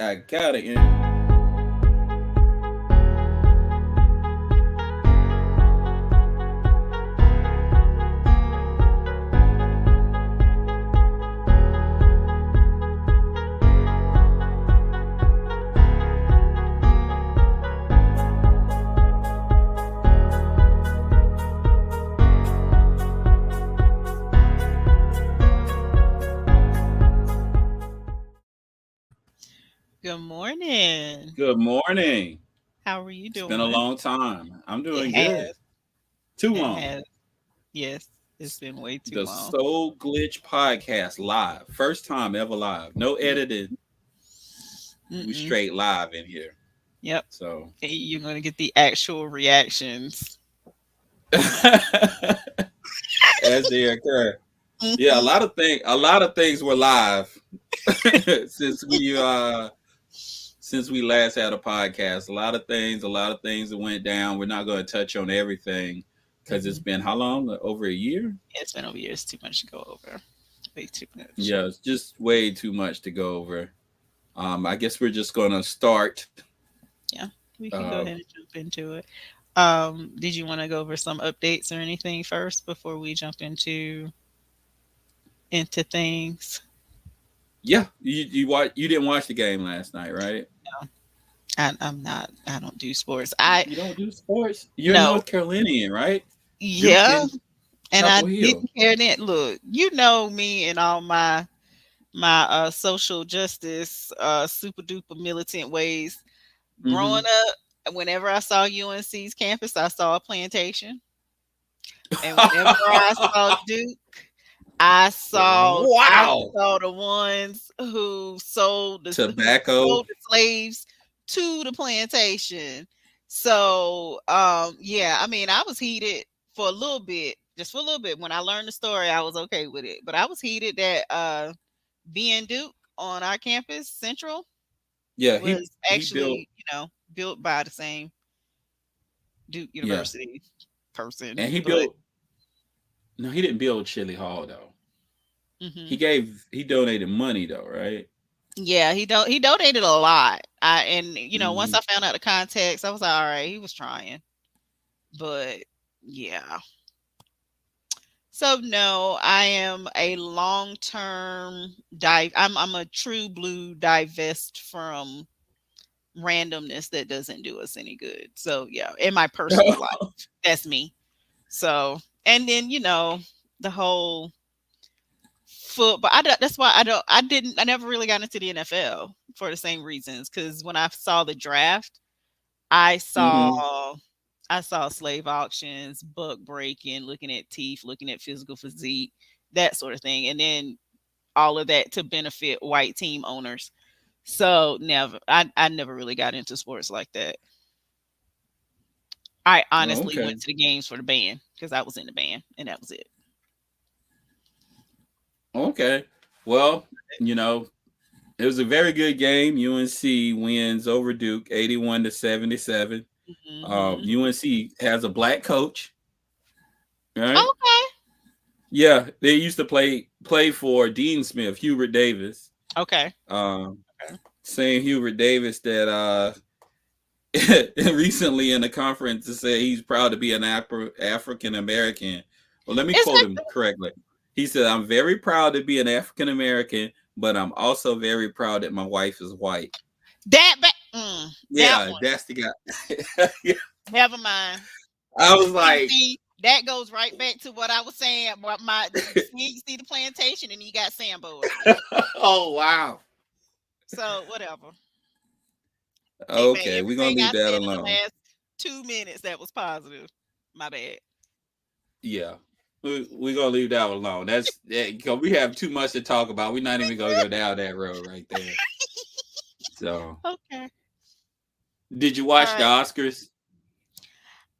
I got it. Good morning. Good morning. How are you It's been a doing? long time. I'm It doing good. has. Too It long. has. Yes, it's been way too The long. Soul Glitch podcast live. First time ever live. No Mm, editing. We Mm-mm. straight live in here. Yep. So You're going to get the actual reactions. as they occur. Yeah, Mhm. a lot of things were live since we last had a podcast. A lot of things that went down. We're not going to touch on everything because it's Mhm. been how long? Over a year? It's been over years. Too much to go over. Way too much. Yeah, it's just way too much to go over. I guess we're just gonna start. Yeah, we can go Uh, ahead and jump into it. Did you want to go over some updates or anything first before we jump into things? yeah, you didn't watch the game last night, right? No, I'm not. I don't do sports. You don't do sports. You're No. North Carolinian, right? Duke Yeah, and and I Chapel Hill. didn't care then. Look, you know me and all my social justice super duper militant ways. Growing Mm-hmm. up, whenever I saw UNC's campus, I saw a plantation, and whenever I saw Duke, I Wow, saw the ones who tobacco. sold the slaves to the plantation. So yeah, I mean I was heated for a little bit, just for a little bit. When I learned the story, I was okay with it. But I was heated that being Duke on our campus, Central, Yeah, was he built. actually, built by the same Duke Yeah, University person. and he But built. No, he didn't build Chili Hall though. mhm. He donated money though, right? Yeah, he donated a lot. Once Mm-hmm. I found out the context, I was like, all right, he was trying. But yeah. So no, I am a long term dive. I'm a true blue divest from randomness that doesn't do us any good. So yeah, in my personal life, that's me. So and then the whole football. That's why I never really got into the NFL for the same reasons. Because when I saw the draft, I saw Mm-hmm. I saw slave auctions, buck breaking, looking at teeth, looking at physical physique, that sort of thing, and then all of that to benefit white team owners. So I never really got into sports like that. I honestly Okay. went to the games for the band because I was in the band, and that was it. Okay. Well, you know, it was a very good game. UNC wins over Duke 81-77. Hmm. UNC has a black coach, right? Okay. Yeah, they used to play for Dean Smith, Hubert Davis. Okay. Um, Okay. Same Hubert Davis that recently in the conference said he's proud to be an African American. Well, let me Is quote that him correctly. He said, "I'm very proud to be an African American, but I'm also very proud that my wife is white." that Yeah, one? that's the guy. Yeah. Never mind. I was like, See, that goes right back to what I was saying. You see the plantation, and you got Sambo again. "Oh wow, So whatever. Take back okay, we're gonna everything leave I that said in the alone." last 2 minutes that was positive. My bad. Yeah, we're gonna leave that alone. That's because we have too much to talk about. We're not even gonna go down that road right there. So, Okay. did you All watch the right. Oscars?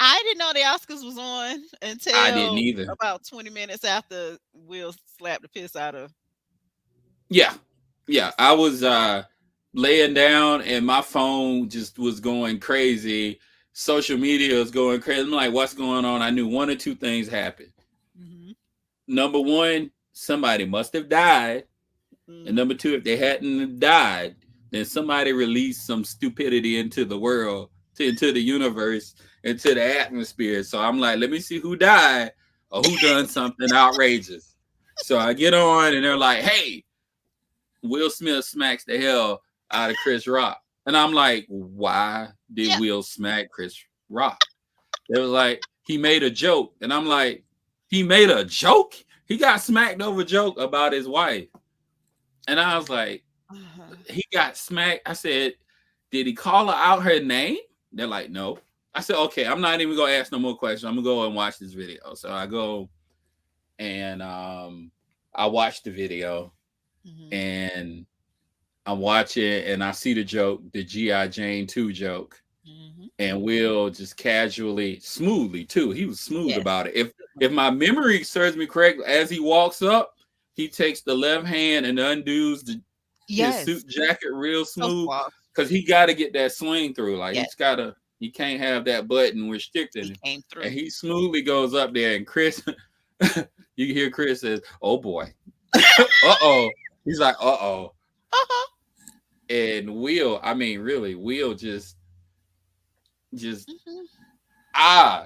I didn't know the Oscars was on I didn't until either. about 20 minutes after Will slapped the piss out of Yeah, yeah. Chris. I was laying down and my phone just was going crazy. Social media was going crazy. I'm like, what's going on? I knew one or two things happened. Hmm. Number one, somebody must have died. And Hmm. number two, if they hadn't died, and somebody released some stupidity into the world, into the universe, into the atmosphere. So I'm like, let me see who died or who done something outrageous. So I get on, and they're like, hey, Will Smith smacks the hell out of Chris Rock. And I'm like, why did Yeah. Will smack Chris Rock? They was like, he made a joke. And I'm like, he made a joke? He got smacked over a joke about his wife. And I was like, Uh-huh. he got smacked. I said, did he call her out her name? They're like, no. I said, okay, I'm not even gonna ask no more questions. I'm gonna go and watch this video. So I go and I watch the video, Mhm. and I'm watching and I see the joke, the G.I. Jane 2 joke. Mhm. And Will just casually, smoothly too. He was smooth Yes. about it. If my memory serves me correct, as he walks up, he takes the left hand and undoes his Yes. suit jacket real So smooth, suave. because he got to get that swing through. Like Yes. he can't have that button restricting He him. came And through. he smoothly goes up there, and Chris, you hear Chris says, "Oh boy, uh-oh." He's like, "Uh-oh." Uh-huh. And really, Will just Mhm.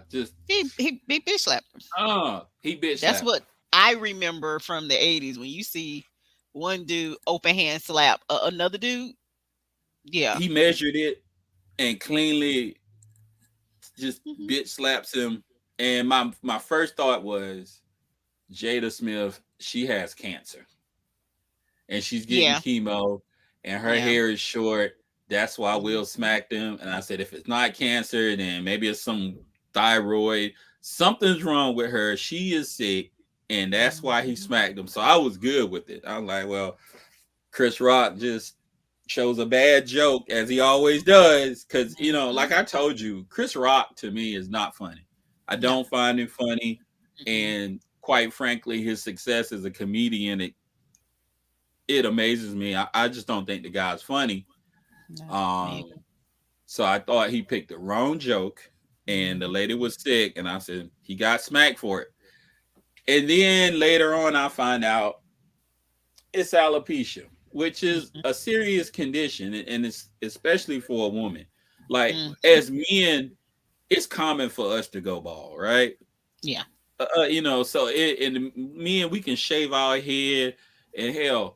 just He bitch slapped him. he bitch That's slapped him. what I remember from the 80s when you see one dude open hand slap another dude. Yeah. He measured it and cleanly just Mhm. bitch slaps him. And my first thought was, Jada Smith, she has cancer and she's getting Yeah. chemo, and her Yeah. hair is short. That's why Will Mhm. smacked him. And I said, if it's not cancer, then maybe it's some thyroid. Something's wrong with her. She is sick, and that's why he Mhm. smacked him. So I was good with it. I'm like, well, Chris Rock just chose a bad joke, as he always does. Because, like Mhm. I told you, Chris Rock to me is not funny. I No. don't find him funny. Mm-mm. And quite frankly, his success as a comedian, it amazes me. I just don't think the guy's funny. No. Me Um, either. so I thought he picked the wrong joke, and the Mhm. lady was sick, and I said he got smacked for it. And then later on, I find out it's alopecia, which is Mhm. a serious condition, and it's especially for a woman. Like, Mhm. as men, it's common for us to go bald, right? Yeah. So and men, we can shave our head, and hell,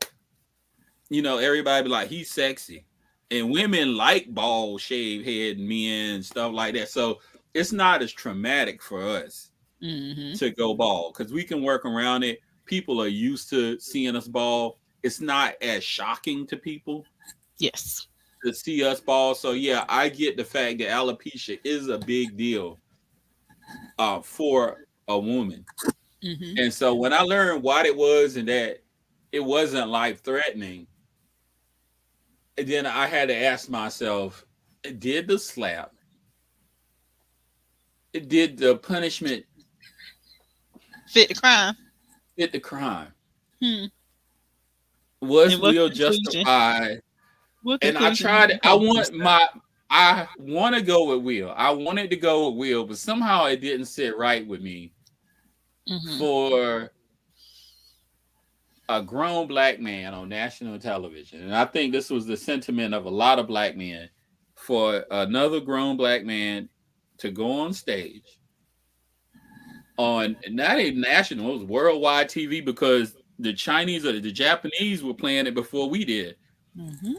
everybody be like, he's sexy. And women like bald, shaved head men and stuff like that. So it's not as traumatic for us Mhm. to go bald, because we can work around it. People are used to seeing us bald. It's not as shocking to people Yes. to see us bald. So yeah, I get the fact that alopecia is a big deal for a woman. Mhm. And so when I learned what it was and that it wasn't life threatening, then I had to ask myself, did the slap, did the punishment Fit the crime. fit the crime? Hmm. Was And what Will conclusion? justified? What And I conclusion did tried, you come to, sir? I want to go with Will. I wanted to go with Will, but somehow it didn't sit right with me Mhm. for a grown black man on national television. And I think this was the sentiment of a lot of black men, for another grown black man to go on stage on not even national, it was worldwide TV, because the Chinese or the Japanese were playing it before we did. Mhm.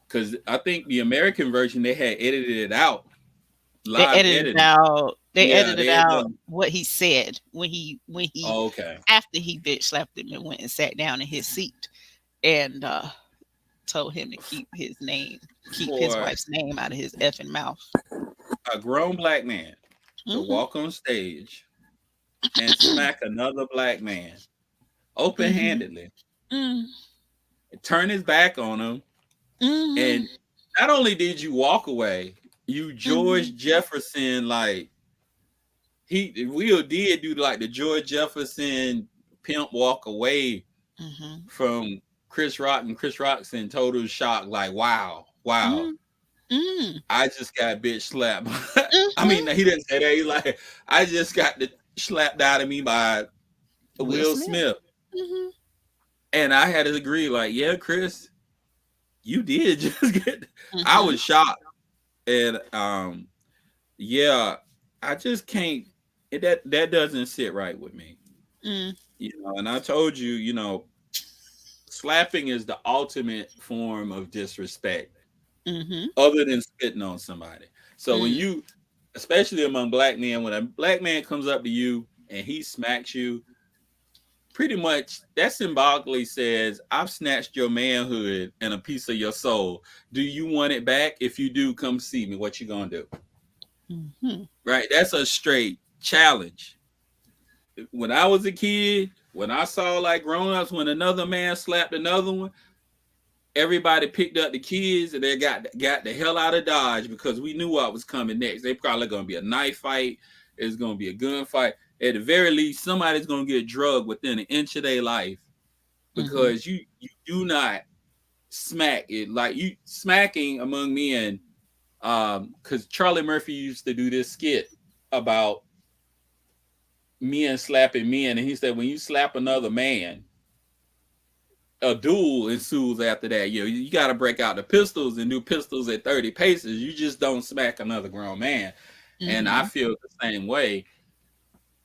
Because I think the American version, they had edited it out, They live edited editing. out they Yeah, edited they had out done. what he said when he Oh, okay. after he bitch slapped him and went and sat down in his seat and told him to keep his For wife's name out of his effing mouth. a grown black man to Mhm. walk on stage and smack another black man open Mhm. handedly, Mm. turn his back on him, Mhm. and not only did you walk away, you Mhm. George Jefferson, like, Will did do like the George Jefferson pimp walk away Mhm. from Chris Rock, and Chris Rock's in total shock, like, wow, wow, Mm. Mm. I just got bitch slapped. I mean, Mhm. he didn't say that. He's like, I just got the slapped out of me by Will Will Smith. Smith. Mhm. And I had to agree, like, yeah, Chris, You did just get. I Mhm. was shocked, and yeah, I just can't. That doesn't sit right with me. Mm. And I told you, slapping is the ultimate form of disrespect, Mhm. other than spitting on somebody. So when Mm. you, especially among black men, when a black man comes up to you and he smacks you, pretty much that symbolically says, I've snatched your manhood and a piece of your soul. Do you want it back? If you do, come see me. What you gonna do? Mhm. Right? That's a straight challenge. When I was a kid, when I saw like grown-ups, when another man slapped another one, everybody picked up the kids and they got the hell out of Dodge because we knew what was coming next. They probably gonna be a knife fight, it's gonna be a gunfight. At the very least, somebody's gonna get drugged within an inch of their life Mhm. because you do not smack it like you smacking among men. Because Charlie Murphy used to do this skit about men slapping men, and he said when you slap another man, a duel ensues after that. You got to break out the pistols and do pistols at 30 paces. You just don't smack another grown man. And I Mhm. feel the same way.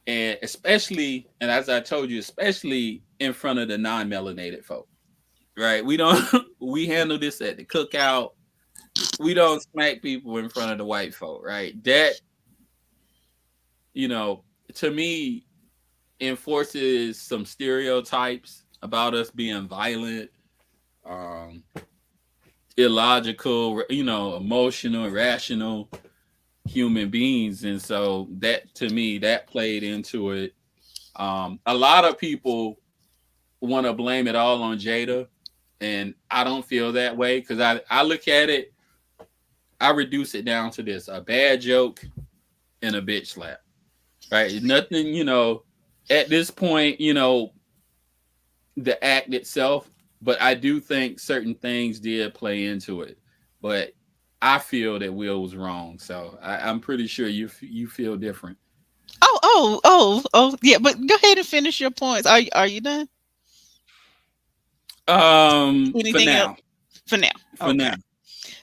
And especially, and as I told you, especially in front of the non-melanated folk, right? We don't, we handle this at the cookout. We don't smack people in front of the white folk, right? That, you know, to me, enforces some stereotypes about us being violent, um, illogical, emotional, irrational human beings. And so that to me, that played into it. A lot of people want to blame it all on Jada, and I don't feel that way because I look at it, I reduce it down to this: a bad joke and a bitch slap. Right? Nothing, at this point, the act itself, but I do think certain things did play into it. But I feel that Will was wrong, so I'm pretty sure you feel different. Oh, oh, oh, oh, yeah. But go ahead and finish your points. Are you done? For Anything else now, for now? for Okay. now,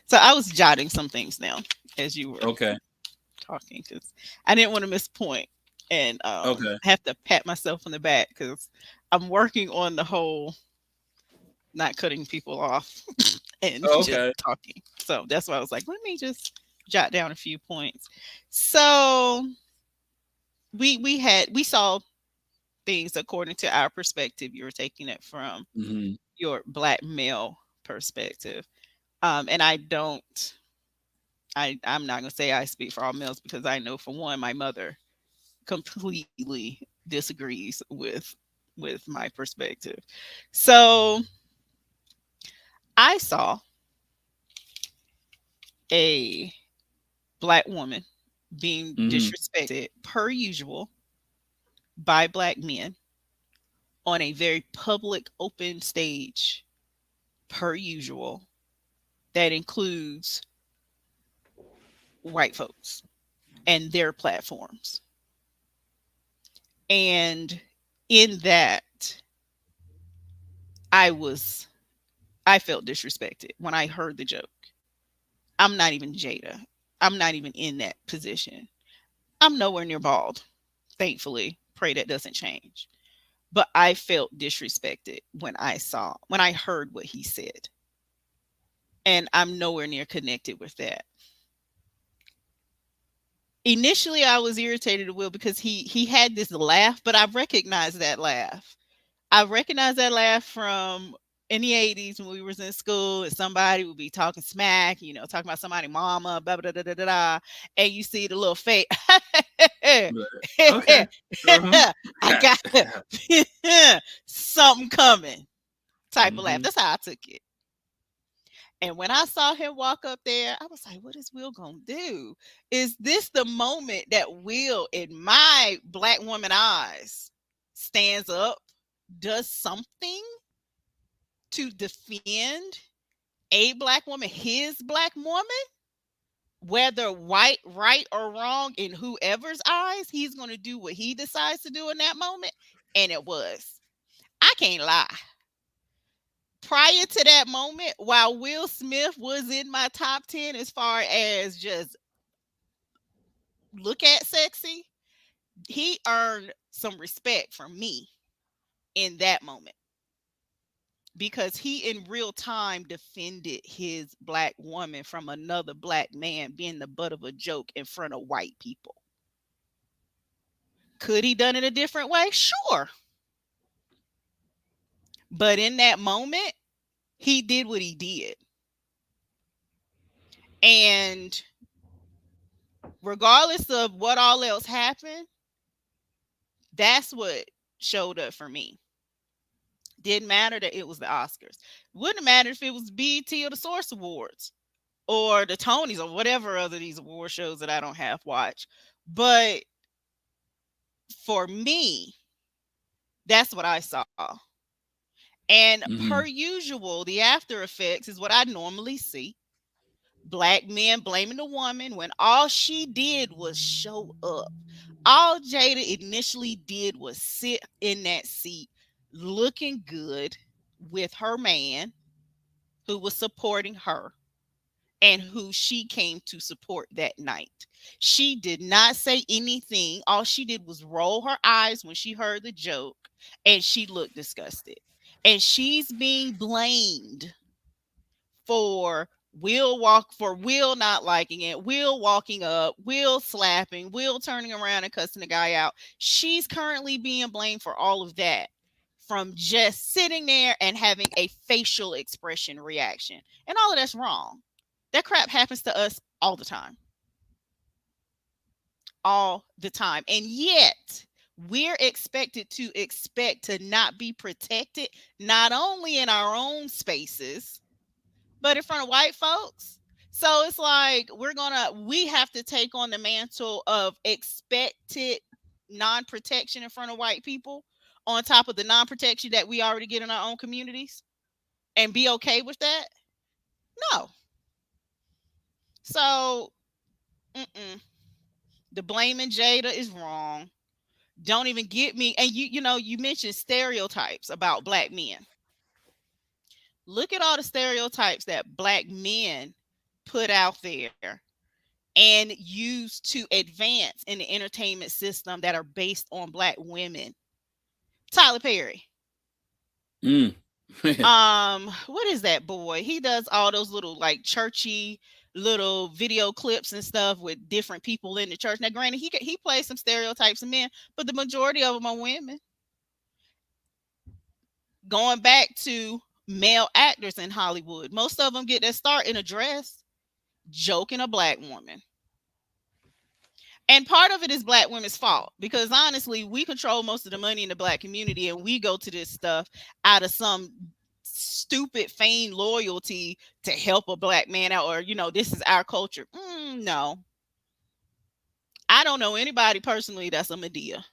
So I was jotting some things down as you were okay, talking because I didn't want to miss a point and okay, have to pat myself on the back because I'm working on the whole not cutting people off and just okay. talking. So that's why I was like, let me just jot down a few points. So we saw things according to our perspective. You were taking it from Hmm. your black male perspective. And I'm not gonna say I speak for all males because I know for one, my mother completely disagrees with my perspective. So I saw a black woman being Hmm. disrespected per usual by black men on a very public open stage per usual that includes white folks and their platforms. And in that, I was I felt disrespected when I heard the joke. I'm not even Jada. I'm not even in that position. I'm nowhere near bald. Thankfully, pray that doesn't change. But I felt disrespected when I heard what he said. And I'm nowhere near connected with that. Initially I was irritated at Will because he had this laugh, but I recognized that laugh. I recognize that laugh from in the 80s when we was in school and somebody would be talking smack, talking about somebody mama, blah, blah, blah, blah, blah, blah, and you see the little fake, Okay. Uh-huh. I got something coming type of laugh. Hmm. That's how I took it. And when I saw him walk up there, I was like, what is Will going to do? Is this the moment that Will, in my black woman eyes, stands up, does something to defend a black woman, his black woman, whether white, right, or wrong in whoever's eyes, he's going to do what he decides to do in that moment. And it was. I can't lie. prior to that moment, while Will Smith was in my top 10 as far as just look at sexy, he earned some respect from me in that moment because he in real time defended his black woman from another black man being the butt of a joke in front of white people. Could he done it a different way? Sure. But in that moment, he did what he did. And regardless of what all else happened, that's what showed up for me. Didn't matter that it was the Oscars. Wouldn't matter if it was BET or the Source Awards or the Tonys or whatever other these award shows that I don't have watched. But for me, that's what I saw. And per Mm-hmm. usual, the after effects is what I normally see. Black men blaming the woman when all she did was show up. All Jada initially did was sit in that seat looking good with her man who was supporting her and who she came to support that night. She did not say anything. All she did was roll her eyes when she heard the joke and she looked disgusted. And she's being blamed for Will not liking it, Will walking up, Will slapping, Will turning around and cussing the guy out. She's currently being blamed for all of that from just sitting there and having a facial expression reaction. And all of that's wrong. That crap happens to us all the time. All the time. And yet, we're expected to expect to not be protected, not only in our own spaces, but in front of white folks. So it's like we have to take on the mantle of expected non-protection in front of white people on top of the non-protection that we already get in our own communities and be okay with that. No. So the blaming Jada is wrong. Don't even get me. And you mentioned stereotypes about black men. Look at all the stereotypes that black men put out there and used to advance in the entertainment system that are based on black women. Tyler Perry. Mm. What is that boy? He does all those little like churchy little video clips and stuff with different people in the church. Now, granted, he plays some stereotypes of men, but the majority of them are women. Going back to male actors in Hollywood, most of them get their start in a dress, joking a black woman. And part of it is black women's fault because honestly, we control most of the money in the black community and we go to this stuff out of some stupid feigned loyalty to help a black man out or, this is our culture. No. I don't know anybody personally that's a Medea.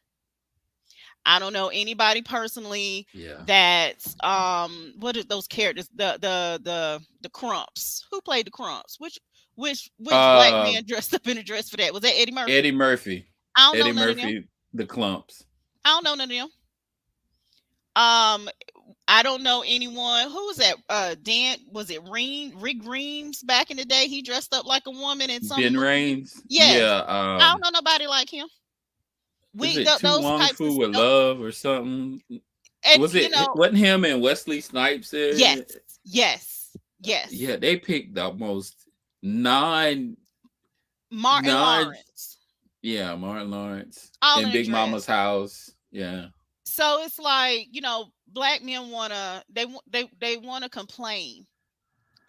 I don't know anybody personally Yeah. that's what are those characters? The Crumps. Who played the Crumps? Which black Uh, man dressed up in a dress for that? Was that Eddie Murphy? Eddie Murphy. I don't know Eddie none of them. Murphy. The Clumps. I don't know none of them. Um, I don't know anyone. Who was that? Dan, was it Rick Reams back in the day? He dressed up like a woman in some Ben movie. Rains. Yes, Yeah. I don't know nobody like him. Is it Tu Those Wong types of Fu with love or something? and Was it? Wasn't him and Wesley Snipes in yes, it? yes, yes. Yeah, they picked the most non Martin non. Lawrence, Yeah, Martin Lawrence all in in a Big Mama's dress. house. Yeah. So it's like black men they wanna complain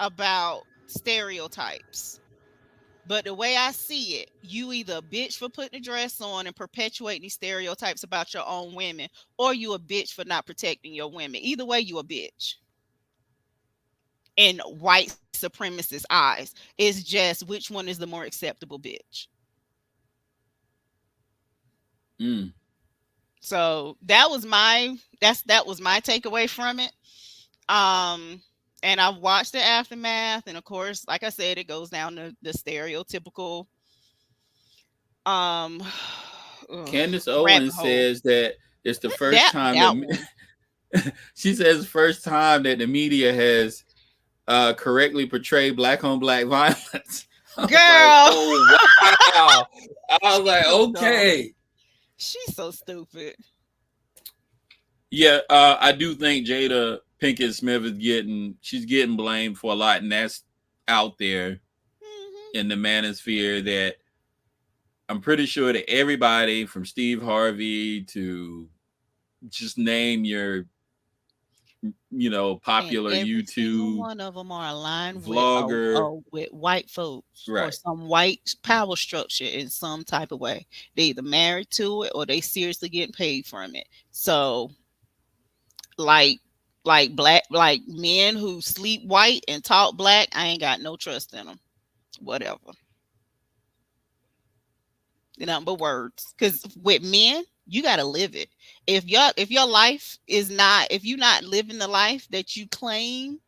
about stereotypes. But the way I see it, you either a bitch for putting a dress on and perpetuating these stereotypes about your own women, or you a bitch for not protecting your women. Either way, you a bitch. In white supremacist eyes, it's just which one is the more acceptable bitch. Mm. So that was my takeaway from it. Um, and I've watched the aftermath, and of course, like I said, it goes down to the stereotypical um Candace rabbit Owens hole. says that it's the first That time that that one. She says first time that the media has correctly portrayed black on black violence. I was like, Girl, oh wow. I was like, she's so dumb. okay. She's so stupid. Yeah, I do think Jada Pinkett Smith is she's getting blamed for a lot, and that's out there Hmm. in the manosphere that I'm pretty sure that everybody from Steve Harvey to just name your, And popular every single YouTube one of them are aligned with vlogger. with white folks or Right. some white power structure in some type of way. They either married to it or they seriously getting paid from it. So like like men who sleep white and talk black, I ain't got no trust in them. Whatever. But words. Because with men, you gotta live it. If your life is not, if you're not living the life that you claim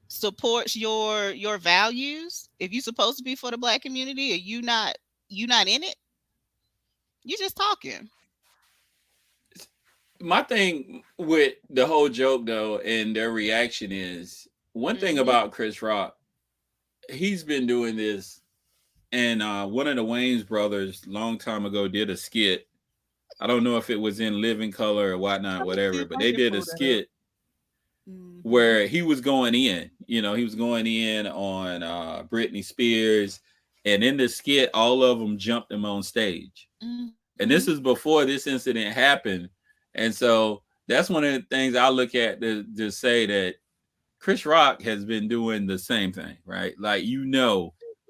supports your values, if you're supposed to be for the black community, or you not in it, you just talking. My thing with the whole joke though, and their reaction is one thing Hmm. about Chris Rock. He's been doing this, and one of the Wayne's brothers, long time ago, did a skit. I don't know if it was in Living Color or whatnot, Let me see whatever, if but I they can did a pull that up. skit Hmm. where he was going in. He was going in on Britney Spears, and in the skit, all of them jumped him on stage. Hmm. And this is before this incident happened, and so that's one of the things I look at to say that Chris Rock has been doing the same thing, right? Like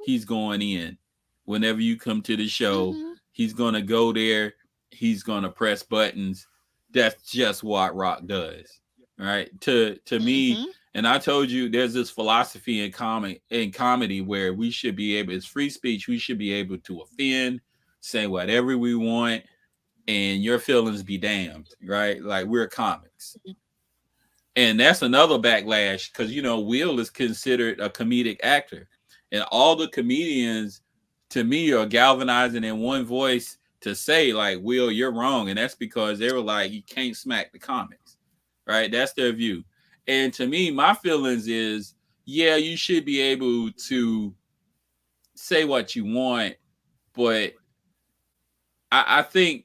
he's going in. Whenever you come to the show, Hmm. he's gonna go there. He's gonna press buttons. That's just what Rock does, right? To me, Hmm. and I told you, there's this philosophy in comedy where we should be able. It's free speech. We should be able to offend, say whatever we want, and your feelings be damned, right? Like we're comics, and that's another backlash because Will is considered a comedic actor, and all the comedians to me are galvanizing in one voice to say like, Will, you're wrong, and that's because they were like, you can't smack the comics, right? That's their view. And to me, my feelings is, yeah, you should be able to say what you want, but I think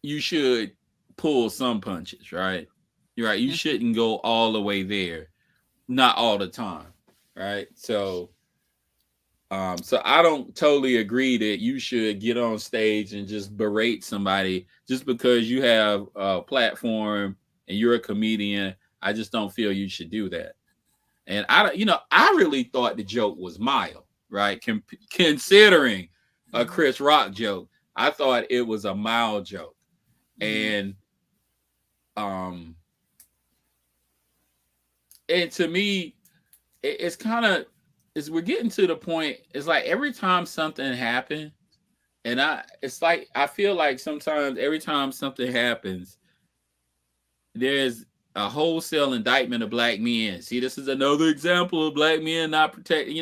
you should pull some punches, right? You're right. You Hmm. shouldn't go all the way there, not all the time, right? So I don't totally agree that you should get on stage and just berate somebody just because you have a platform and you're a comedian. I just don't feel you should do that. And I really thought the joke was mild, right? Considering a Hmm. Chris Rock joke, I thought it was a mild joke. Hmm. And um, and to me, it's kind of, is we're getting to the point. It's like every time something happens, and it's like I feel like sometimes every time something happens, there's a wholesale indictment of black men. See, this is another example of black men not protected.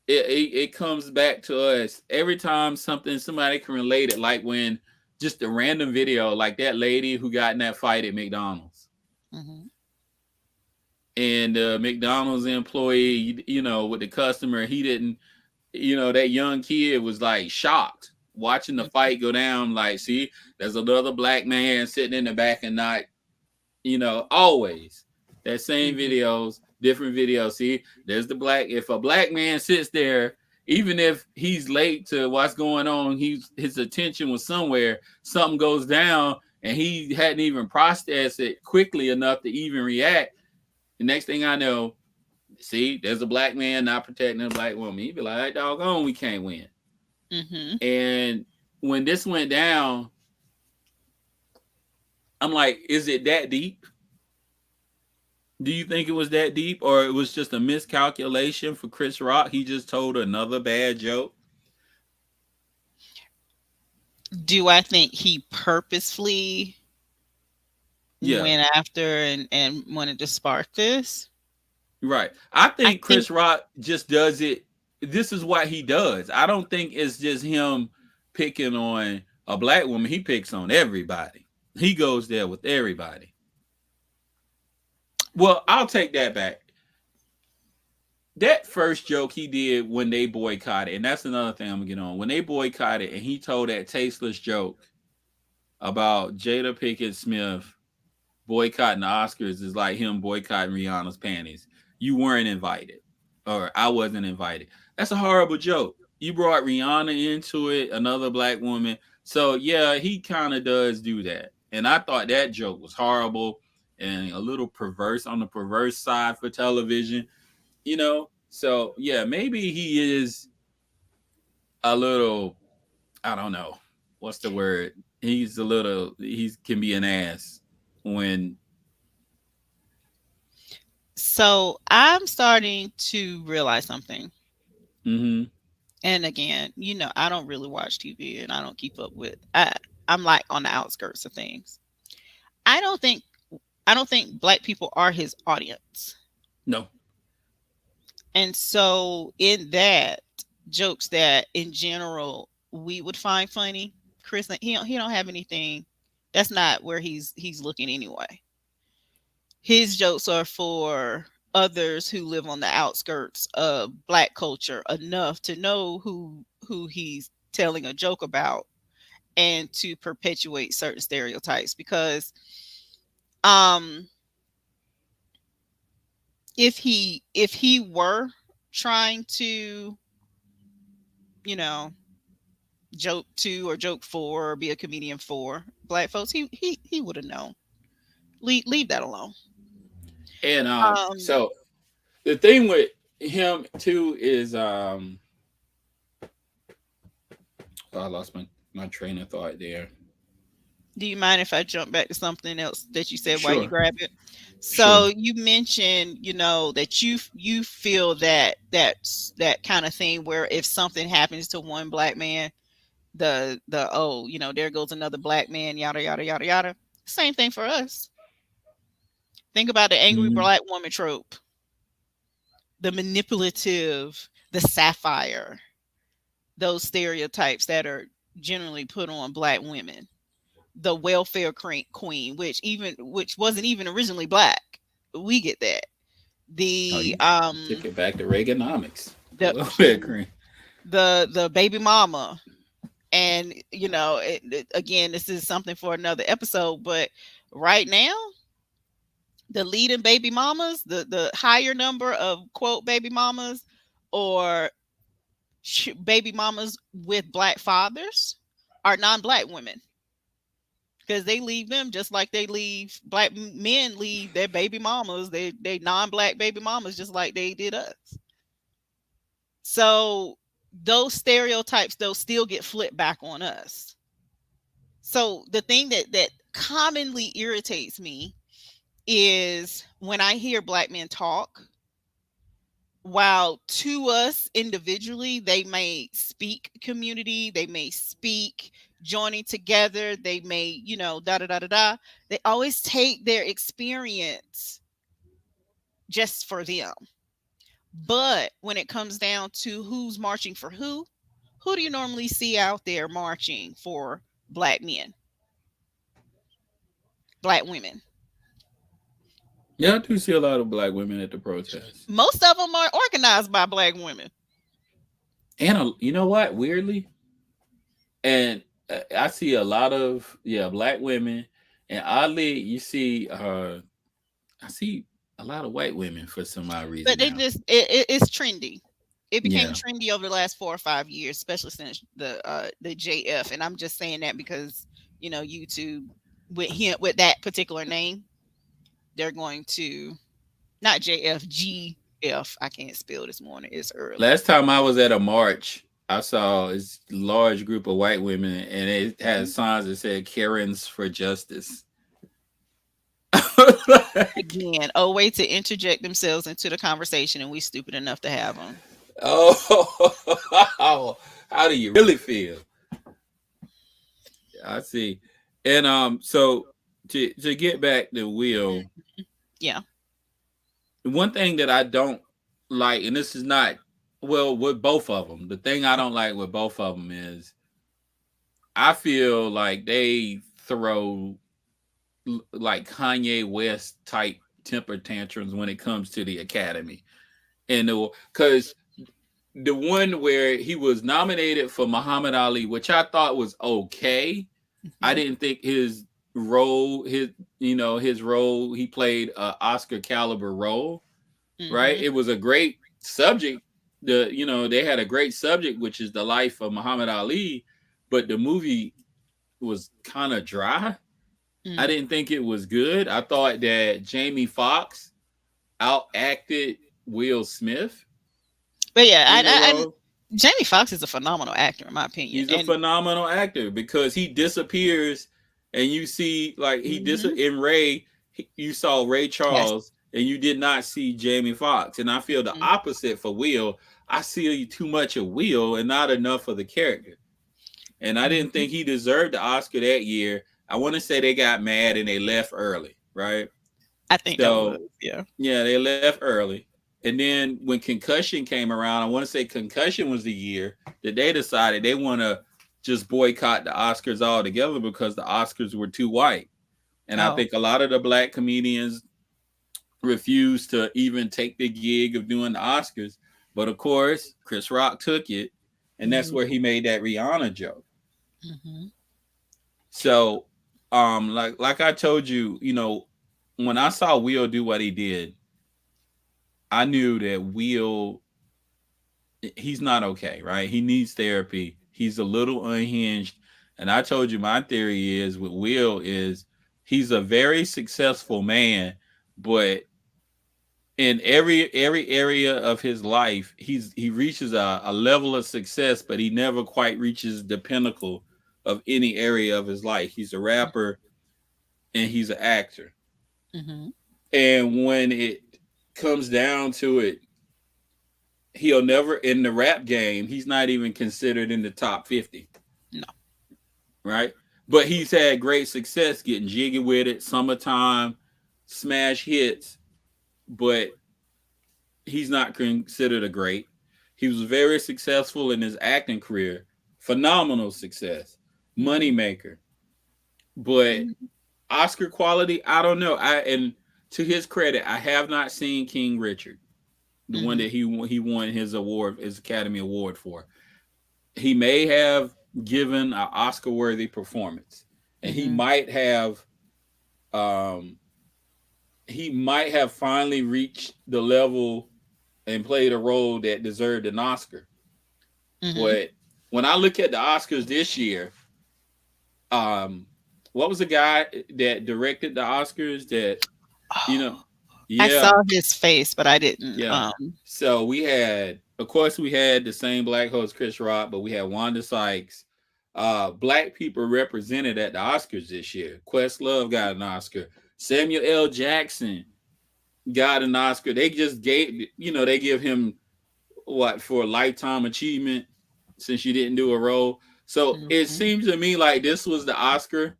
It comes back to us every time somebody can relate it. Like when just a random video, like that lady who got in that fight at McDonald's, Hmm. and McDonald's employee, with the customer, he didn't, that young kid was like shocked watching the fight go down. Like, see, there's another black man sitting in the back and not, always that same Hmm. videos, different videos. See, there's the black. If a black man sits there, even if he's late to what's going on, his attention was somewhere. Something goes down, and he hadn't even processed it quickly enough to even react. The next thing I know, see, there's a black man not protecting a black woman. He'd be like, doggone, we can't win. Hmm. And when this went down, I'm like, is it that deep? Do you think it was that deep, or it was just a miscalculation for Chris Rock? He just told another bad joke. Do I think he purposefully Yeah, went after and wanted to spark this? right. I I think think Chris Rock just does it. This is what he does. I don't think it's just him picking on a black woman. He picks on everybody. He goes there with everybody. Well, I'll take that back. That first joke he did when they boycotted, and that's another thing I'm gonna get on. When they boycotted, and he told that tasteless joke about Jada Pinkett Smith boycotting the Oscars is like him boycotting Rihanna's panties. You weren't invited, or I wasn't invited. That's a horrible joke. You brought Rihanna into it, another black woman. So yeah, he kind of does do that. And I thought that joke was horrible and a little perverse on the perverse side for television, you know? So yeah, maybe he is a little, I don't know, what's the word? He's a little, he can be an ass when. So I'm starting to realize something. Mm-hmm. And again, I don't really watch TV and I don't keep up with I'm like on the outskirts of things. I don't think I don't think black people are his audience. No. And so in that, jokes that in general we would find funny, Chris, he don't have anything. That's not where he's looking anyway. His jokes are for others who live on the outskirts of black culture enough to know who he's telling a joke about, and to perpetuate certain stereotypes. Because um if he were trying to, you know joke to or joke for or be a comedian for black folks, he would have known. Leave that alone. And um so the thing with him too is oh, I lost my train of thought there. Do you mind if I jump back to something else that you said while you Sure. grab it? Sure. So you mentioned, that you feel that kind of thing where if something happens to one black man, the oh, there goes another black man, yada yada yada yada. Same thing for us. Think about the angry Mhm. black woman trope, the manipulative, the sapphire, those stereotypes that are generally put on black women. The welfare queen, which wasn't even originally black. We get that. Oh, The you took it back to Reaganomics. The the welfare cream. the baby mama. And again, this is something for another episode, but right now, the leading baby mamas, the higher number of quote baby mamas, or baby mamas with black fathers, are non-black women, because they leave them just like they leave black men leave their baby mamas, they non-black baby mamas, just like they did us. So those stereotypes, though, still get flipped back on us. So the thing that commonly irritates me is when I hear black men talk, while to us individually they may speak community, they may speak joining together, they may, da da da da da, they always take their experience just for them. But when it comes down to who's marching for who do you normally see out there marching for black men, black women? Yeah, I do see a lot of black women at the protests. Most of them are organized by black women. And you know what? Weirdly, and I see a lot of black women, and oddly, you see I see a lot of white women for some odd reason But they now. just it's trendy. It became Yeah. trendy over the last 4 or 5 years, especially since the JF. And I'm just saying that because YouTube, with that particular name, they're going to, not JF, GF. I can't spell this morning. It's early. Last time I was at a march, I saw this large group of white women, and it had Mhm. signs that said "Karens for Justice." Like, Again, a way to interject themselves into the conversation, and we stupid enough to have them. oh, how do you really feel? I see. And so to get back to Will, Yeah. one thing that I don't like, and this is not well with both of them. The thing I don't like with both of them is I feel like they throw. like Kanye West type temper tantrums when it comes to the Academy, and because the one where he was nominated for Muhammad Ali, which I thought was okay. I Mhm. didn't think his role, his role, he played a Oscar caliber role, right? Mhm. It was a great subject. They had a great subject, which is the life of Muhammad Ali, but the movie was kind of dry. I Mm. didn't think it was good. I thought that Jamie Foxx outacted Will Smith But yeah, in the I role. Jamie Foxx is a phenomenal actor in my opinion, He's a and phenomenal actor because he disappears, and you see like mhm. in Ray. You saw Ray Yes. Charles, and you did not see Jamie Foxx. And I feel the Mhm. opposite for Will. I see too much of Will and not enough of the character. And I didn't Mhm. think he deserved the Oscar that year. I want to say they got mad and they left early, right? I think that was, So yeah. yeah, they left early. And then when Concussion came around, I want to say Concussion was the year that they decided they want to just boycott the Oscars altogether because the Oscars were too white. And I Oh. think a lot of the black comedians refused to even take the gig of doing the Oscars. But of course, Chris Rock took it, and that's Mhm. where he made that Rihanna joke. Mhm. So, like I told you, when I saw Will do what he did, I knew that Will, he's not okay, right? He needs therapy. He's a little unhinged. And I told you my theory is with Will is he's a very successful man, but in every area of his life, he reaches a level of success, but he never quite reaches the pinnacle of any area of his life. He's a rapper and he's an actor. Mhm. And when it comes down to it, he'll never in the rap game, he's not even considered in the top 50, No. right? But he's had great success getting jiggy with it, summertime, smash hits, but he's not considered a great. He was very successful in his acting career, phenomenal success, Mhm. moneymaker. But Mhm. Oscar quality, I don't know. And to his credit, I have not seen King Richard, the one Mhm. that he won his award, his Academy Award for. He may have given an Oscar worthy performance, and Mhm. um he might have finally reached the level and played a role that deserved an Oscar. Mhm. But when I look at the Oscars this year, um, what was the guy that directed the Oscars? That you know, Oh, I saw yeah, his face, but I didn't. yeah. So we had, of course, we had the same black host Chris Rock, but we had Wanda Sykes. Black people represented at the Oscars this year. Questlove got an Oscar. Samuel L. Jackson got an Oscar. They just they give him what for lifetime achievement since you didn't do a role. So it Mhm. seems to me like this was the Oscar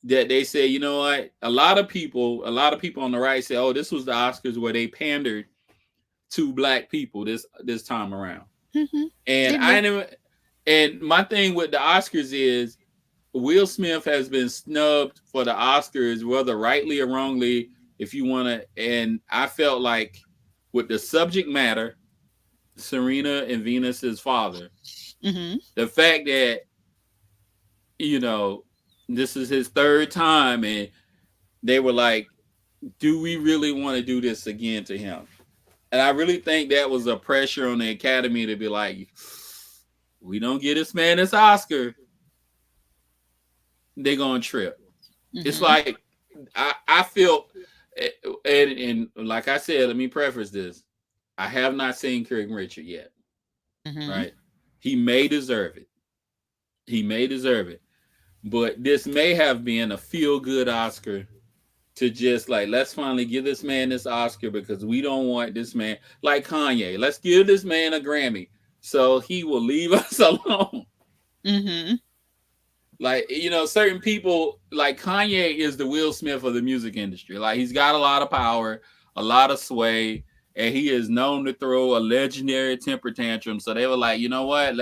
that they said, you know what? A lot of people on the right say, oh, this was the Oscars where they pandered to black people this time around. Mhm. And They did. my thing with the Oscars is Will Smith has been snubbed for the Oscars, whether rightly or wrongly, if you want to. And I felt like with the subject matter, Serena and Venus's father, Mhm. the fact that you know this is his third time, and they were like, "Do we really want to do this again to him?" And I really think that was a pressure on the Academy to be like, "We don't get this man this Oscar, they're gonna trip." It's Mhm. like I feel, and like I said, let me preface this: I have not seen King Richard yet. Mhm. Right? He may deserve it. He may deserve it. But this may have been a feel good Oscar to just like, let's finally give this man this Oscar because we don't want this man like Kanye. Let's give this man a Grammy so he will leave us alone. Mhm. Like, certain people like Kanye is the Will Smith of the music industry. Like, he's got a lot of power, a lot of sway, and he is known to throw a legendary temper tantrum. So they were like, you know what?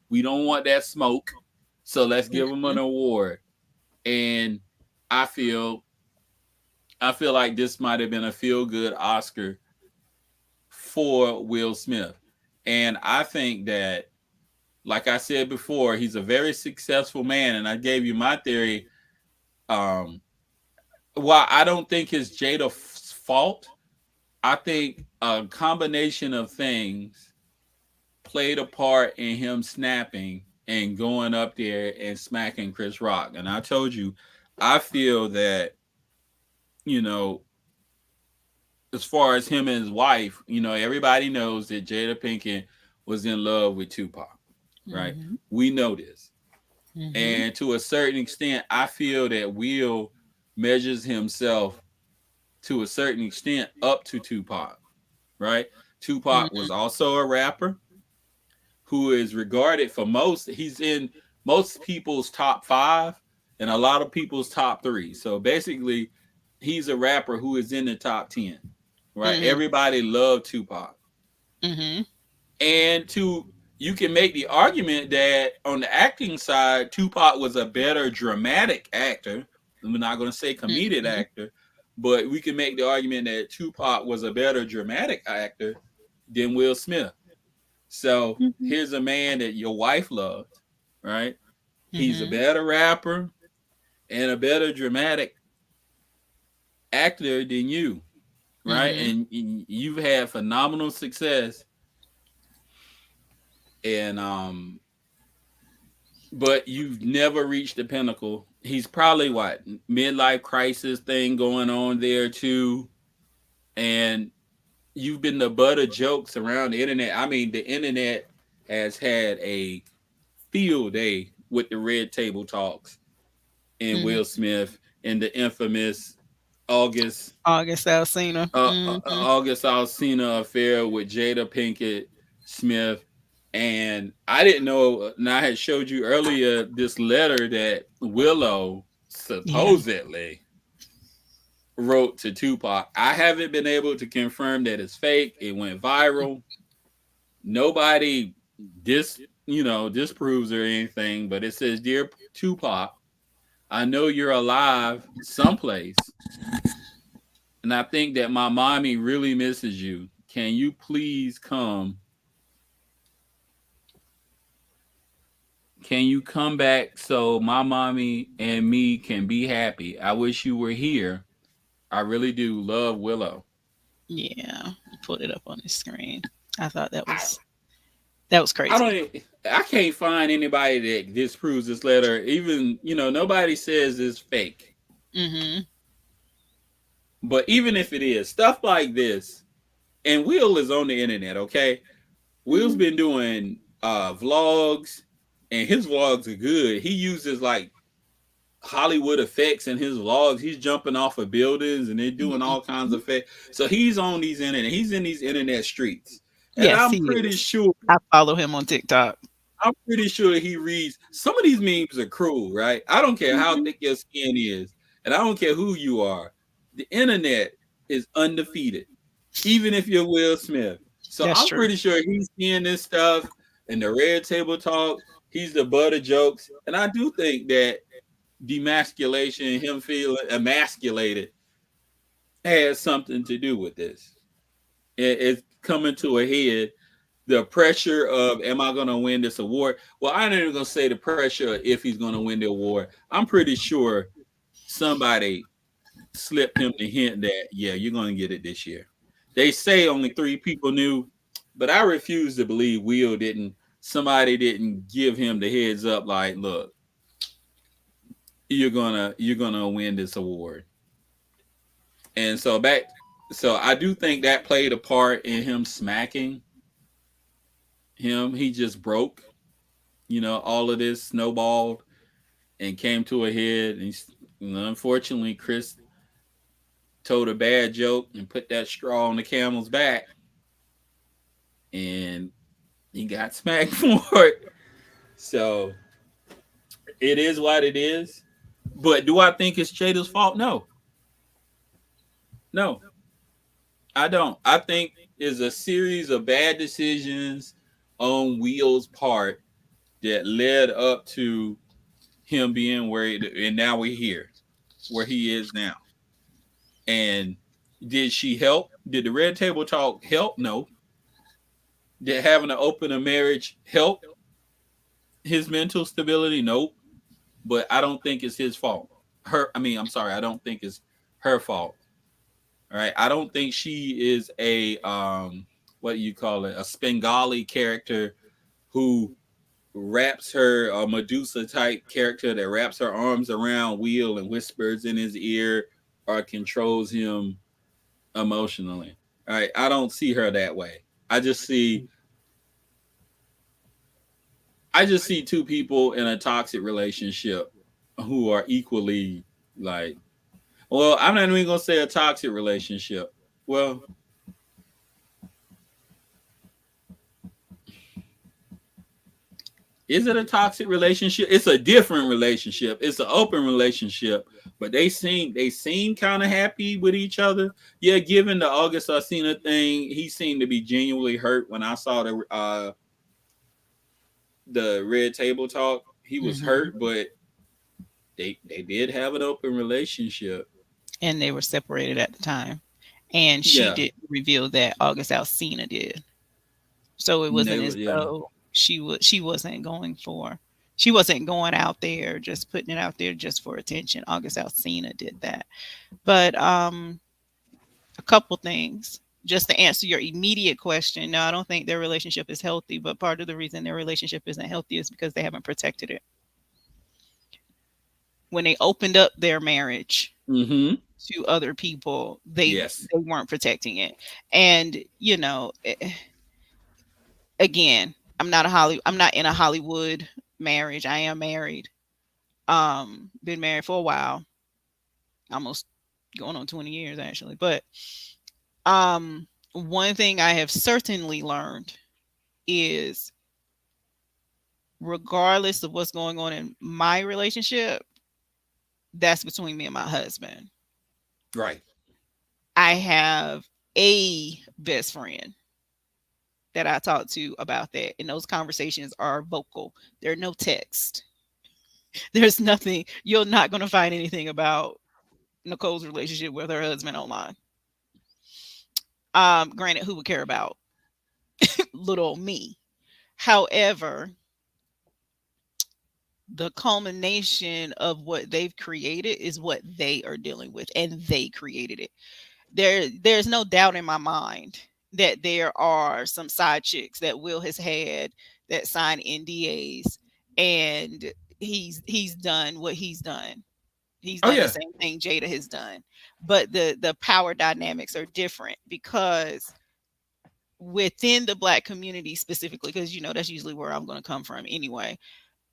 We don't want that smoke. So let's give him an Mhm. award. And I feel I feel like this might have been a feel good Oscar for Will Smith. And I think that, like I said before, he's a very successful man. And I gave you my theory. Um, while I don't think it's Jada's fault, I think a combination of things played a part in him snapping and going up there and smacking Chris Rock. And I told you, I feel that, you know, as far as him and his wife, everybody knows that Jada Pinkett was in love with Tupac, right? Mhm. We know this. Mhm. And to a certain extent, I feel that Will measures himself to a certain extent up to Tupac, right? Tupac was Mhm. also a rapper who is regarded for most, he's in most people's top five and a lot of people's top three. So basically, he's a rapper who is in the top 10, right? Mhm. Everybody loved Tupac. Mhm. And you can make the argument that on the acting side, Tupac was a better dramatic actor. I'm not going to say comedic Mhm. actor, but we can make the argument that Tupac was a better dramatic actor than Will Smith. So Mhm. here's a man that your wife loved, right? He's a Mhm. better rapper and a better dramatic actor than you, right? Mhm. And you've had phenomenal success. And but you've never reached the pinnacle. He's probably what, midlife crisis thing going on there too, and you've been the butt of jokes around the internet. I mean, the internet has had a field day with the red table talks and Mhm. Will Smith and the infamous August August Alsina. Mhm. August Alsina affair with Jada Pinkett Smith. And I didn't know, and I had showed you earlier this letter that Willow Yeah. supposedly wrote to Tupac. I haven't been able to confirm that it's fake. It went viral. Nobody disproves or anything, but it says, "Dear Tupac, I know you're alive someplace, and I think that my mommy really misses you. Can you please come? Can you come back so my mommy and me can be happy? I wish you were here. I really do love Willow." Yeah. Put it up on the screen. I thought I that was I crazy. don't e, I can't find anybody that disproves this letter. Even, nobody says it's fake. Mhm. But even if it is, stuff like this, and Will is on the internet, okay? Will's Mhm. been doing vlogs, and his vlogs are good. He uses like Hollywood effects in his vlogs. He's jumping off of buildings and they're doing all kinds of Mhm. effects. So he's on these internet. He's in these internet streets. And Yes, he is. I follow him on TikTok. I'm pretty sure he reads some of these memes are cruel, right? I don't care how Mhm. thick your skin is, and I don't care who you are. The internet is undefeated, even if you're Will Smith. So That's I'm true. pretty sure he's seeing this stuff in the red table talk. He's the butt of jokes. And I do think that demasculation, him feeling emasculated, has something to do with this. It's coming to a head. The pressure of, am I going to win this award? Well, I'm not even going to say the pressure if he's going to win the award. I'm pretty sure somebody slipped him the hint that, yeah, you're going to get it this year. They say only three people knew, but I refuse to believe Will didn't. Somebody didn't give him the heads up, like, look, you're gonna win this award. And so I do think that played a part in him smacking him. He just broke. All of this snowballed and came to a head. And unfortunately, Chris told a bad joke and put that straw on the camel's back, and he got smacked for it. So it is what it is. But do I think it's Jada's fault? No, no, I don't. I think it's a series of bad decisions on Will's part that led up to him being where, and now we're here. where he is now. And did she help? Did the red table talk help? No. Did having an open marriage help his mental stability? Nope. But I don't think it's his fault. I'm sorry, I don't think it's her fault. All right. I don't think she is a what do you call it? A Spengali character who wraps her a Medusa type character that wraps her arms around Will and whispers in his ear or controls him emotionally. All right. I don't see her that way. I just see I just see two people in a toxic relationship who are equally like, well, I'm not even gonna say a toxic relationship. Well, is it a toxic relationship? It's a different relationship. It's an open relationship, but they seem kind of happy with each other. Yeah, given the August Alsina thing, he seemed to be genuinely hurt when I saw the red table talk. He was Hmm. hurt, but they did have an open relationship. And they were separated at the time. And she Yeah, didn't reveal that. August Alsina did. So it wasn't as yeah. though she wasn't going out there just putting it out there just for attention. August Alsina did that. But a couple things. Just to answer your immediate question, no, I don't think their relationship is healthy, but part of the reason their relationship isn't healthy is because they haven't protected it. When they opened up their marriage Mm-hmm. to other people, they Yes. they weren't protecting it. And again, I'm not in a Hollywood marriage. I am married. Been married for a while, almost going on 20 years actually. But one thing I have certainly learned is regardless of what's going on in my relationship, that's between me and my husband. Right. I have a best friend that I talk to about that, and those conversations are vocal. There are no text. There's nothing. You're not going to find anything about Nicole's relationship with her husband online. Granted, who would care about little me? However, the culmination of what they've created is what they are dealing with, and they created it. There's no doubt in my mind that there are some side chicks that Will has had that sign NDAs, and he's done what he's done. He's Oh done the yeah. same thing Jada has done. But the power dynamics are different because within the black community specifically, because that's usually where I'm going to come from anyway.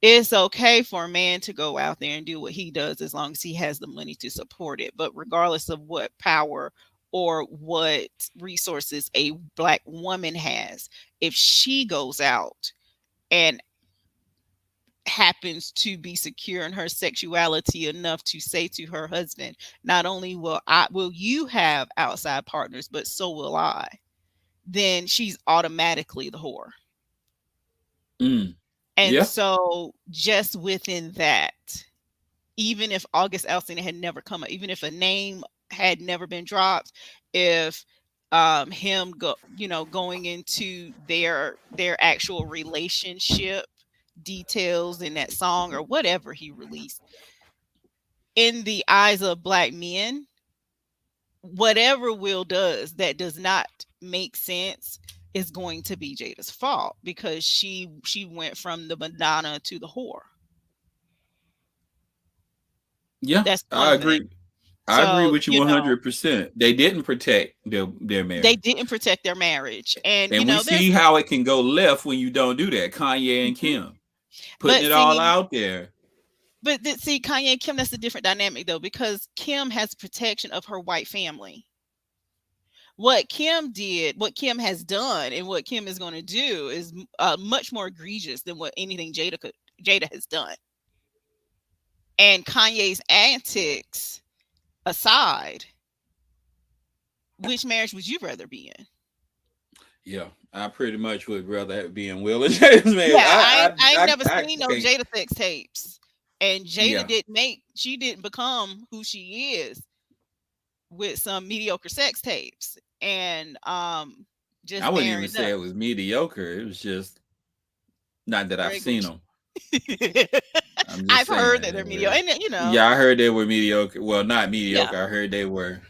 It's okay for a man to go out there and do what he does as long as he has the money to support it. But regardless of what power or what resources a black woman has, if she goes out and happens to be secure in her sexuality enough to say to her husband, not only will you have outside partners, but so will I, then she's automatically the whore. Mm. And Yeah. so just within that, even if August Alsina had never come up, even if a name had never been dropped, if him going into their actual relationship details in that song or whatever he released, in the eyes of black men, whatever Will does that does not make sense is going to be Jada's fault because she went from the Madonna to the whore. Yeah. That's I one thing. agree. I agree So, with you 100%. They didn't protect their they marriage. didn't protect their marriage. And And we there's see how it can go left when you don't do that. Kanye and Mhm. Kim putting But it all see, out there. Kanye and Kim, that's a different dynamic though, because Kim has protection of her white family. What Kim has done, and what Kim is going to do is much more egregious than what anything Jada has done. And Kanye's antics aside, which marriage would you rather be in? Yeah, I pretty much would rather be in Will and James marriage. Yeah, I ain't never I seen no can't. Jada sex tapes. And Jada Yeah, she didn't become who she is with some mediocre sex tapes and I just wouldn't even marrying say up. it was mediocre. It was just not that I've Regular. seen them. I'm just I've heard saying. that they're mediocre, and Yeah, I heard they were mediocre. Well, not yeah, mediocre. I heard they were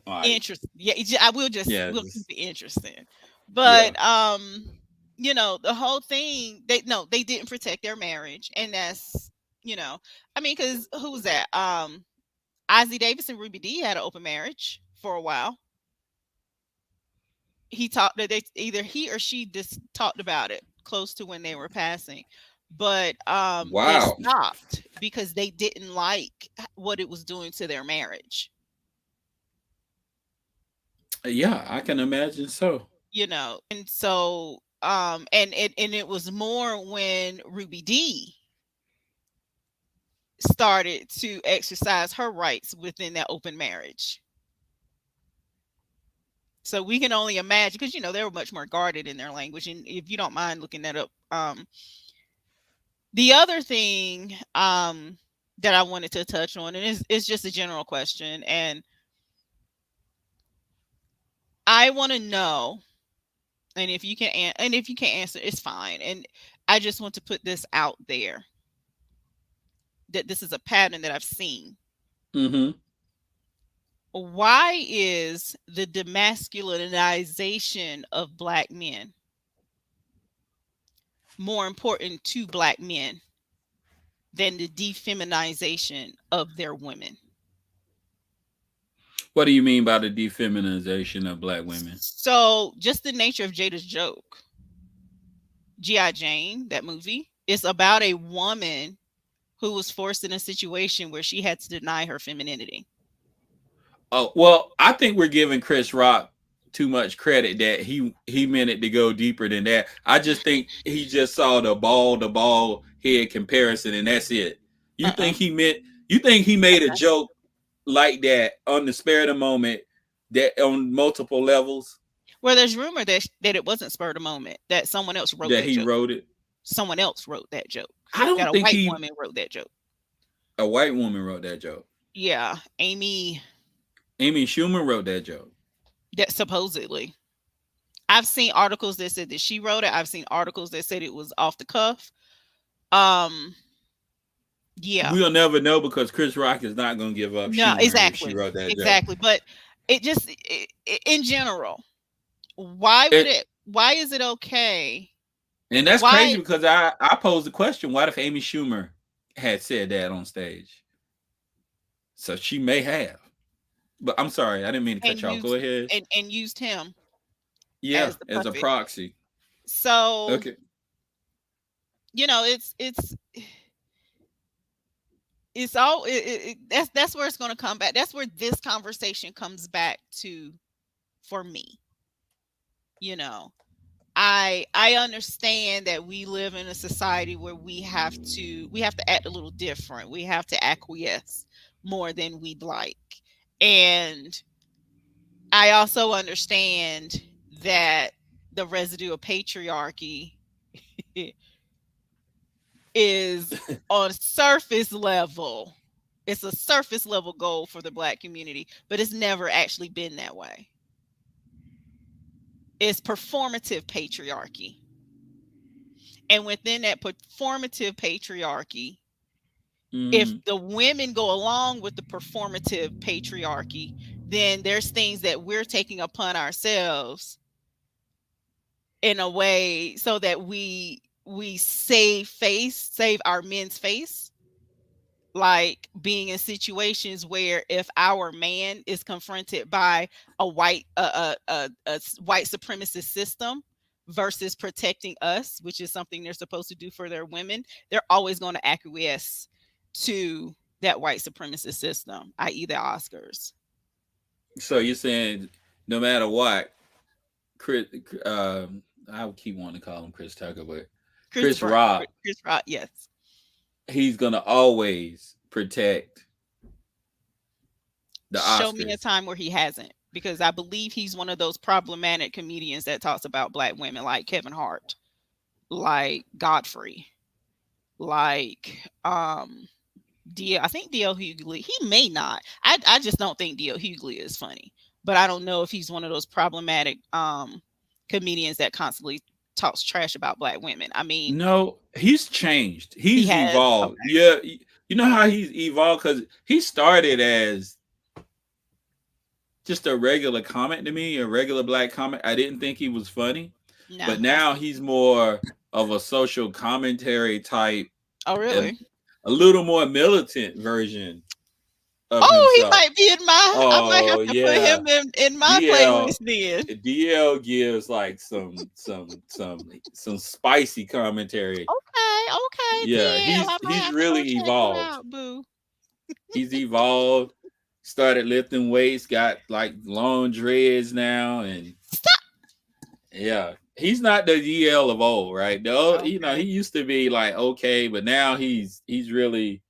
like, interesting. Yeah, I will just yeah, we'll keep just it interesting. yeah. But the whole thing, they didn't protect their marriage, and that's I mean, because who was that? Ozzie Davis and Ruby D had an open marriage for a while. He talked that they either he or she just talked about it close to when they were passing, but they Wow. stopped because they didn't like what it was doing to their marriage. Yeah, I can imagine so. And so and it was more when Ruby D started to exercise her rights within that open marriage. So we can only imagine, because they were much more guarded in their language. And if you don't mind looking that up, the other thing that I wanted to touch on, and it's just a general question, and I want to know, and if you can't answer, it's fine. And I just want to put this out there, that this is a pattern that I've seen. Mm-hmm. Why is the demasculinization of Black men more important to Black men than the defeminization of their women? What do you mean by the defeminization of black women? So, just the nature of Jada's joke, G.I. Jane, that movie, is about a woman who was forced in a situation where she had to deny her femininity. Oh well, I think we're giving Chris Rock too much credit that he meant it to go deeper than that. I just think he just saw the ball to ball head comparison and that's it. You Uh-uh. think he meant? You think he made a joke like that on the spur of the moment that on multiple levels Well, there's rumor that it wasn't spur of the moment, that someone else wrote that that he joke. wrote it? Someone else wrote that joke. I That don't a think white he woman wrote that joke. a white woman wrote that joke. Yeah, Amy, Amy Schumer wrote that joke. that supposedly. I've seen articles that said that she wrote it. I've seen articles that said it was off the cuff. Um, yeah. We'll never know because Chris Rock is not going to give up No, Schumer if she exactly. wrote that joke. Exactly. But it just in general, why would It it why is it okay? and that's crazy Why because I posed the question: what if Amy Schumer had said that on stage? So she may have. But I'm sorry, I didn't mean to cut and you off. Go used ahead. and used him Yeah, as the as a puppet. proxy. So, Okay. it's all that's where it's going to come back. That's where this conversation comes back to for me. You know, I understand that we live in a society where we have to act a little different. We have to acquiesce more than we'd like. And I also understand that the residue of patriarchy is on surface level. It's a surface level goal for the Black community, but it's never actually been that way. It's performative patriarchy. And within that performative patriarchy, if Mm-hmm. the women go along with the performative patriarchy, then there's things that we're taking upon ourselves in a way so that we save our men's face, like being in situations where if our man is confronted by a white supremacist system versus protecting us, which is something they're supposed to do for their women, they're always going to acquiesce to that white supremacist system, i.e. the Oscars. So you're saying no matter what, Chris, I would keep wanting to call him Chris Tucker, but Chris Christopher Rock, Chris Rock, yes. he's gonna always protect the Show me a Oscars. time where he hasn't, because I believe he's one of those problematic comedians that talks about Black women, like Kevin Hart, like Godfrey. like I think DL Hughley. He may not. I just don't think DL Hughley is funny. But I don't know if he's one of those problematic comedians that constantly talks trash about black women. I mean, No, he's changed. he He's has. evolved. Okay. Yeah, you know how he's evolved because he started as just a regular comic to me, a regular black comic. I didn't think he was funny, No, but I now see. he's more of a social commentary type Oh, and really? a little more militant version of Oh, he himself. might be in my. I might have Oh to put yeah, him in my DL playlist then. gives like some spicy commentary. Okay, okay, Yeah, DL. I might he's have to go really check you evolved. out, boo. He's evolved. Started lifting weights. Got like long dreads now, and Stop. yeah, he's not the DL of old, right? The he Okay. used to be like okay, but now he's really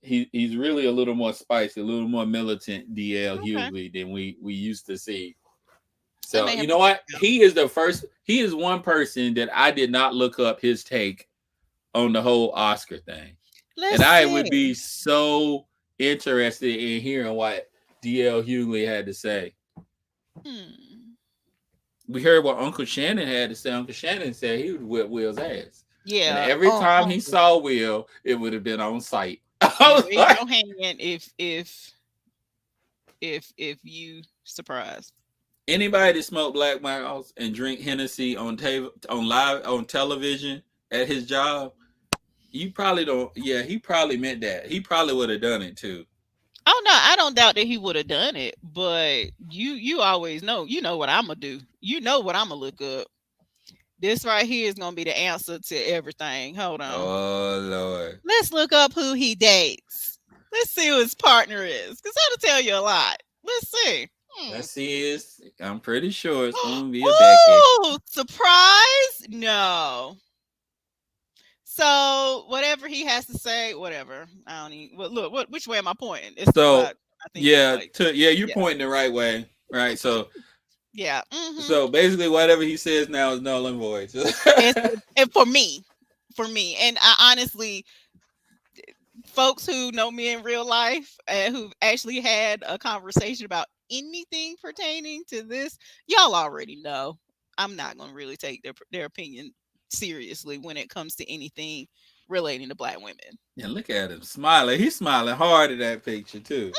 he's really a little more spicy, a little more militant DL Okay. Hughley than we used to see. I So may you have to know check what? it out. He is the first. He is one person that I did not look up his take on the whole Oscar thing, Let's and I would see. be so interested in hearing what DL Hughley had to say. Hmm. We heard what Uncle Shannon had to say. Uncle Shannon said he would whip Will's ass, and Yeah. every time he Uncle. saw Will, it would have been on sight. I Yeah. was Raise like, your hand if you surprised. anybody that smoke black mouths and drink Hennessy on live on television at his job, you probably don't. Yeah, he probably meant that. He probably would have done it too. Oh no, I don't doubt that he would have done it, but you always know, you know what I'm gonna do. You know what I'm gonna look up. This right here is gonna be the answer to everything. Hold on. Oh Lord. Let's look up who he dates. Let's see who his partner is, because that'll tell you a lot. Let's see. Hmm. Let's see. I'm pretty sure it's gonna be a Becky. Ooh, surprise? No. So whatever he has to say, whatever. I don't even. Well, look, which way am I pointing? It's So about. I think it's yeah, like, you're yeah, pointing the right way, right? yeah. Mm-hmm. So basically, whatever he says now is null and void. It's and for me, and I honestly, folks who know me in real life and who've actually had a conversation about anything pertaining to this, y'all already know I'm not gonna really take their opinion seriously when it comes to anything relating to black women. Yeah, look at him smiling. He's smiling hard at that picture too.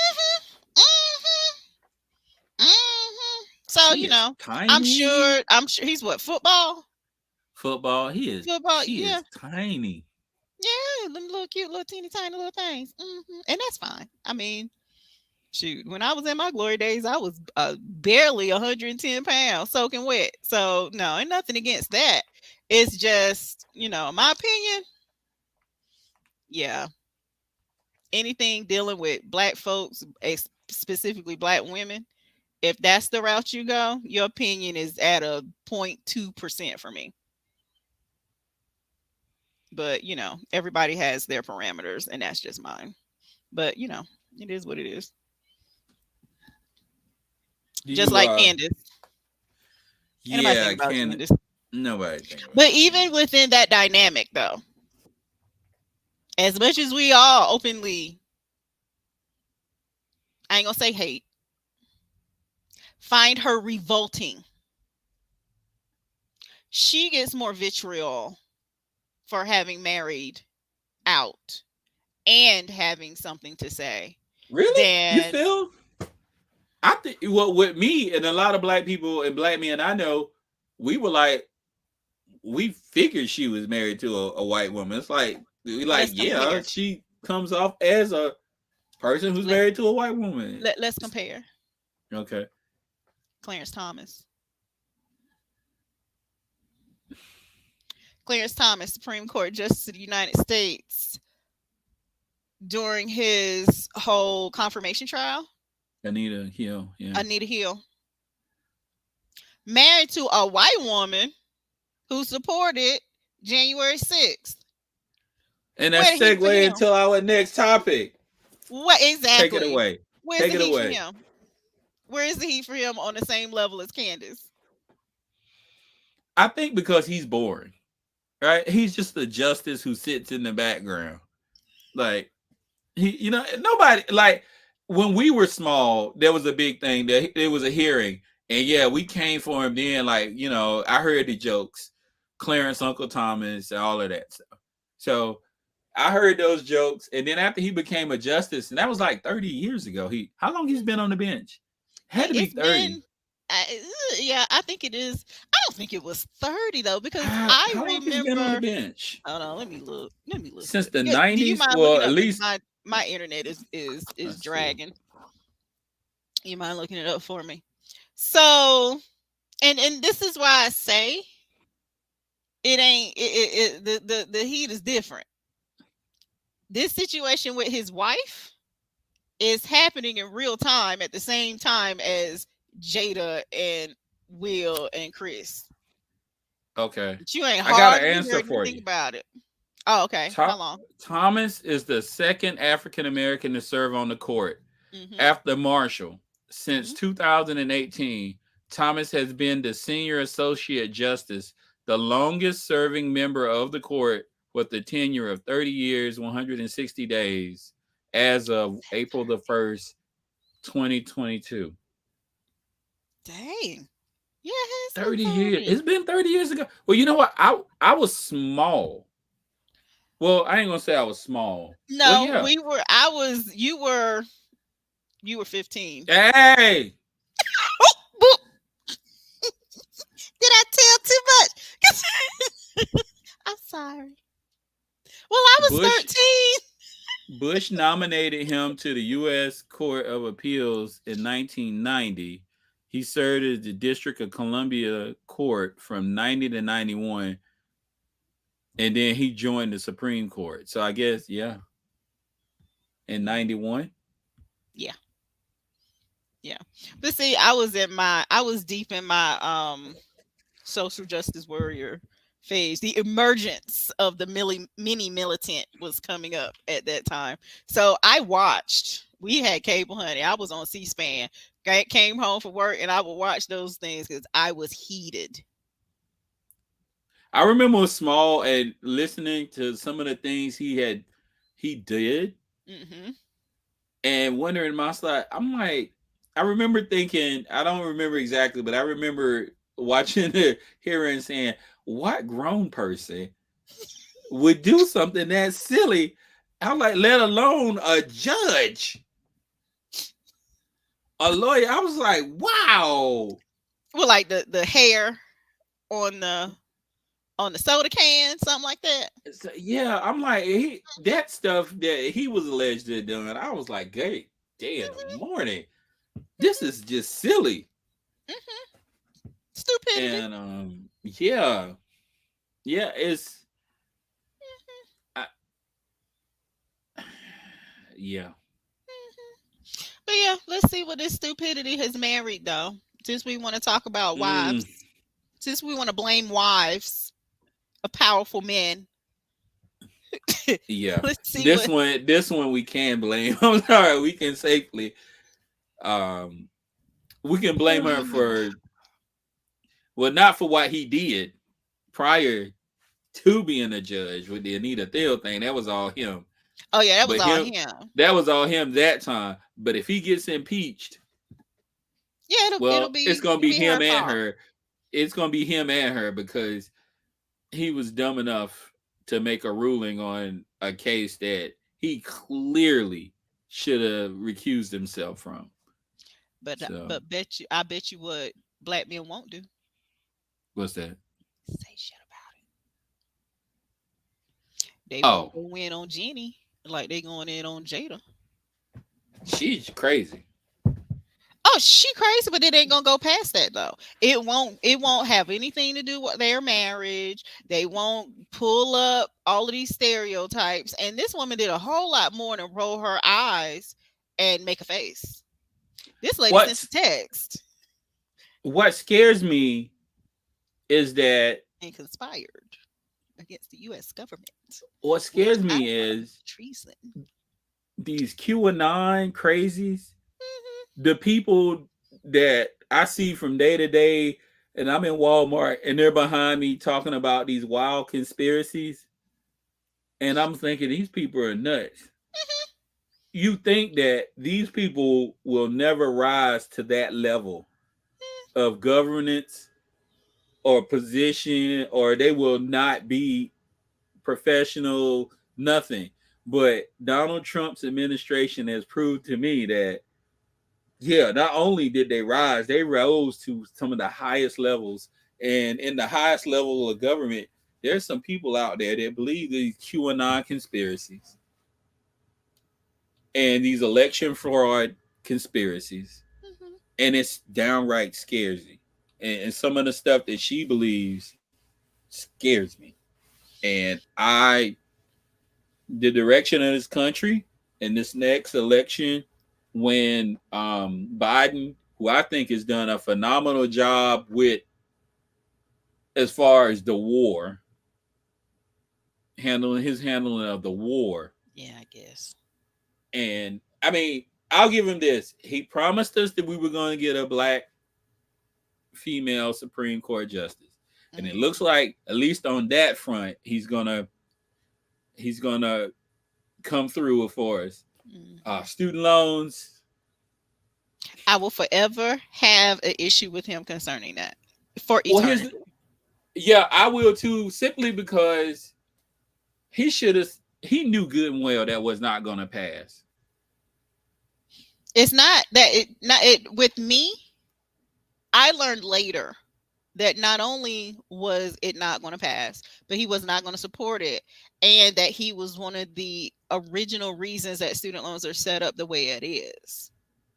Hmm. So She is I'm sure tiny. he's what, football. Football. Football, She yeah. is tiny. Yeah, them little cute little teeny tiny little things. And that's fine. I mean, shoot, when I was in my glory days, I was barely 110 pounds soaking wet. So no, ain't nothing against that. It's just, my opinion, yeah, anything dealing with black folks, specifically black women, if that's the route you go, your opinion is at a 0.2% for me. But everybody has their parameters, and that's just mine. But it is what it is. Do Just you like Candace. Ain't nobody think yeah, about can Candace. nobody think about But Candy. even within that dynamic, though, as much as we all openly, I ain't gonna say hate, find her revolting, she gets more vitriol for having married out and having something to say Really? You than feel? I think well with me and a lot of black people and black men I know, we were like we figured she was married to a white woman. It's like we like let's yeah, compare. she comes off as a person who's Let, married to a white woman. let's compare. Okay. Clarence Thomas. Clarence Thomas, Supreme Court Justice of the United States, during his whole confirmation trial, Anita Hill, yeah. Anita Hill, married to a white woman who supported January 6th. And that Where the heat for segue him? into our next topic. What Take it exactly? away. Where's Take the it heat for away. him? Where is the heat for him on the same level as Candace? I think because he's boring. right? He's just the justice who sits in the background. Like nobody like when we were small, there was a big thing that it was a hearing, and yeah, we came for him then. Like I heard the jokes, Clarence, Uncle Thomas, and all of that stuff. So I heard those jokes, and then after he became a justice, and that was like 30 years ago. How long he's been on the bench? Had to be It's 30. been, yeah, I think it is. I don't think it was 30 though, because How, I how long he's been on the remember. bench? Hold on, let me look. Let me look Since it. the Yeah, do you 90s? mind Well, looking at up? Because least my internet is let's see. dragging. You mind looking it up for me? So, and this is why I say it ain't the heat is different. This situation with his wife is happening in real time at the same time as Jada and Will and Chris. Okay. But you ain't I got an hardly answer heard for anything you. about it. Oh, okay. How long? Thomas is the second African American to serve on the court Mm-hmm. after Marshall. Since Mm-hmm. 2018, Thomas has been the senior associate justice, the longest serving member of the court with a tenure of 30 years, 160 days as of April the 1st, 2022. Dang. Yeah, it has been 30 years. 30. It's been 30 years ago. Well, you know what? I was small. Well, I ain't gonna say I was small. Well, No, yeah. we were you were 15. Hey, Boop. Did I tell too much? I'm sorry. Well, I was Bush 13. Bush nominated him to the U.S. Court of Appeals in 1990. He served as the District of Columbia Court from 90 to 91, and then he joined the Supreme Court. So I guess, yeah, in 91. Yeah. Yeah. But see, I was deep in my social justice warrior phase. The emergence of the mini militant was coming up at that time. So I watched. We had cable, honey. I was on C-SPAN. Came home from work, and I would watch those things because I was heated. I remember small and listening to some of the things he did Hmm. and wondering myself. I'm like, I remember thinking, I don't remember exactly, but I remember watching the hearing saying, what grown person would do something that silly? I'm like, let alone a judge, a lawyer. I was like, wow. Well, like the hair on the soda can, something like that. So, yeah, I'm like, that stuff that he was alleged to have done. I was like, hey, day in the Hmm. morning. This Hmm. is just silly. Hmm. Stupidity. And yeah, yeah, it's I, yeah. But yeah, let's see what this stupidity has married though. Since we want to talk about Mm, wives, since we want to blame wives of powerful men, yeah. let's see This what. one, this one we can blame. I'm sorry, we can safely um we can blame her for, well, not for what he did prior to being a judge with the Anita Thiel thing. That was all him. Oh yeah, that was But all him, him. that was all him that time. But if he gets impeached, Yeah, well, it's gonna it'll be be her him and fault. her. It's gonna be him and her because he was dumb enough to make a ruling on a case that he clearly should have recused himself from. So I bet you what black men won't do. what's that? Say shit about it. They won't Oh, go in on Jenny like they going in on Jada. she's crazy. Oh, she crazy, but it ain't gonna go past that though. It won't have anything to do with their marriage. They won't pull up all of these stereotypes. And this woman did a whole lot more than roll her eyes and make a face. This lady sent a What's text what scares me is that and conspired against the US government, what which scares I me find is treason. these QAnon crazies, Hmm. the people that I see from day to day. and I'm in Walmart, and they're behind me talking about these wild conspiracies, and I'm thinking these people are nuts. You think that these people will never rise to that level of governance or position, or they will not be professional, nothing. But Donald Trump's administration has proved to me that, yeah, not only did they rise, they rose to some of the highest levels. And in the highest level of government, there's some people out there that believe these QAnon conspiracies and these election fraud conspiracies. Mhm. And it's downright scares me. And some of the stuff that she believes scares me. And the direction of this country in this next election, when Biden, who I think has done a phenomenal job with as far as the war, handling of the war. Yeah, I guess. And I mean, I'll give him this. He promised us that we were going to get a black female Supreme Court justice. And it looks Mhm. like, at least on that front, he's gonna come through for us. Mhm. Student loans. I will forever have an issue with him concerning that for Well, his eternity. yeah, I will too, simply because he should have. He knew good and well that was not going to pass. It's not that it not it with me. I learned later that not only was it not going to pass, but he was not going to support it, and that he was one of the original reasons that student loans are set up the way it is.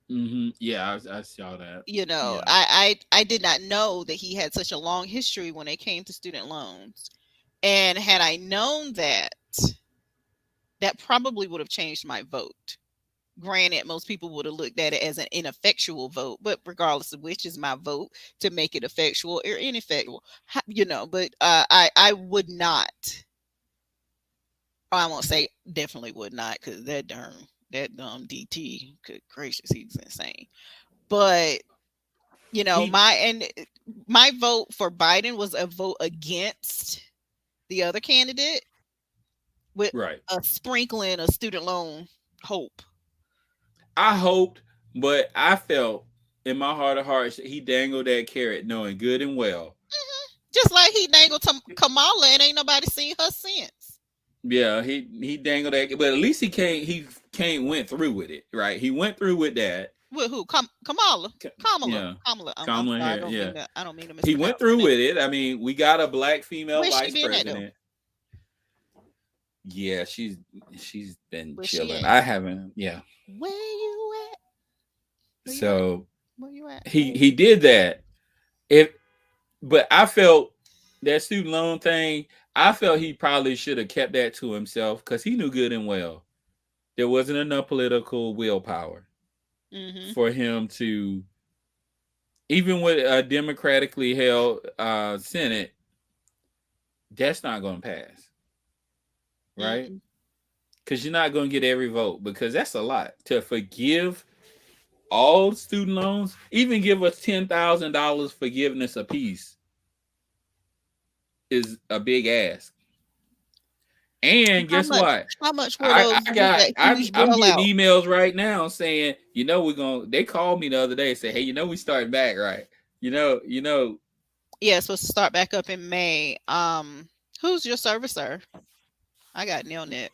Yeah, I saw that. You know, Yeah, I did not know that he had such a long history when it came to student loans. And had I known that, that probably would have changed my vote. Granted, most people would have looked at it as an ineffectual vote, but regardless of which is my vote to make it effectual or ineffectual, you know. But I would not. I won't say definitely would not, because that dumb DT, good gracious, he's insane. But you know, he my vote for Biden was a vote against the other candidate with right. a sprinkling of student loan hope. I hoped, but I felt in my heart of hearts he dangled that carrot, knowing good and well. Just like he dangled to Kamala and ain't nobody seen her since. Yeah, he dangled that, but at least he came went through with it. Right, he went through with that. With who? Kamala. Kamala. Yeah, Kamala. I'm Kamala sorry. here. Yeah, I don't mean to he went mispronounce her through name. with it. I mean, we got a black female Where's she vice been at though? president. Yeah, she's been Where's she chilling. at? I haven't. Yeah, Where you at? Where you at? so Where you at? he did that. If but I felt that student loan thing. I felt he probably should have kept that to himself because he knew good and well there wasn't enough political willpower Mm-hmm. for him to, even with a democratically held Senate, that's not going to pass, right? Mm-mm. Because you're not going to get every vote because that's a lot to forgive all student loans, even give us $10,000 forgiveness apiece is a big ask. And How guess much? what? How much were those with that huge I'm getting bailout? emails right now saying, we're gonna they called me the other day and said, hey, we starting back, right? You know, Yeah, it's supposed to start back up in May. Who's your servicer? I got Nelnet.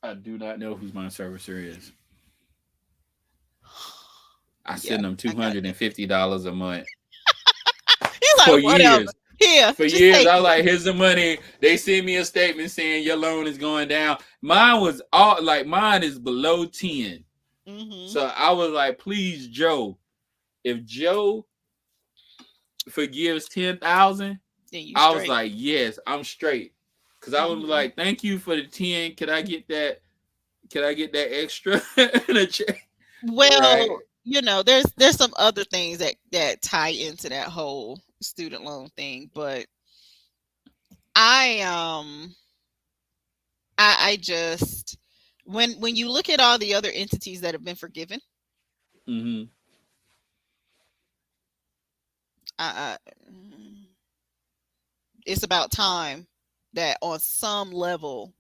I do not know who my servicer is. I Yeah, send them I got $250 a month He's for like, whatever. years. Here, For just years, take I was it. like, here's the money. They send me a statement saying your loan is going down. Mine was all like mine is below 10. Hmm. So I was like, please, Joe, if Joe forgives 10,000, Then you I was straight. like, yes, I'm straight. Cause I was Hmm. like, thank you for the 10. Can I get that? Can I get that extra in a check? Right. Well, you know, there's some other things that tie into that whole student loan thing, but I I just when you look at all the other entities that have been forgiven, Mm-hmm. I it's about time that on some level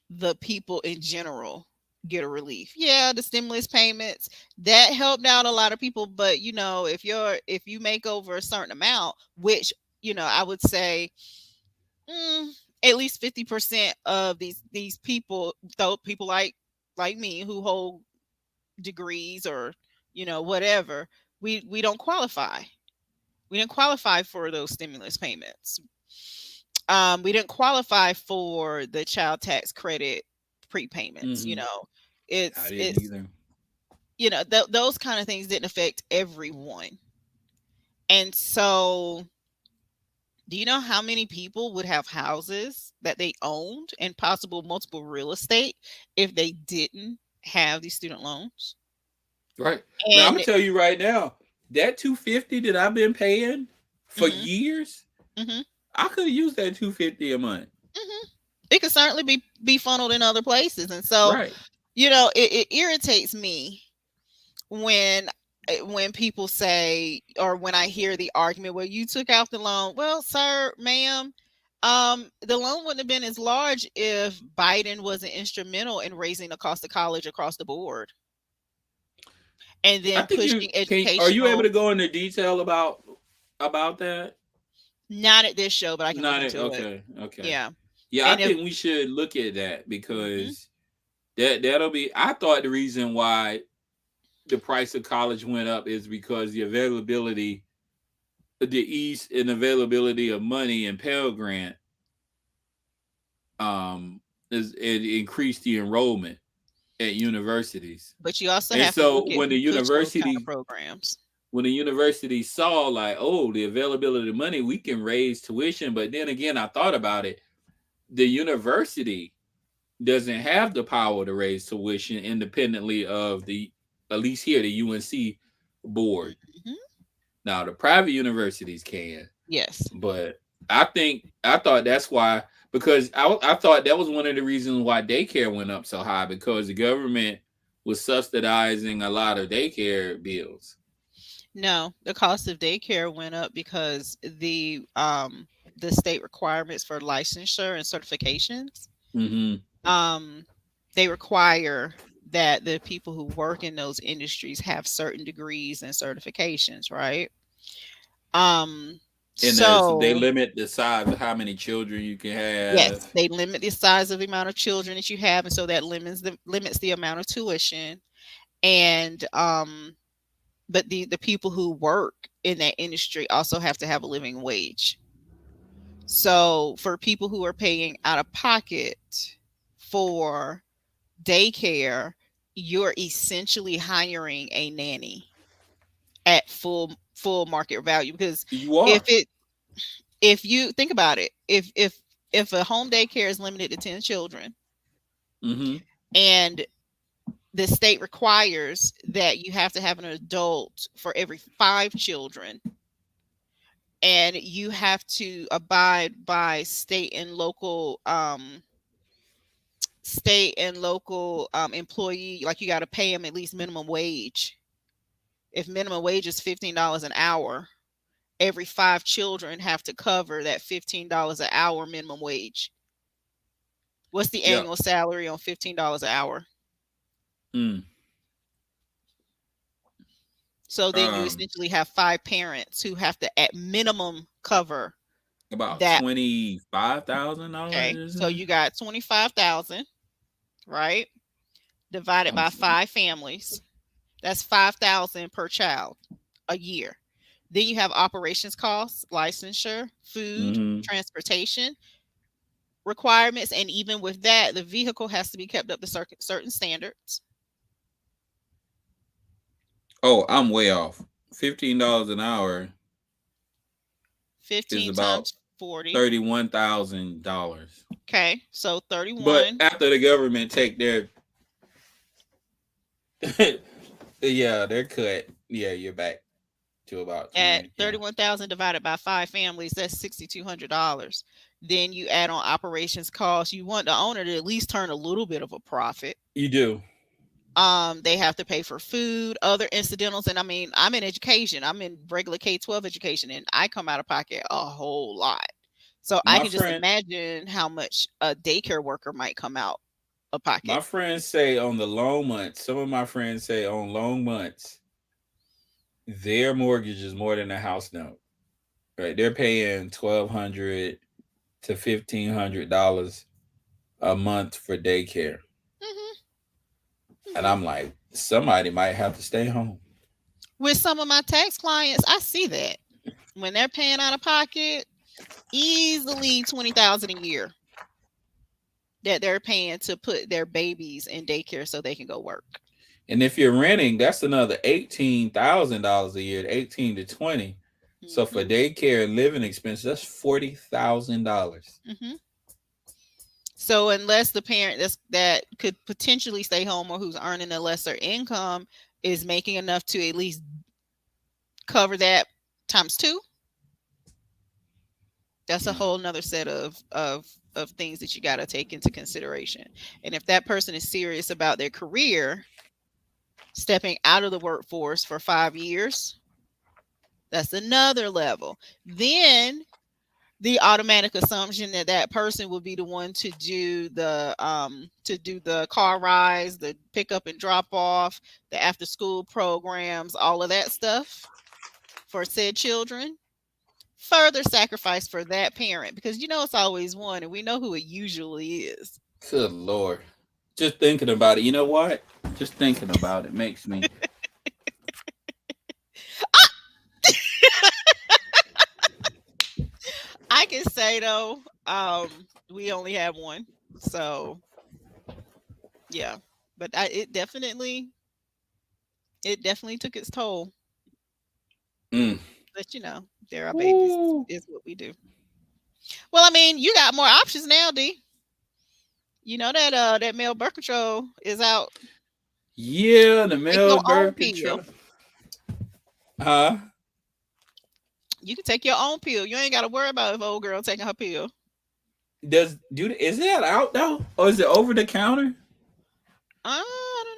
the people in general get a relief. Yeah, the stimulus payments that helped out a lot of people, but if you make over a certain amount, which I would say mm, at least 50% of these people, though people like me who hold degrees or whatever, we don't qualify. We didn't qualify for those stimulus payments. We didn't qualify for the child tax credit prepayments. Hmm. I didn't It's either. those kind of things didn't affect everyone. And so, do you know how many people would have houses that they owned and possible multiple real estate if they didn't have these student loans? Right. Now I'm And gonna tell you right now, that 250 that I've been paying for hmm years, hmm I could have used that 250 a month. hmm it could certainly be funneled in other places. And so, Right. it irritates me when when people say, or when I hear the argument, well, you took out the loan. Well, sir, ma'am, the loan wouldn't have been as large if Biden wasn't instrumental in raising the cost of college across the board and I then think you pushing can. Are you able educational. to go into detail about that? Not at this show, but I can look Not it. into it. Okay. Okay. Yeah. Yeah, I And if think we should look at that mhm, because that'll be. I thought the reason why the price of college went up is because the ease and availability of money and Pell Grant um is it increased the enrollment at universities. but you also And have to so look at who push those kind of programs. when the university saw like, oh, the availability of money, we can raise tuition. But then again, I thought about it. The university doesn't have the power to raise tuition independently of the, at least here, the UNC board. Mhm. Now the private universities can, Yes. but I thought that's why, because I thought that was one of the reasons why daycare went up so high, because the government was subsidizing a lot of daycare bills. No, the cost of daycare went up because the state requirements for licensure and certifications, Mm-hmm. um they require that the people who work in those industries have certain degrees and certifications, right? Um And they so limit the size of how many children you can yes, have. they limit the size of the amount of children that you have, and so that limits the amount of tuition. And but the people who work in that industry also have to have a living wage. So for people who are paying out of pocket for daycare, you're essentially hiring a nanny at full market value, because You if are. it if you think about it, if a home daycare is limited to 10 children Mm-hmm. and the state requires that you have to have an adult for every 5 children, and you have to abide by state and local employee, like you got to pay them at least minimum wage. If minimum wage is $15 an hour, every 5 children have to cover that $15 an hour minimum wage. What's the Yep. annual salary on $15 an hour? Mm. So then you Um, essentially have 5 parents who have to at minimum cover about that. $25,000 Okay, or so something. you got 25,000, right? Divided I'm by 5 families. That's 5,000 per child a year. Then you have operations costs, licensure, food, mm-hmm. transportation requirements, and even with that, the vehicle has to be kept up to certain standards. Oh, I'm way off. $15 an hour is 15 about times 40. $31,000. Okay, so But 31. after the government take their yeah, their cut, yeah, you're back to about At 20. Yeah. 31,000 divided by 5 families, that's $6,200. Then you add on operations costs. You want the owner to at least turn a little bit of a profit. You do. They have to pay for food, other incidentals, and I mean, I'm in education. I'm in regular K-12 education, and I come out of pocket a whole lot. So I My can just friend, imagine how much a daycare worker might come out of pocket. my friends say on the long months. Some of my friends say on long months, their mortgage is more than a house note. Right, they're paying $1,200 to $1,500 a month for daycare, Hmm. and Hmm. I'm like, somebody might have to stay home. With some of my tax clients, I see that when they're paying out of pocket, easily 20,000 a year that they're paying to put their babies in daycare so they can go work. And if you're renting, that's another $18,000 a year, 18 to 20. So for Hmm. daycare and living expenses, that's $40,000. Hmm. So unless the parent that could potentially stay home or who's earning a lesser income is making enough to at least cover that times two, that's a whole nother set of things that you got to take into consideration. And if that person is serious about their career, stepping out of the workforce for 5 years, that's another level. Then the automatic assumption that that person will be the one to do the car rides, the pick up and drop off, the after school programs, all of that stuff for said children. Further sacrifice for that parent because you know it's always one, and we know who it usually is. Good Lord. Just thinking about it, you know what? Just thinking about it makes me. I can say though, we only have one, so yeah. But it definitely took its toll. Mm. But you know, there are babies Woo. is what we do. Well, I mean, you got more options now, D. You know that that male birth control is out. Yeah, You the can take male your own birth pill. control. Huh? You can take your own pill. You ain't got to worry about if old girl taking her pill. Is that out though? Or is it over the counter? I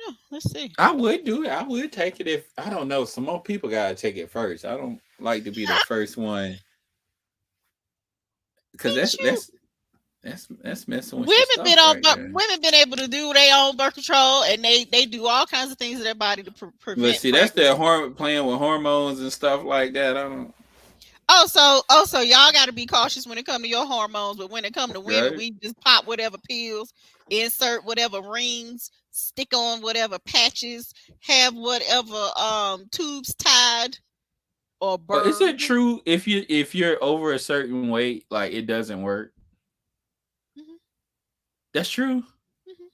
don't know. Let's see. I would do it. I would take it if I don't know. Some more people gotta take it first. I don't like to be the first one because Ain't you? that's messing with your stuff right there. Women been able to do their own birth control, and they do all kinds of things to their body to But prevent see, that's their pregnancy. playing with hormones and stuff like that. I don't. Also, y'all got to be cautious when it come to your hormones, but when it come to women, Right? we just pop whatever pills, insert whatever rings, stick on whatever patches, have whatever tubes tied or But is it burned. true if you're over a certain weight, like it doesn't work? Hmm. That's true. Hmm.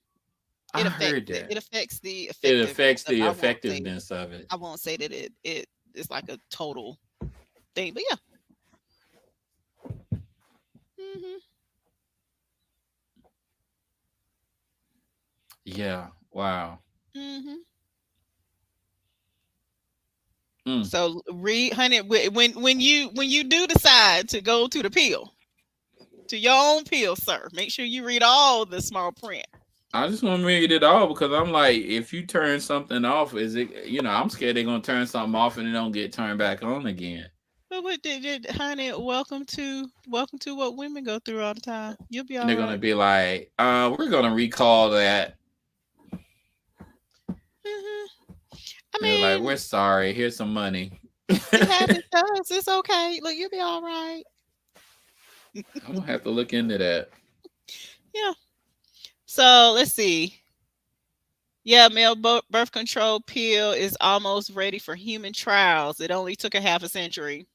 I heard that. It affects the It effectiveness affects of. the effectiveness of it. I won't say that it is like a total thing, but yeah. Hmm. Yeah. Wow. Hmm. Mm. So read, honey, when you do decide to go to the pill, to your own pill, sir, make sure you read all the small print. I just want to read it all because I'm like, if you turn something off, is it? I'm scared they're gonna turn something off and it don't get turned back on again. But what did honey? Welcome to what women go through all the time. You'll be And all they're gonna right. be like, we're gonna recall that. Hmm. I They're like, mean, we're sorry. Here's some money. it happens to us. It's okay. Look, you'll be all right. I'm gonna have to look into that. Yeah. So let's see. Yeah, male birth control pill is almost ready for human trials. It only took a half a century.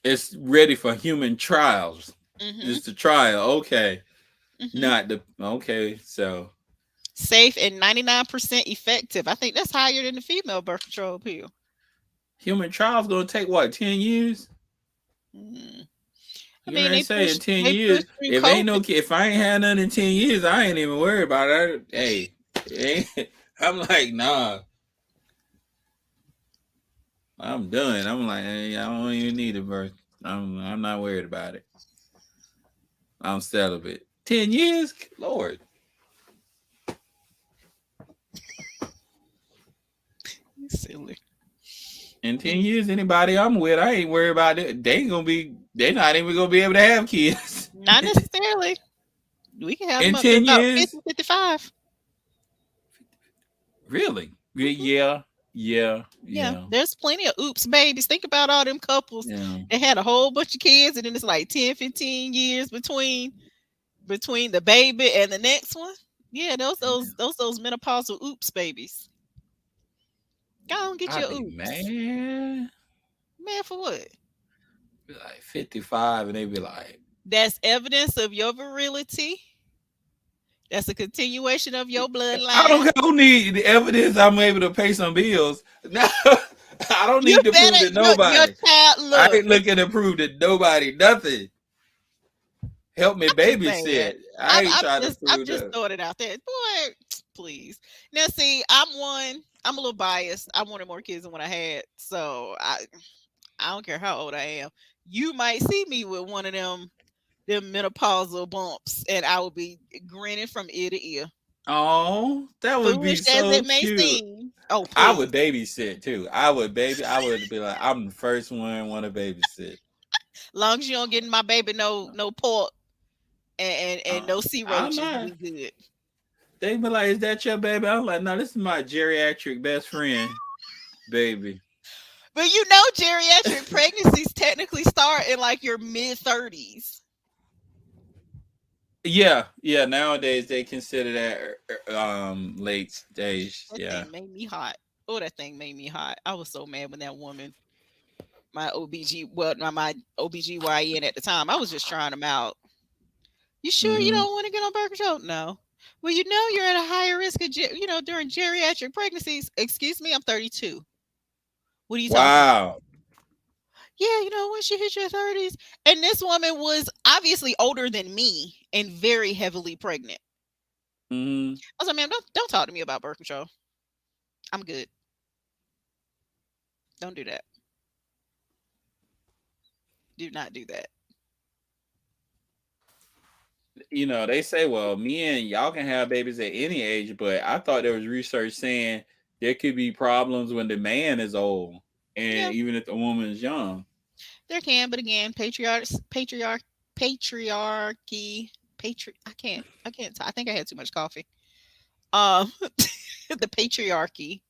It's ready for human trials. Hmm. It's the trial. Okay. Hmm. Not the okay. So Safe and 99% effective. I think that's higher than the female birth control pill. human trials gonna take what, 10 years? Mm. I You know, mean, they say in 10 years. through If ain't no COVID. kid, if I ain't had none in 10 years, I ain't even worried about it. Hey, I'm like, nah, I'm done. I'm like, hey, I don't even need a birth. I'm not worried about it. I'm celibate. 10 years, Lord. Silly. In Mm, 10 years, anybody I'm with, I ain't worried about it. They ain't gonna be. They not even gonna be able to have kids. not necessarily. We can have them In up to ten about years, 50, 55. really? Hmm. Yeah, yeah, Yeah, yeah, there's plenty of oops babies. Think about all them couples yeah. that had a whole bunch of kids, and then it's like 10, 15 years between the baby and the next one. Yeah, those menopausal oops babies. Go on, get I'd your be oops. mad. Man, for what? Be like 55, and they be like, That's evidence of your virility. That's a continuation of your bloodline. I don't need the evidence. I'm able to pay some bills. No, I don't You need to prove better to your nobody. child I look. ain't looking to prove to nobody nothing. Help me I'm just saying. babysit. I ain't trying to I'm prove just that. throwing it out there. Boy, please. Now see, I'm a little biased. I wanted more kids than what I had. So I don't care how old I am. You might see me with one of them menopausal bumps and I will be grinning from ear to ear. Oh, that would be Foolish as so it may cute. seem. Oh, I would please. babysit too. I would baby. I would be like, I'm the first one want to babysit. Long as you don't get in my baby no pork and no sea I'm roaches, not. we good. They be like, "Is that your baby?" I'm like, "No, this is my geriatric best friend, baby." But you know, geriatric pregnancies technically start in like your mid 30s. Yeah, yeah. Nowadays they consider that late stage. That Yeah. thing made me hot. Oh, that thing made me hot. I was so mad when that woman, my OBG, well, my OBGYN at the time, I was just trying them out. You sure you Mm-hmm. don't want to get on birth control? No. Well, you know you're at a higher risk of, during geriatric pregnancies. Excuse me, I'm 32. What are you talking about? Wow. Yeah, once you hit your 30s. And this woman was obviously older than me and very heavily pregnant. Mm-hmm. I was like, man, don't talk to me about birth control. I'm good. Don't do that. Do not do that. They say, well, men, y'all can have babies at any age, but I thought there was research saying there could be problems when the man is old, and Yeah, even if the woman is young. there can, but again, patriarchy, I can't. I think I had too much coffee. Um, the patriarchy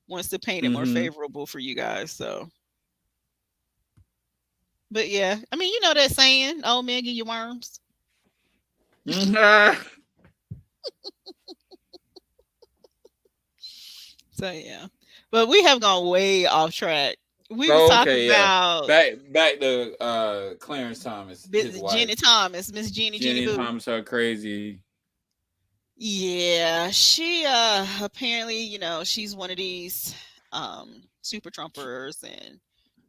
wants to paint it more Mm-hmm. favorable for you guys. So, but yeah, I mean, you know that saying, "Old men give you worms." Mm-hmm. So yeah, but we have gone way off track. We was Oh, talking okay, yeah. about Back to Clarence Thomas, his Jenny wife. Thomas, Miss Jenny Jenny and Boo. Thomas are crazy. Yeah, she apparently, she's one of these super Trumpers, and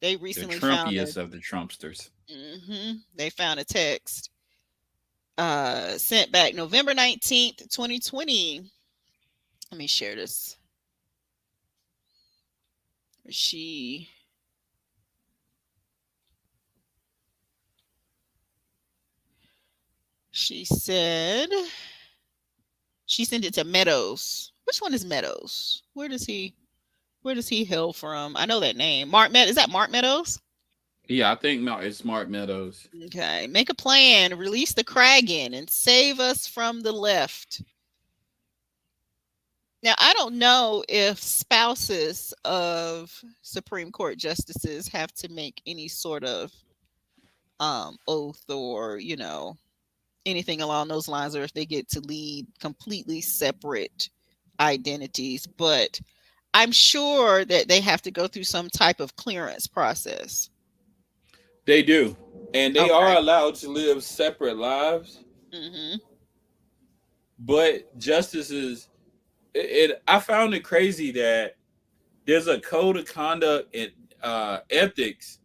they The recently found Trumpiest of the Trumpsters. a text sent back November 19th, 2020. Let me share this. She she said she sent it to Meadows. Which one is Meadows? Where does he hail from? I know that name. Is that Mark Meadows? Yeah, I think it's Smart Meadows. Okay. Make a plan, release the Kragan, and save us from the left. Now, I don't know if spouses of Supreme Court justices have to make any sort of oath or, anything along those lines, or if they get to lead completely separate identities. But I'm sure that they have to go through some type of clearance process. They do. And they are Okay. allowed to live separate lives, Hmm. but justices I found it crazy that there's a code of conduct and ethics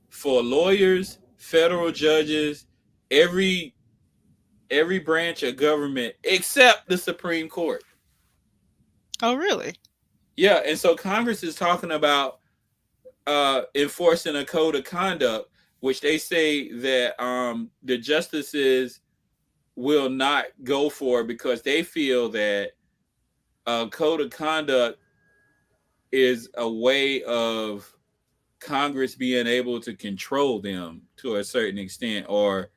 for lawyers, federal judges, every every branch of government except the Supreme Court. Oh, really? Yeah, and so Congress is talking about enforcing a code of conduct, which they say that the justices will not go for because they feel that a code of conduct is a way of Congress being able to control them to a certain extent, or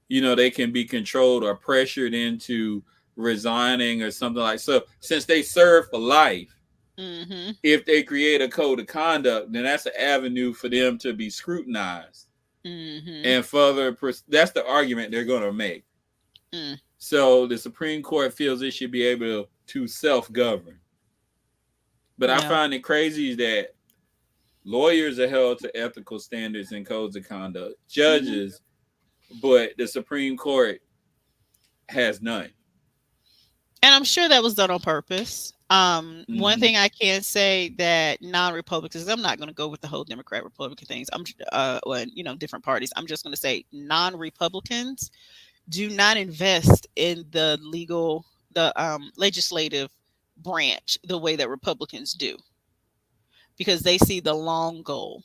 they can be controlled or pressured into resigning or something like so. Since they serve for life, Mm-hmm. if they create a code of conduct, then that's an avenue for them to be scrutinized Mm-hmm. and further. That's the argument they're going to make. Mm. So the Supreme Court feels it should be able to self-govern. But I Yeah. find it crazy that lawyers are held to ethical standards and codes of conduct, Mm-hmm. judges, but the Supreme Court has none. And I'm sure that was done on purpose. One Mm-hmm. thing I can say that non-Republicans, I'm not going to go with the whole Democrat Republican things. Well, different parties. I'm just going to say non-Republicans do not invest in the legislative branch the way that Republicans do, because they see the long goal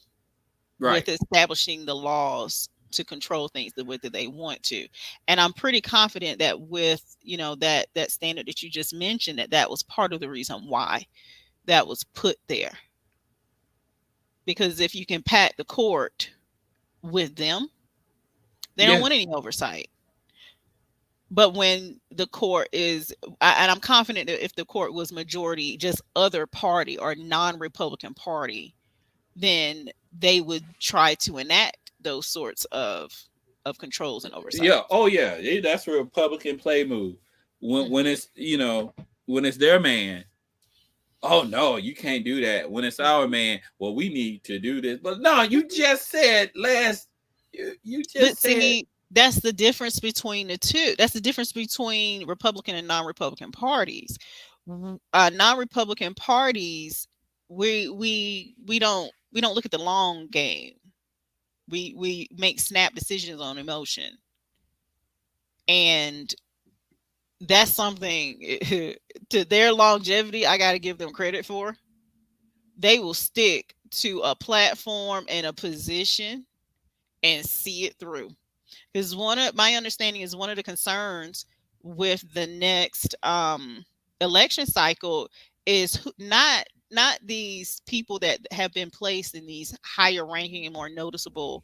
Right. with establishing the laws to control things the way that they want to. And I'm pretty confident that with, that standard that you just mentioned, that was part of the reason why that was put there. Because if you can pack the court with them, they don't Yeah. want any oversight. But when the court is, and I'm confident that if the court was majority, just other party or non-Republican party, then they would try to enact those sorts of controls and Yeah. oversight. Oh yeah. That's a Republican play move. When Hmm. it's when it's their man. Oh no, you can't do that. When it's our man, well, we need to do this. But no, you just said last. You But just said. see, that's the difference between the two. That's the difference between Republican and non-Republican parties. Non-Republican parties, we don't look at the long game. We make snap decisions on emotion, and that's something to their longevity. I got to give them credit for. They will stick to a platform and a position and see it through. Because one of my understanding is one of the concerns with the next election cycle is not these people that have been placed in these higher ranking and more noticeable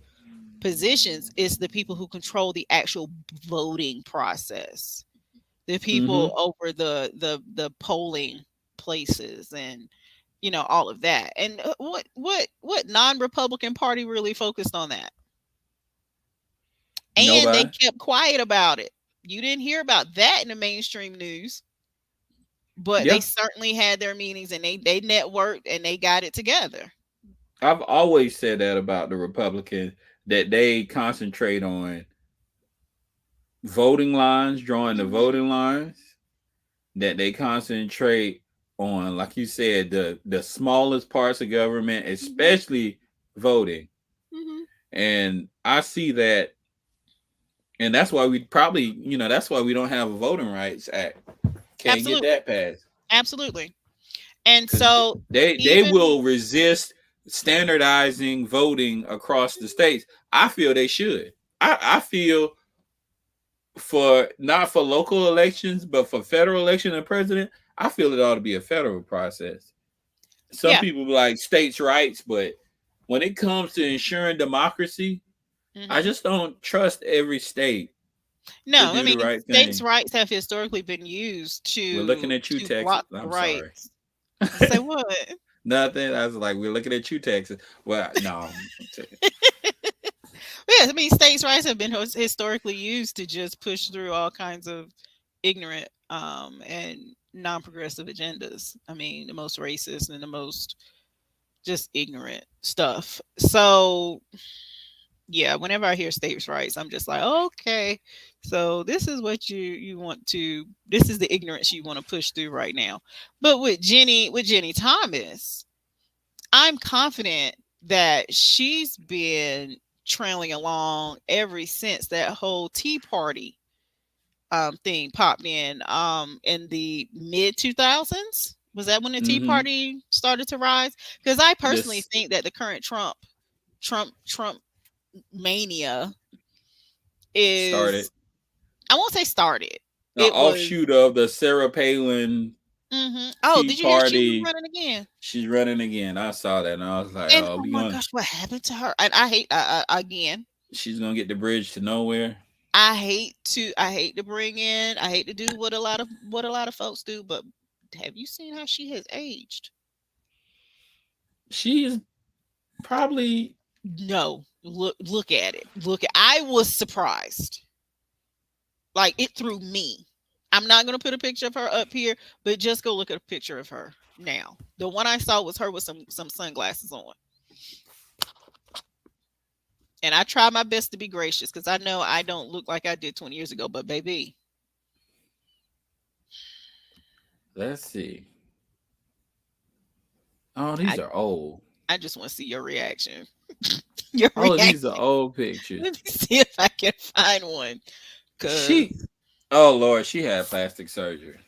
positions. It's the people who control the actual voting process, the Mm-hmm. people over the polling places, and all of that. And what non-Republican party really focused on that? And they Nobody. kept quiet about it. You didn't hear about that in the mainstream news, but they Yeah. certainly had their meetings, and they networked and they got it together. I've always said that about the Republicans, that they concentrate on voting lines, drawing the Hmm. voting lines, that they concentrate on, like you said, the smallest parts of government, Hmm. especially voting. Hmm. And I see that, and that's why we probably, that's why we don't have a voting rights act. Can't get Absolutely, that passed absolutely. And because so they even will resist standardizing voting across the states. I feel they should. I feel for not for local elections, but for federal election and president, I feel it ought to be a federal process. Some yeah. people like states' rights, but when it comes to ensuring democracy, I Hmm. just don't trust every state to No, I do the mean, right states' thing. rights have historically been used We're looking to at you, to Texas. block the I'm sorry. rights. Say what? Nothing. I was like, we're looking at you, Texas. Well, no. Yes, I mean, states' rights have been historically used to just push through all kinds of ignorant and non-progressive agendas. I mean, the most racist and the most just ignorant stuff. So yeah, whenever I hear states' rights, I'm just like, okay, so this is what you want to. This is the ignorance you want to push through right now. But with Jenny Thomas, I'm confident that she's been trailing along ever since that whole Tea Party thing popped in the mid 2000s. Was that when the Tea Mm-hmm. Party started to rise? Because I personally This think that the current Trump mania started is, I won't say started. an It was offshoot of the Sarah Palin. Oh, Tea did you hear she was party. running again? She's running again. I saw that and I was like, And oh, oh we my going gosh, what happened to her? And I hate again. she's gonna get the bridge to nowhere. I hate to do what a lot of folks do, but have you seen how she has aged? She's probably No. Look at it. I was surprised. Like it threw me. I'm not gonna put a picture of her up here, but just go look at a picture of her now. The one I saw was her with some sunglasses on. And I try my best to be gracious because I know I don't look like I did 20 years ago, but baby, let's see. Oh, these I are old. I just want to see your reaction. Your Oh, these are reaction. old pictures. Let me see if I can find one. She Cause oh Lord, she had plastic surgery.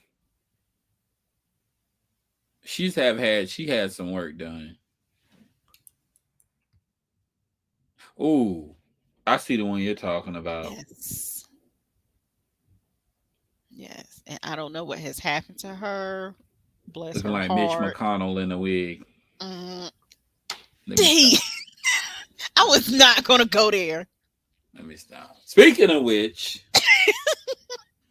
She had some work done. Ooh, I see the one you're talking about. yes, yes, and I don't know what has happened to her. Bless Looking her like Mitch heart. McConnell in a wig. Mm, Let me dang, stop. I was not gonna go there. Let me stop. Speaking of which,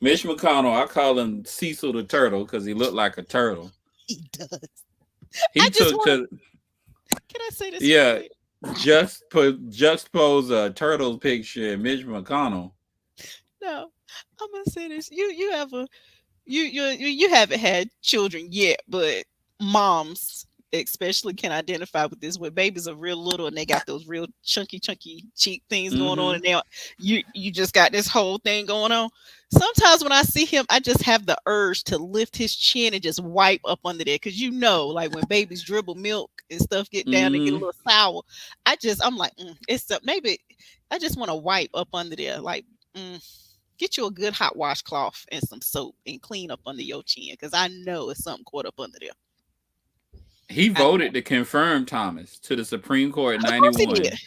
Mitch McConnell, I call him Cecil the Turtle because he looked like a turtle. He does. I He just took want to to. Can I say this real yeah, quick? just put juxtapose a turtle picture of Mitch McConnell. No, I'm gonna say this. You have a you haven't had children yet, but moms especially can identify with this when babies are real little and they got those real chunky cheek things going on, Mm-hmm. and now you just got this whole thing going on. Sometimes when I see him, I just have the urge to lift his chin and just wipe up under there because like when babies dribble milk and stuff get down and get a Mm-hmm. little sour. I'm like, maybe I just want to wipe up under there, like. Mm, get you a good hot washcloth and some soap and clean up under your chin because I know it's something caught up under there. He I know. voted to confirm Thomas to the Supreme Court in Of course he did. 91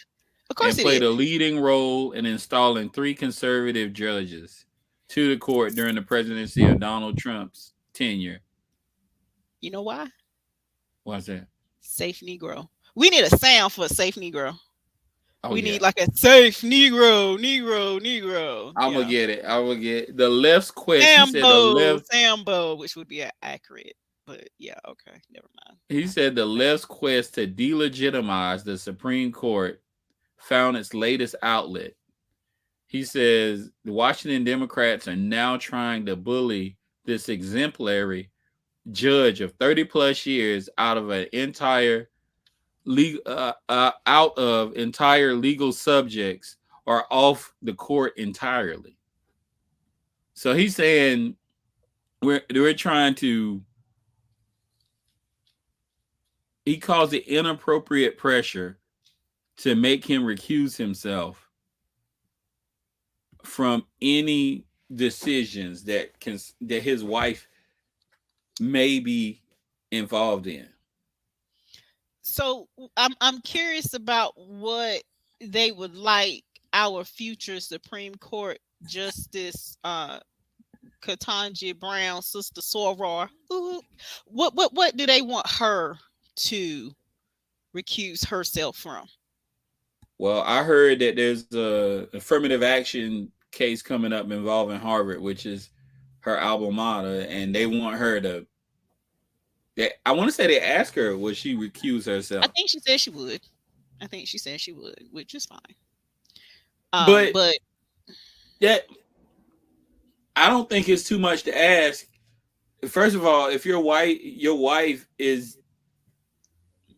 Of course and he played did. a leading role in installing three conservative judges to the court during the presidency of Donald Trump's tenure. You know why? What's that? Safe Negro. We need a sound for a safe Negro. Oh We need yeah. like a safe Negro. I'm gonna Yeah. get it. I will get the left's quest. He said the Sambo, left. Sambo, which would be accurate. But yeah, okay, never mind. He said the left's quest to delegitimize the Supreme Court found its latest outlet. He says the Washington Democrats are now trying to bully this exemplary judge of 30 plus years out of entire legal subjects or off the court entirely. So he's saying we're trying to he calls it inappropriate pressure to make him recuse himself from any decisions that his wife may be involved in. So I'm curious about what they would like our future Supreme Court Justice Ketanji Brown, Sister Soror. What do they want her to recuse herself from? Well, I heard that there's a affirmative action case coming up involving Harvard, which is her alma mater, and they want her to. I want to say they asked her would she recuse I herself, think she said she would. I think she said she would, which is fine. but But that I don't think it's too much to ask. First of all, if your wife is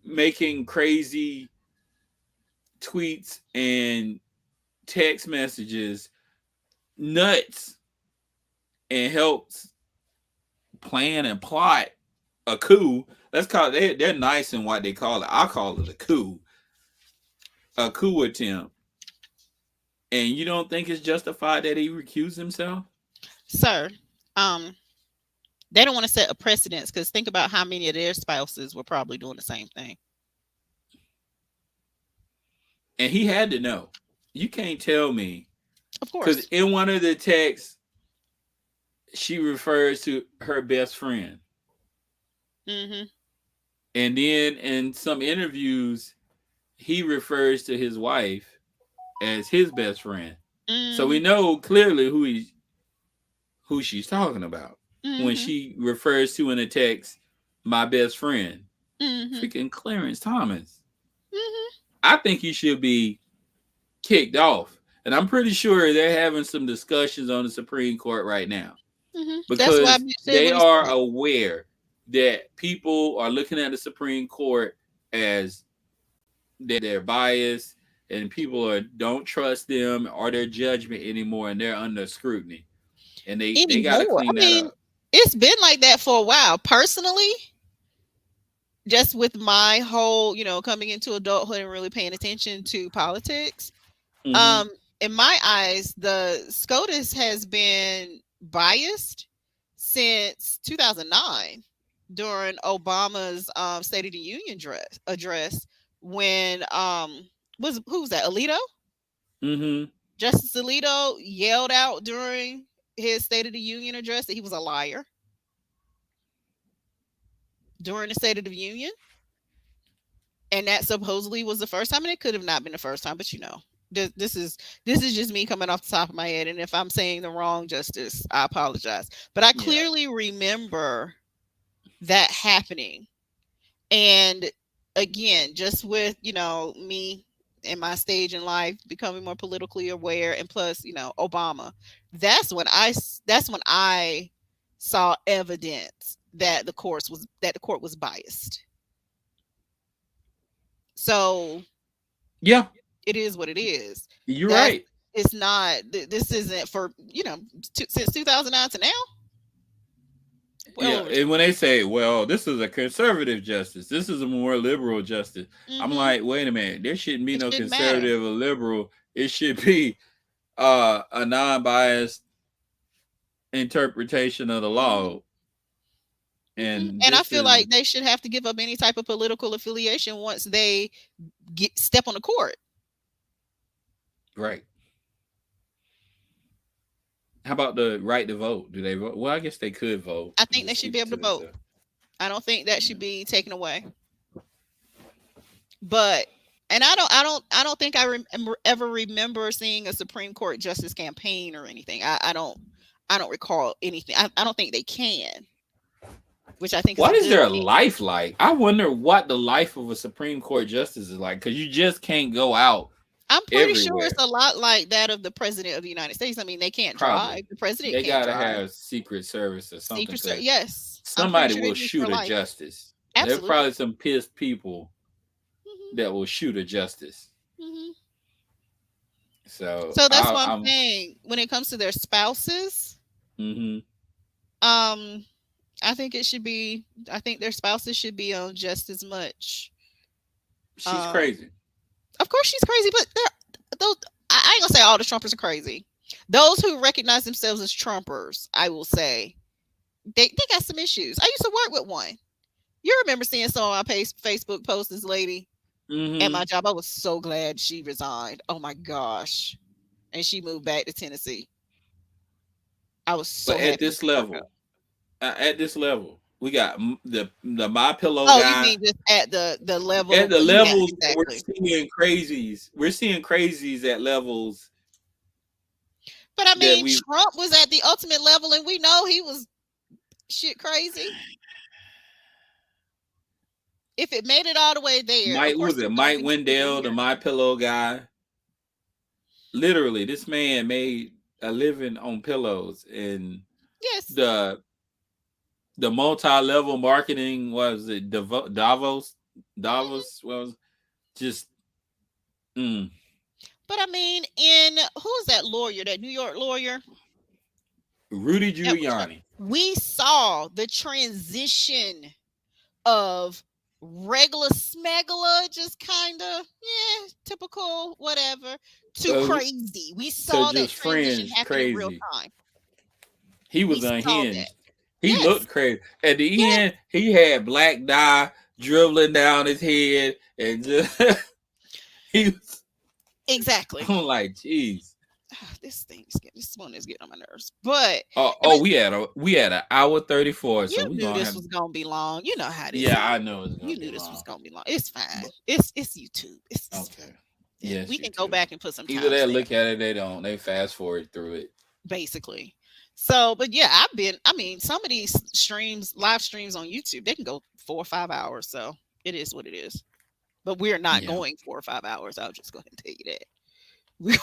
making crazy tweets and text messages nuts and helps plan and plot a coup. Let's call it. They're nice in what they call it. I call it a coup attempt. And you don't think it's justified that he recused himself? sir, um, they don't want to set a precedence because think about how many of their spouses were probably doing the same thing. And he had to know. You can't tell me Of because course. in one of the texts she refers to her best friend. Mhm. And then in some interviews, he refers to his wife as his best friend. So we Mhm. know clearly who she's talking about when Mhm. she refers to in a text my best friend, Mhm. freaking Clarence Thomas. Mhm. I think he should be kicked off. And I'm pretty sure they're having some discussions on the Supreme Court right now Mhm. That's why because Mitch said they what he are said. aware that people are looking at the Supreme Court as they're biased and people don't trust them or their judgment anymore and they're under scrutiny. And they got to Anymore. I clean that mean, up. it's been like that for a while. Personally, just with my whole, coming into adulthood and really paying attention to politics, Mm-hmm. um, in my eyes, the SCOTUS has been biased since 2009 during Obama's State of the Union address when was who's that, Alito? Mm-hmm. Justice Alito yelled out during his State of the Union address that he was a liar during the State of the Union, and that supposedly was the first time, and it could have not been the first time, but this is just me coming off the top of my head, and if I'm saying the wrong justice, I apologize. But I Yeah. clearly remember that happening, and again, just with me in my stage in life becoming more politically aware, and plus Obama, that's when I saw evidence that the court was biased. So Yeah, it is what it is. you're That's right. it's not. This isn't for since 2009 to now. Well Yeah, over and 20 when they years. say, "Well, this is a conservative justice. This is a more liberal justice," I'm Mm-hmm. like, "Wait a minute. There shouldn't be It no shouldn't matter. conservative or liberal. It should be a non-biased interpretation of the Mm-hmm. law." Mm-hmm. And And I this feel is like they should have to give up any type of political affiliation once they step on the court. right. How about the right to vote? Do they vote? Well, I guess they could vote. I think they Just should keep be it able to to vote. themselves. I don't think that Yeah. should be taken away. But and I don't think ever remember seeing a Supreme Court justice campaign or anything. I don't recall anything. I don't think they can, which I think is a What is good their thing. life like? I wonder what the life of a Supreme Court justice is like because you just can't go out I'm pretty sure everywhere. it's a lot like that of the president of the United States. I mean, they can't drive. Probably. The president They can't gotta drive. have Secret Service or something Secret Service, because yes, I'm pretty somebody sure they will do for shoot a life. justice. And there's Absolutely. probably some pissed people Hmm. that will shoot a justice. Hmm. So So that's I, what I'm I'm saying. When it comes to their spouses, mm-hmm. um, I think it should be. I think their spouses should be on just as much. She's Um, crazy. of course she's crazy, but those. I ain't gonna say all the Trumpers are crazy. Those who recognize themselves as Trumpers, I will say, they got some issues. I used to work with one. You remember seeing some of my Facebook posts, this lady at Mm-hmm. my job. I was so glad she resigned. Oh my gosh. And she moved back to Tennessee. I was But so happy to see her go. at this level, we got the My Pillow Oh, you guy. mean just at the At level? the Yeah, levels that we're exactly. seeing crazies, we're seeing crazies at levels But I that mean, we Trump was at the ultimate level, and we know he was shit crazy. If it made it all the way there, of Mike course was it there's gonna Mike be people in Wendell, the here. My Pillow guy. Literally, this man made a living on pillows and Yes, the multi-level marketing was it Davos was just mm, but I mean, in who's that lawyer? That New York lawyer Rudy that was Giuliani. we saw the transition of regular smegular, just kind of, yeah, typical, whatever, to uh, crazy. We to saw that just transition fringe happen in real crazy. time. He We was saw that. unhinged. He Yes. looked crazy. At the Yes. end, he had black dye dribbling down his head, and just he was. Exactly. I'm like, geez. this one is getting on my nerves. But Oh, we had an hour 34, so you we knew gonna this have. was gonna be long. You know how this Yeah, is. I know it's gonna You be knew this was long. gonna be long. It's fine. But It's YouTube. It's okay. yeah. Yes, We you can go too. back and put some Either they timestamp look at it, they don't. They fast forward through it. basically. So, but yeah, I've been. I mean, some of these streams, live streams on YouTube, they can go 4 or 5 hours. So it is what it is. But we're not Yeah. going 4 or 5 hours. I'll just go ahead and tell you that. We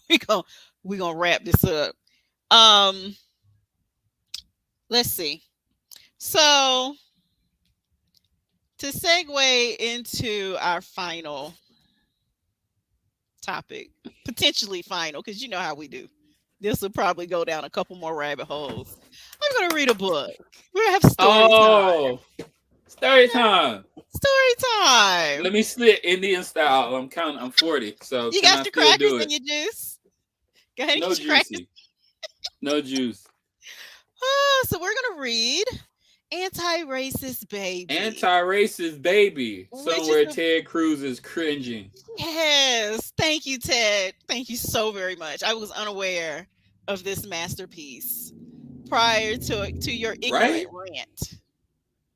we gonna we gonna wrap this up. Um, let's see. So to segue into our final topic, potentially final, because you know how we do. This will probably go down a couple more rabbit holes. I'm going to read a book. We're going to have story time. Oh, story time. Story time. Let me slit Indian style. I'm 40, so You can got I your still crackers do and it? your juice. Go ahead and No get your crackers. juicy. No juice. So we're going to read Anti-Racist Baby, Anti-racist baby. which is Somewhere the Ted Cruz is cringing. yes. Thank you, Ted. Thank you so very much. I was unaware of this masterpiece prior to your ignorant Right? rant.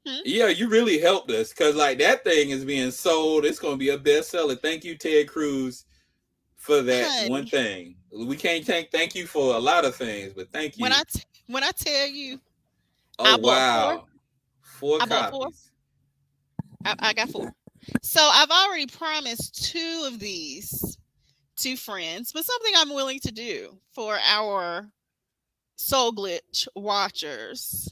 Hmm? Yeah, you really helped us because like that thing is being sold. It's gonna be a bestseller. Thank you, Ted Cruz, for that one Honey, thing. We can't thank you for a lot of things, but thank you. when I tell you Oh I bought four, wow. Four I bought four. copies. I got four. So I've already promised two of these to friends, but something I'm willing to do for our Soul Glitch watchers.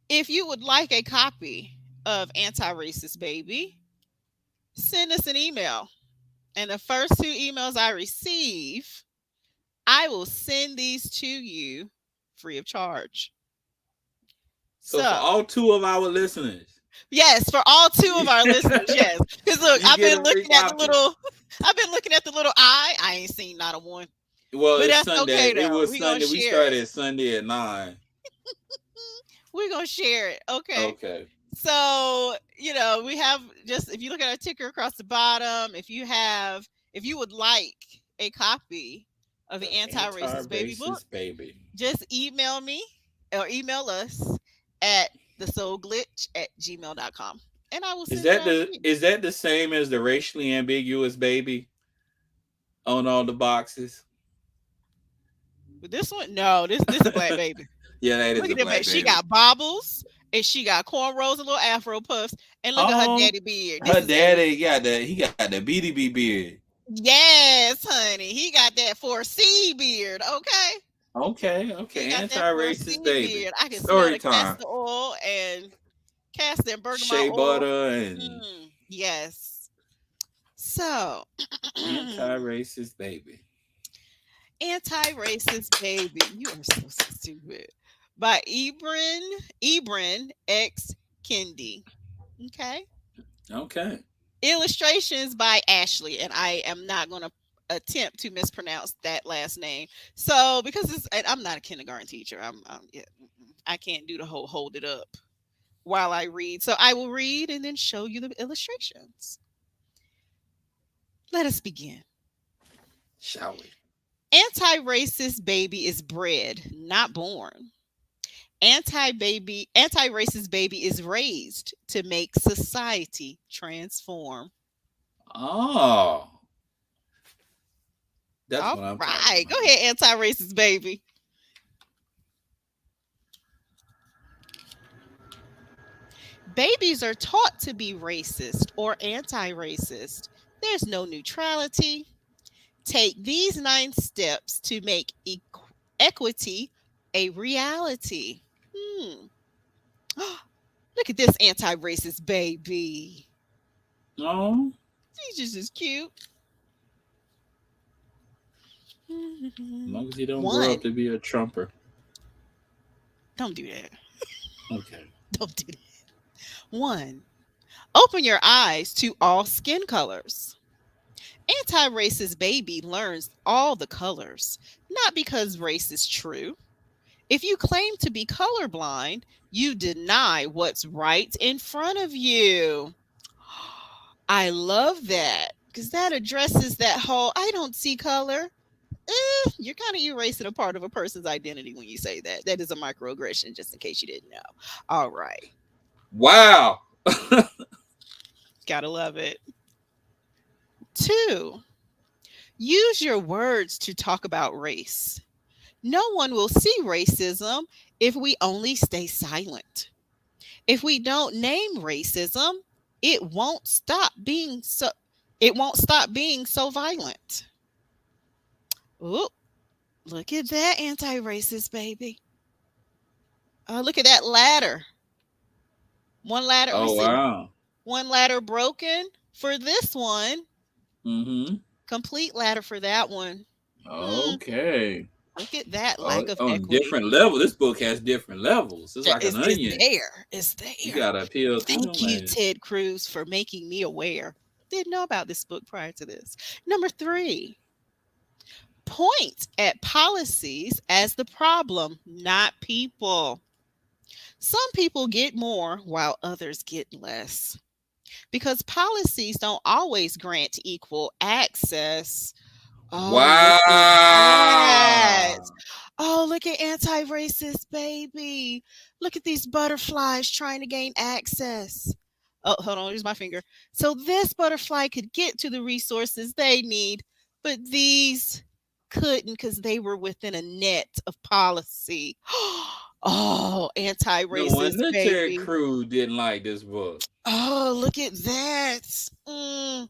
If you would like a copy of Anti-Racist Baby, send us an email. And the first two emails I receive, I will send these to you free of charge. So for So, all two of our listeners, yes, for all two of you, our listeners, yes. Because look, you get a free copy. I've been looking at the little eye. I ain't seen not a one, Well, but it's that's Sunday. okay It though. was We're gonna Sunday. We share it. started Sunday at 9. We're gonna share it. Okay. Okay. So we have just if you look at our ticker across the bottom, if you would like a copy of the Anti-Racist Baby book, Anti-racist baby. just email me or email us at thesoulglitch@gmail.com and I will Is send it that out to the you. is that the same as the racially ambiguous baby on all the boxes? But this one, no, this a black baby. Yeah, that is Look a at that black baby. She baby. got bobbles and she got cornrows and little afro puffs. And look at her Oh, daddy beard. This her is a daddy got the BDB beard. yes, honey. He got that 4C beard. Okay. Okay, He okay. got that Anti-racist 4C baby. beard. I can smell Story the time. castor oil and castor and bergamot Shea oil. butter and Yes. So, anti-racist baby. anti-racist baby. You are so stupid. By Ebrin X Kendi. Okay. Okay. Illustrations by Ashley, and I am not going to attempt to mispronounce that last name. So, because I'm not a kindergarten teacher, yeah, I can't do the whole hold it up while I read. So, I will read and then show you the illustrations. Let us begin. Shall we? Anti-racist baby is bred, not born. Anti-racist baby is raised to make society transform. Oh, that's All what I'm talking right, go about. ahead, anti-racist baby. Babies are taught to be racist or anti-racist. There's no neutrality. Take these 9 steps to make equity a reality. Look at this anti-racist baby. Oh, He's just as cute. as long as he don't grow up One. to be a trumper. Don't do that. Okay. Don't do that. One. Open your eyes to all skin colors. Anti-racist baby learns all the colors, not because race is true. If you claim to be colorblind, you deny what's right in front of you. I love that because that addresses that whole I don't see color. you're kind of erasing a part of a person's identity when you say that. That is a microaggression, just in case you didn't know. All right. Wow. Gotta love it. Two, use your words to talk about race. No one will see racism if we only stay silent. If we don't name racism, it won't stop being so it won't stop being so violent. Ooh, look at that anti-racist baby. Look at that ladder. One ladder, let me Oh see. wow. One ladder broken for this one. Mm-hmm. Complete ladder for that one. Hmm, Okay. look at that Oh, lack of on equity. different level. This book has different levels. It's like an It's onion. there. It's You there. gotta peel through them Thank you, layers. Ted Cruz, for making me aware. Didn't know about this book prior to this. Number three, point at policies as the problem, not people. Some people get more while others get less because policies don't always grant equal access. Oh, look at that. Wow. Oh, look at anti racist baby. Look at these butterflies trying to gain access. Oh, hold on. Here's my finger. So this butterfly could get to the resources they need, but these couldn't because they were within a net of policy. Oh, anti No racist wonder Terry baby. Crews didn't like this book. Oh, look at that. Mm,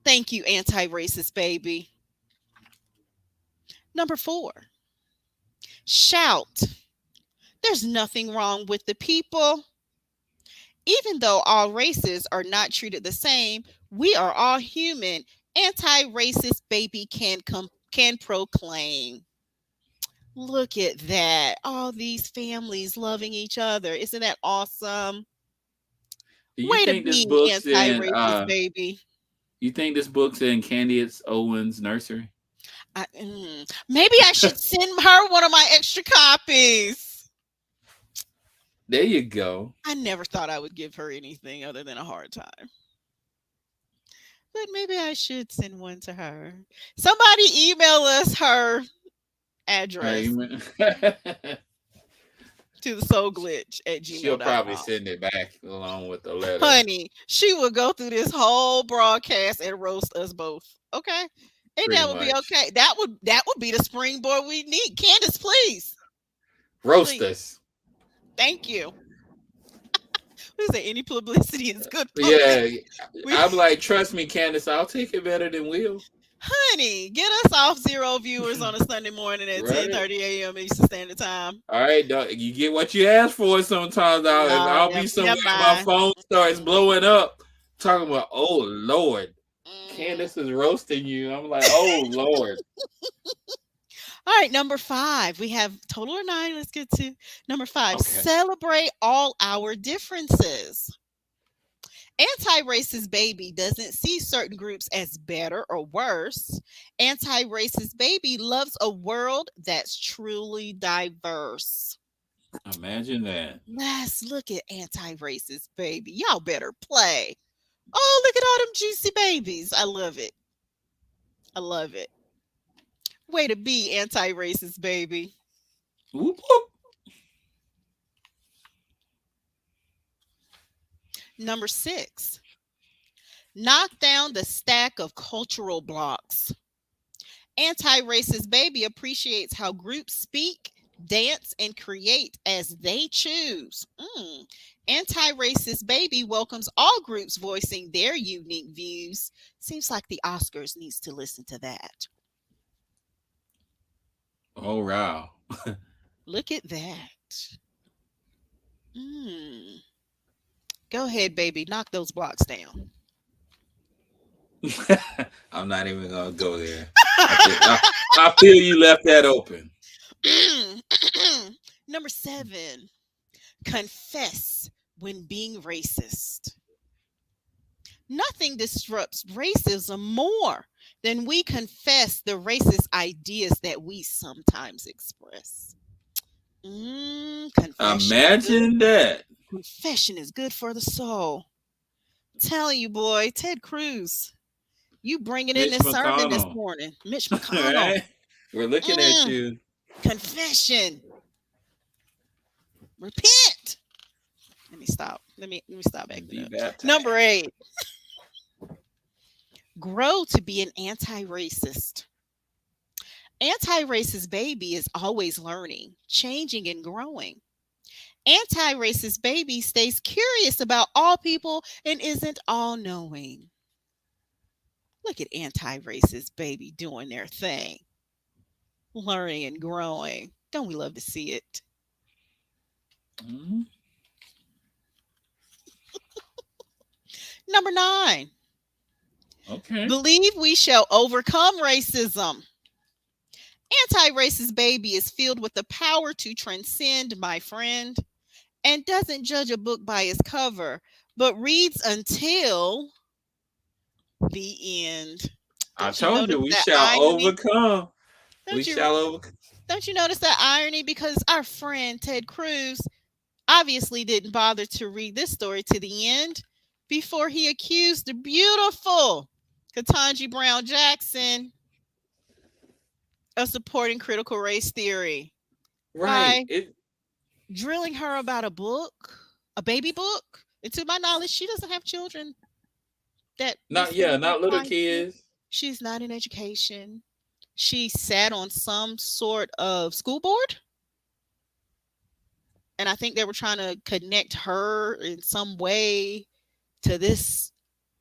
thank you, anti racist baby. Number four, shout. There's nothing wrong with the people. Even though all races are not treated the same, we are all human. Anti-racist baby can proclaim. Look at that. All these families loving each other. Isn't that awesome? Do you Way to think this be book's in anti-racist baby. you think this book's in Candace Owens' nursery? Maybe I should send her one of my extra copies. There you go. I never thought I would give her anything other than a hard time. But maybe I should send one to her. Somebody email us her address Amen. to the soul glitch at She'll probably gmail.com. send it back along with the letter. Honey, she will go through this whole broadcast and roast us both. Okay? And Pretty that would be much. okay. That would be the springboard we need. Candace, please. Roast Please. us. Thank you. What is that? Any publicity is good Yeah. publicity. We, I'm like, trust me, Candace, I'll take it better than Will. honey, get us off zero viewers on a Sunday morning at Right? 10:30 a.m. Eastern Standard Time. All right, dog, you get what you ask for sometimes. No, I'll be never, somewhere never and my mind. phone starts blowing up talking about, oh, Lord, Mm. Candace is roasting you. I'm like, oh, Lord. All right, number five. We have total of nine. Let's get to number five. Okay. Celebrate all our differences. Anti-racist baby doesn't see certain groups as better or worse. Anti-racist baby loves a world that's truly diverse. Imagine that. Let's look at anti-racist baby. Y'all better play. Oh, look at all them juicy babies. I love it. I love it. Way to be anti-racist baby. Whoop, whoop. Number six, knock down the stack of cultural blocks. Anti racist baby appreciates how groups speak, dance, and create as they choose. Anti racist baby welcomes all groups voicing their unique views. Seems like the Oscars needs to listen to that. Oh, wow. Look at that. Mm. Go ahead, baby. Knock those blocks down. I'm not even going to go there. I feel you left that open. Number seven, confess when being racist. Nothing disrupts racism more than we confess the racist ideas that we sometimes express. Confession is good. Imagine that. Confession is good for the soul. I'm telling you, boy, Ted Cruz, You bringing in Mitch this sermon this McConnell. morning, Mitch McConnell. Right? We're looking at Mm, you. confession, repent. Let me stop. Let me stop And acting be up. baptized. Number 8, grow to be an anti-racist. Anti-racist baby is always learning, changing, and growing. Anti-racist baby stays curious about all people and isn't all knowing. Look at anti-racist baby doing their thing, learning and growing. Don't we love to see it? Mhm. Number 9, Okay. believe we shall overcome racism. Anti-racist baby is filled with the power to transcend, my friend, and doesn't judge a book by its cover, but reads until the end. I Don't you told you notice we that shall irony? overcome. We Don't you shall overcome. don't you notice that irony? Because our friend Ted Cruz obviously didn't bother to read this story to the end before he accused the beautiful Ketanji Brown Jackson of supporting critical race theory Right. by It drilling her about a book, a baby book. And to my knowledge, she doesn't have children that this not would yeah, even not little apply to. kids. She's not in education. She sat on some sort of school board, and I think they were trying to connect her in some way to this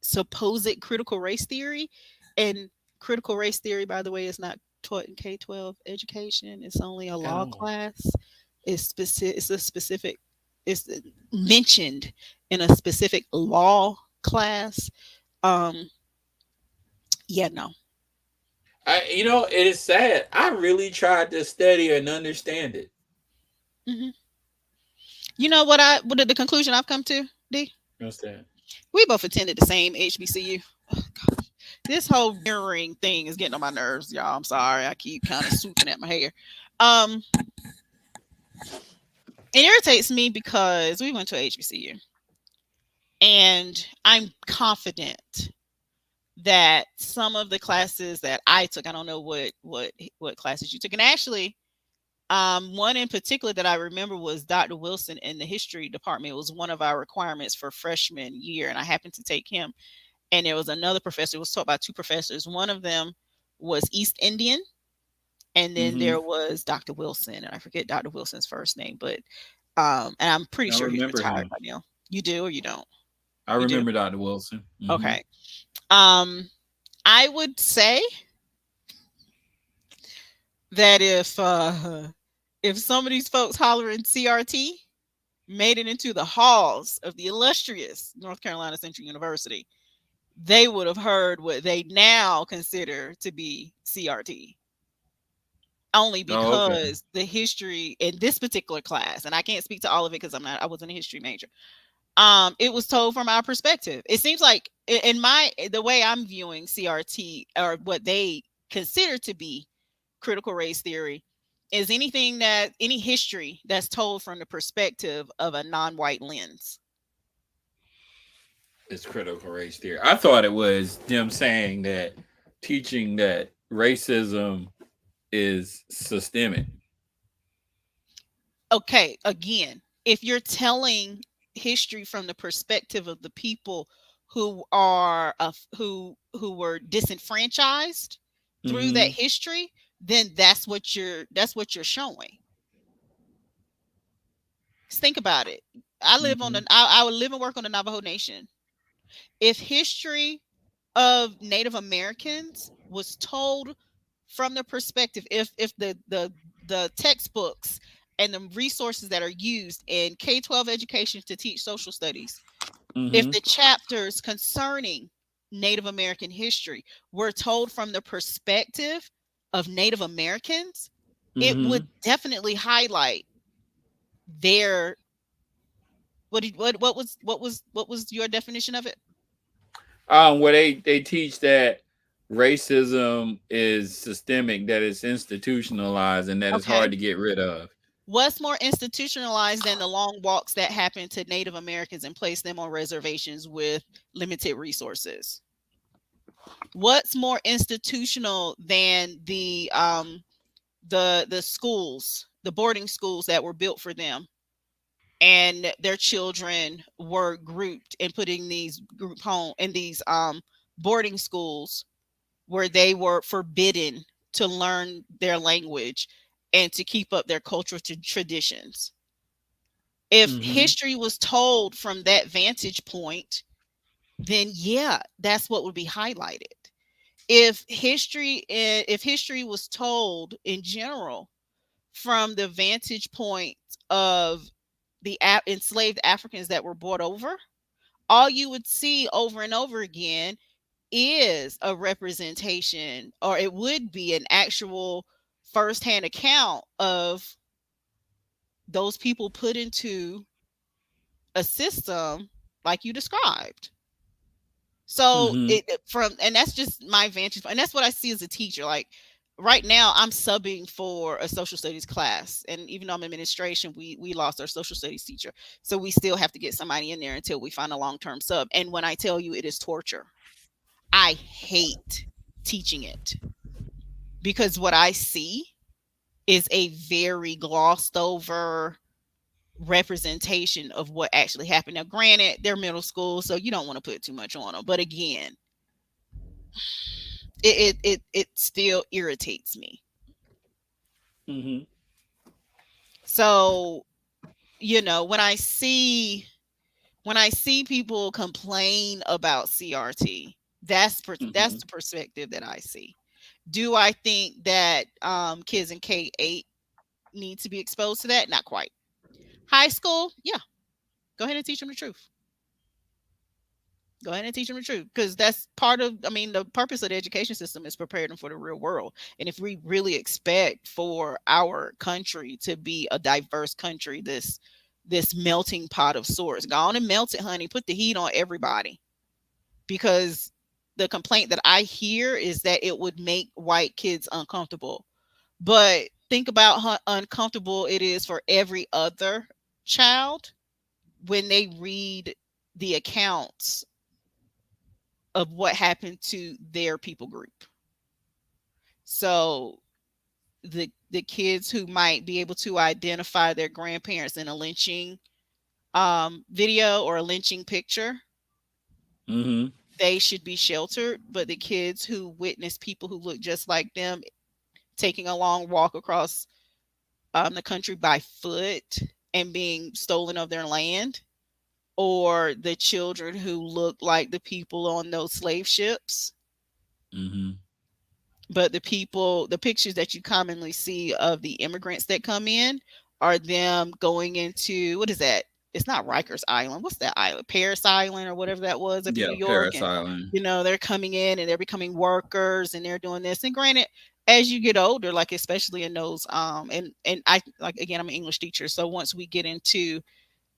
supposed critical race theory. And critical race theory, by the way, is not taught in K-12 education. It's only a At law all. class. It's specific. It's a specific. It's mentioned in a specific law class. Um, yeah, no. It is sad. I really tried to study and understand it. Hmm. You know what the conclusion I've come to, D? Understand. We both attended the same HBCU. Oh, gosh. This whole mirroring thing is getting on my nerves, y'all. I'm sorry. I keep kind of swooping at my hair. Um, it irritates me because we went to HBCU, and I'm confident that some of the classes that I took, I don't know what classes you took, and actually, one in particular that I remember was Dr. Wilson in the history department. It was one of our requirements for freshman year, and I happened to take him. And there was another professor. It was taught by two professors. One of them was East Indian, and then Hmm. there was Dr. Wilson, and I forget Dr. Wilson's first name, but and I'm pretty I sure he's remember retired him. by now. You do or you don't? I You do. remember Dr. Wilson. Hmm. Okay. Um, I would say that if some of these folks hollering CRT made it into the halls of the illustrious North Carolina Central University, they would have heard what they now consider to be CRT. Only Oh, okay. because the history in this particular class, and I can't speak to all of it because I wasn't a history major. It was told from our perspective. It seems like in my the way I'm viewing CRT, or what they consider to be critical race theory, is any history that's told from the perspective of a non-white lens. It's critical race theory. I thought it was them saying that teaching that racism is systemic. Okay, again, if you're telling history from the perspective of the people who are who were disenfranchised through that Hmm. history, then that's what you're showing. 'Cause think about it. Hmm. I would live and work on the Navajo Nation. If history of Native Americans was told from the perspective, if the textbooks and the resources that are used in K-12 education to teach social studies, if Hmm. the chapters concerning Native American history were told from the perspective of Native Americans, it would Hmm. definitely highlight their what was your definition of it? Where they teach that racism is systemic, that it's institutionalized, and that it's Okay. hard to get rid of. What's more institutionalized than the long walks that happen to Native Americans and place them on reservations with limited resources? What's more institutional than the schools, the boarding schools that were built for them, and their children were grouped and put in these group home in these boarding schools where they were forbidden to learn their language and to keep up their cultural traditions. If Mm-hmm. history was told from that vantage point, then yeah, that's what would be highlighted. If history was told in general from the vantage point of the enslaved Africans that were brought over, all you would see over and over again is a representation, or it would be an actual firsthand account of those people put into a system like you described. So Mm-hmm. from, and that's just my vantage point, and that's what I see as a teacher. Like right now, I'm subbing for a social studies class, and even though I'm in administration, we lost our social studies teacher, so we still have to get somebody in there until we find a long term sub. And when I tell you, it is torture. I hate teaching it because what I see is a very glossed over representation of what actually happened. Now, granted, they're middle school, so you don't want to put too much on them. But again, it still irritates me. Mm-hmm. So, when I see people complain about CRT, that's Mm-hmm. the perspective that I see. Do I think that kids in K-8 need to be exposed to that? Not quite. High school, yeah, go ahead and teach them the truth. Go ahead and teach them the truth, because that's part of, I mean, the purpose of the education system is prepare them for the real world. And if we really expect for our country to be a diverse country, this melting pot of sorts, go on and melt it, honey. Put the heat on everybody, because the complaint that I hear is that it would make white kids uncomfortable. But think about how uncomfortable it is for every other child when they read the accounts of what happened to their people group. So the kids who might be able to identify their grandparents in a lynching video or a lynching picture, Mm-hmm. they should be sheltered. But the kids who witness people who look just like them taking a long walk across the country by foot and being stolen of their land, or the children who look like the people on those slave ships, Mm-hmm. but the pictures that you commonly see of the immigrants that come in are them going into, what is that? It's not Rikers Island. What's that island? Paris Island or whatever that was up in New Yeah, York. Paris And Island. they're coming in and they're becoming workers and they're doing this. And granted, as you get older, like especially in those and I, like, again, I'm an English teacher, so once we get into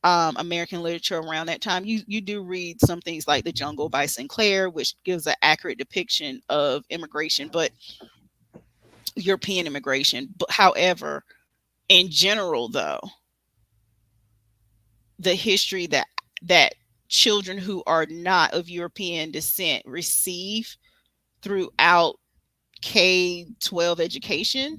American literature around that time, you do read some things like The Jungle by Sinclair, which gives an accurate depiction of immigration, but European immigration. But however, in general, though, the history that children who are not of European descent receive throughout K-12 education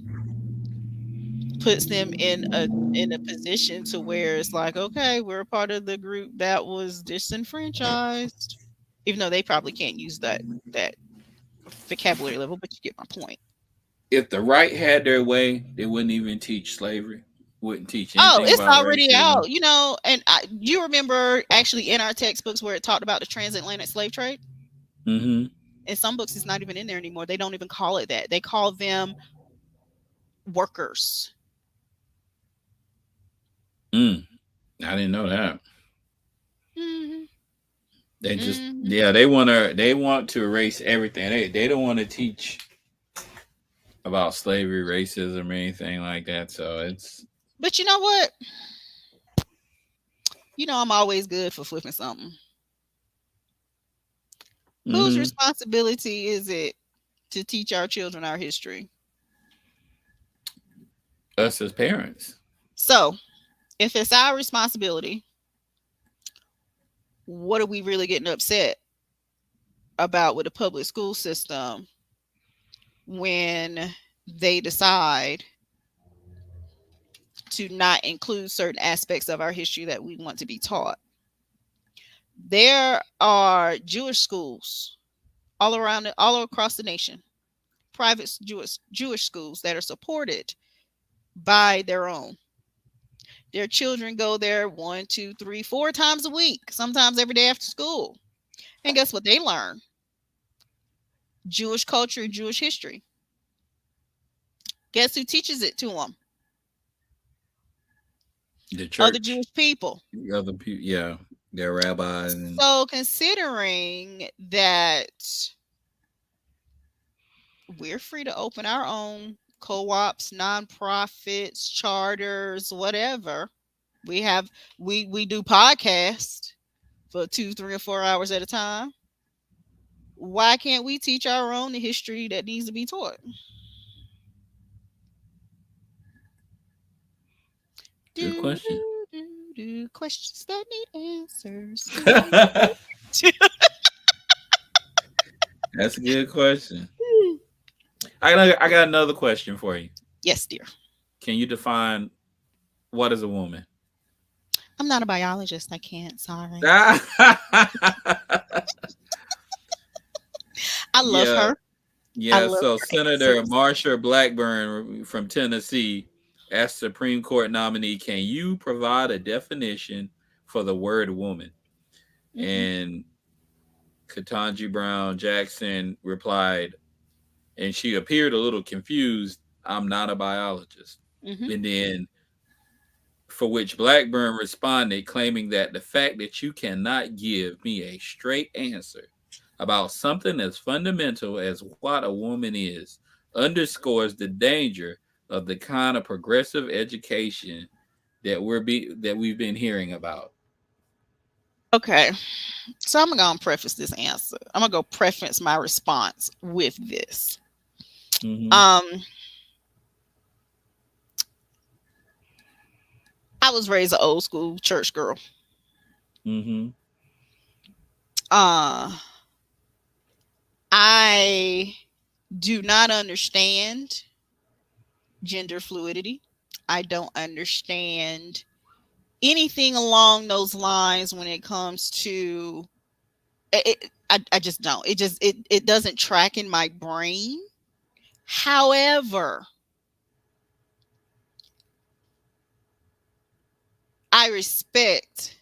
puts them in a position to where it's like, okay, we're a part of the group that was disenfranchised, even though they probably can't use that vocabulary level, but you get my point. If the right had their way, they wouldn't even teach slavery. Wouldn't teach Oh, anything it's about already racism. out, and you remember actually in our textbooks where it talked about the transatlantic slave trade? Mm-hmm. In some books, it's not even in there anymore. They don't even call it that. They call them workers. Mm. I didn't know that. Hmm. They just, Hmm. yeah, they want to erase everything. They don't want to teach about slavery, racism, or anything like that. So it's But you know what? I'm always good for flipping something. Whose mm-hmm. responsibility is it to teach our children our history? Us as parents. So, if it's our responsibility, what are we really getting upset about with the public school system when they decide to not include certain aspects of our history that we want to be taught. There are Jewish schools all across the nation, private Jewish schools that are supported by their own. Their children go there one, two, three, 4 times a week, sometimes every day after school. And guess what they learn? Jewish culture and Jewish history. Guess who teaches it to them? The Other church, Jewish people. the other people, yeah, their rabbis and So, considering that we're free to open our own co-ops, nonprofits, charters, whatever. We do podcasts for 2, 3, or 4 hours at a time. Why can't we teach our own the history that needs to be taught? good Do question. do do do questions that need answers. That's a good question. I got another question for you. Yes, dear. Can you define what is a woman? I'm not a biologist. I can't. Sorry. I love Yeah, her. I yeah. love So her Senator answers. Marsha Blackburn from Tennessee asked Supreme Court nominee, "Can you provide a definition for the word woman?" Hmm. And Ketanji Brown Jackson replied, and she appeared a little confused. "I'm not a biologist." Hmm. And then, for which Blackburn responded, claiming that the fact that you cannot give me a straight answer about something as fundamental as what a woman is underscores the danger of the kind of progressive education that we've been hearing about. Okay. So I'm gonna preface this answer. I'm gonna go preface my response with this. Mm-hmm. Um, I was raised an old school church girl. Mm-hmm. Uh, I do not understand gender fluidity. I don't understand anything along those lines when it comes to it. I just don't. It doesn't track in my brain. However, I respect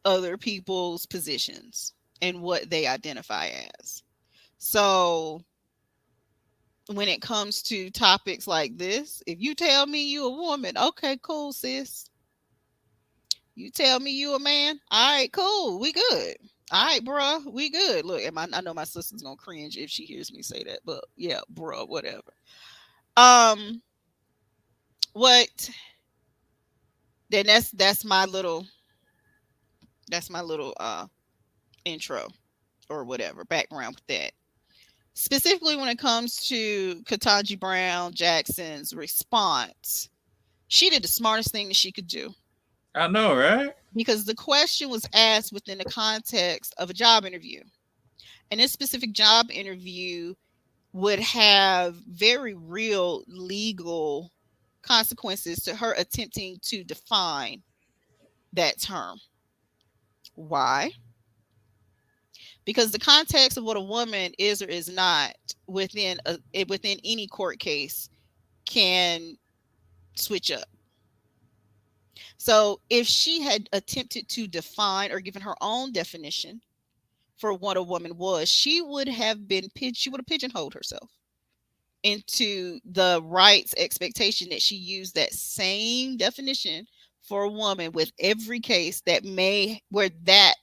other people's positions and what they identify as. So when it comes to topics like this, if you tell me you a woman, okay, cool, sis. You tell me you a man, all right, cool, we good. All right, bruh, we good. Look, I know my sister's gonna cringe if she hears me say that, but yeah, bruh, whatever. Um, what? Then that's my little intro or whatever background with that. Specifically, when it comes to Ketanji Brown Jackson's response, she did the smartest thing that she could do I know, right? because the question was asked within the context of a job interview. And this specific job interview would have very real legal consequences to her attempting to define that term. Why? Because the context of what a woman is or is not within any court case can switch up. So if she had attempted to define or given her own definition for what a woman was, she would have pigeonholed herself into the rights expectation that she used that same definition for a woman with every case where that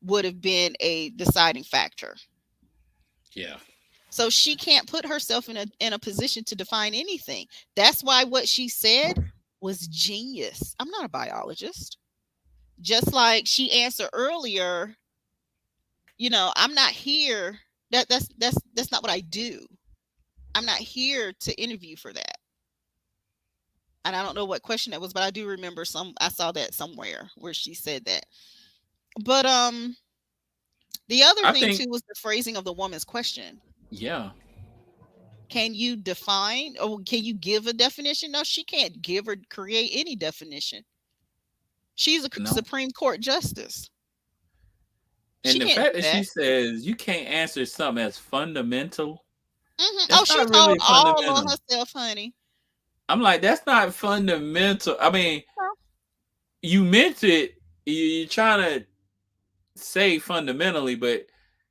would have been a deciding factor. Yeah. So she can't put herself in a position to define anything. That's why what she said was genius. I'm not a biologist. Just like she answered earlier, I'm not here. That's not what I do. I'm not here to interview for that. And I don't know what question that was, but I do remember I saw that somewhere where she said that. But The other I thing think, too was the phrasing of the woman's question. yeah, Can you define or can you give a definition? No, she can't give or create any definition. She's a no. Supreme Court justice. She And the can't fact do that she that. says you can't answer something as fundamental, Oh, that's she not told really all on fundamental. herself, honey. I'm like, that's not fundamental. I mean, Huh? you meant it. You're trying to say fundamentally, but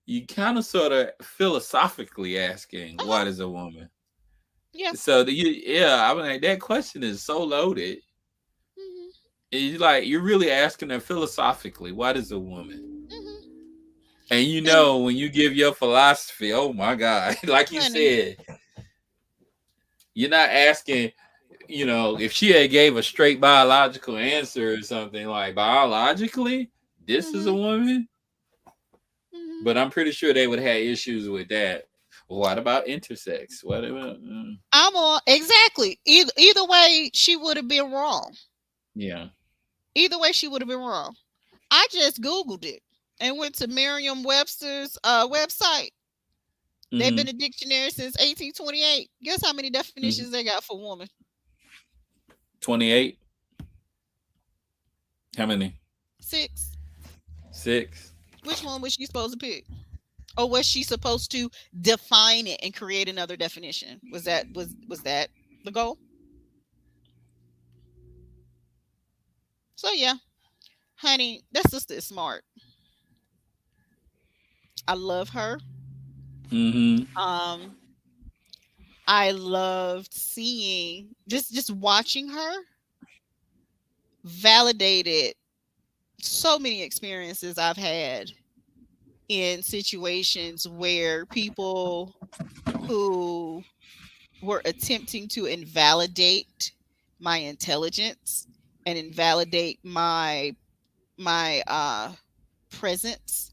you kind of sort of philosophically asking, Uh-huh. what is a woman? Yeah. So yeah, I mean, like, that question is so loaded. Hmm. It's like you're really asking her philosophically, what is a woman? Hmm. And And when you give your philosophy, oh my God, like you honey, said, you're not asking, if she had gave a straight biological answer or something like biologically, this is a hmm woman. hmm But I'm pretty sure they would have issues with that. What about intersex? What about? I'm on exactly. Either way, she would have been wrong. Yeah. Either way, she would have been wrong. I just Googled it and went to Merriam Webster's website. They've Mm-hmm. been a dictionary since 1828. Guess how many Mm-hmm. definitions they got for woman? 28. How many? Six. Six. Which one was she supposed to pick? Or was she supposed to define it and create another definition? Was that the goal? So yeah, honey, that sister is smart. I love her. Mm-hmm. Um, I loved seeing just watching her validated so many experiences I've had in situations where people who were attempting to invalidate my intelligence and invalidate my presence,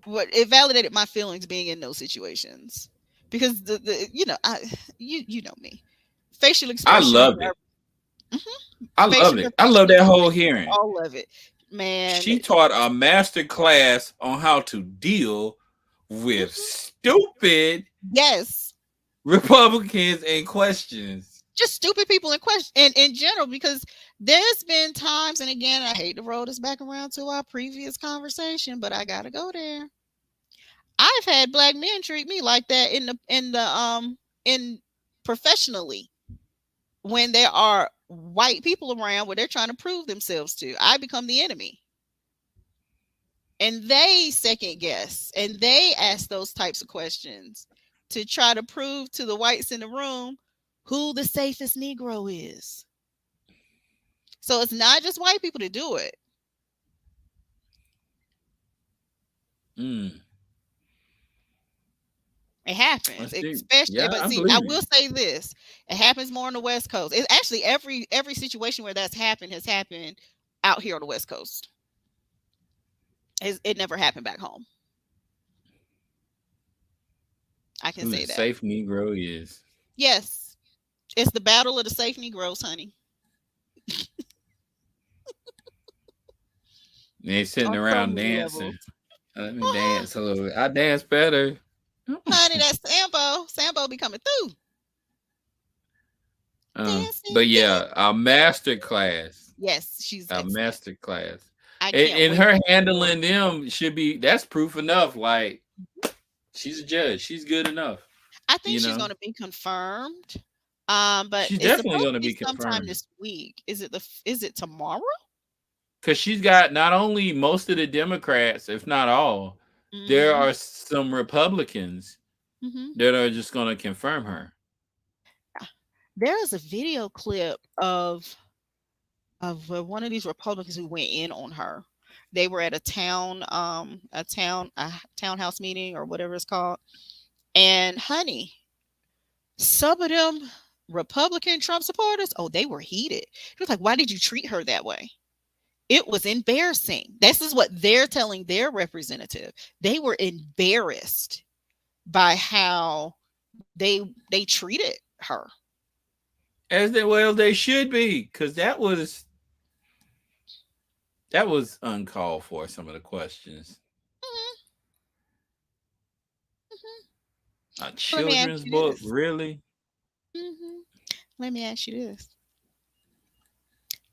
what it validated my feelings being in those situations, because the you know me, facial I expressions loved are it. mhm, I loved facial it. and I love facial that whole expressions, hearing. all of it, man. She taught a master class on how to deal with Mhm. stupid Yes, Republicans and questions. just stupid people in question and in general, because there's been times, and again, I hate to roll this back around to our previous conversation, but I gotta go there. I've had black men treat me like that in professionally, when there are white people around where they're trying to prove themselves to. I become the enemy. And they second guess and they ask those types of questions to try to prove to the whites in the room who the safest Negro is. So it's not just white people to do it. Mm. It happens, Let's see. especially. Yeah, But I see, I believe will you. say this: it happens more on the West Coast. It's actually every situation where that's happened has happened out here on the West Coast. It never happened back home. I can Who the say that. safe Negro is. Yes, it's the battle of the safe Negroes, honey. They sitting On so around many levels. dancing. Let me dance a little bit. I dance better. Honey, that's Sambo. Sambo be coming through. But Dancing, yeah, dancing. a master class. Yes, she's A excellent. master class. I And, can't and wait her for more. handling them should be that's proof enough. Like, she's a judge. She's good enough. I think You she's know? going to be confirmed. But She's it's definitely supposed gonna to be be sometime confirmed. this week. Is it tomorrow? Because she's got not only most of the Democrats, if not all, there Mm-hmm. are some Republicans Mm-hmm. that are just gonna confirm her. There is a video clip of one of these Republicans who went in on her. They were at a townhouse meeting or whatever it's called. And honey, some of them Republican Trump supporters, oh, they were heated. She was like, "Why did you treat her that way?" It was embarrassing. This is what they're telling their representative. They were embarrassed by how they treated her. As they should be, because that was That was uncalled for. Some of the questions. Mhm, mhm. A Let me ask children's you book, this. really? hmm Let me ask you this.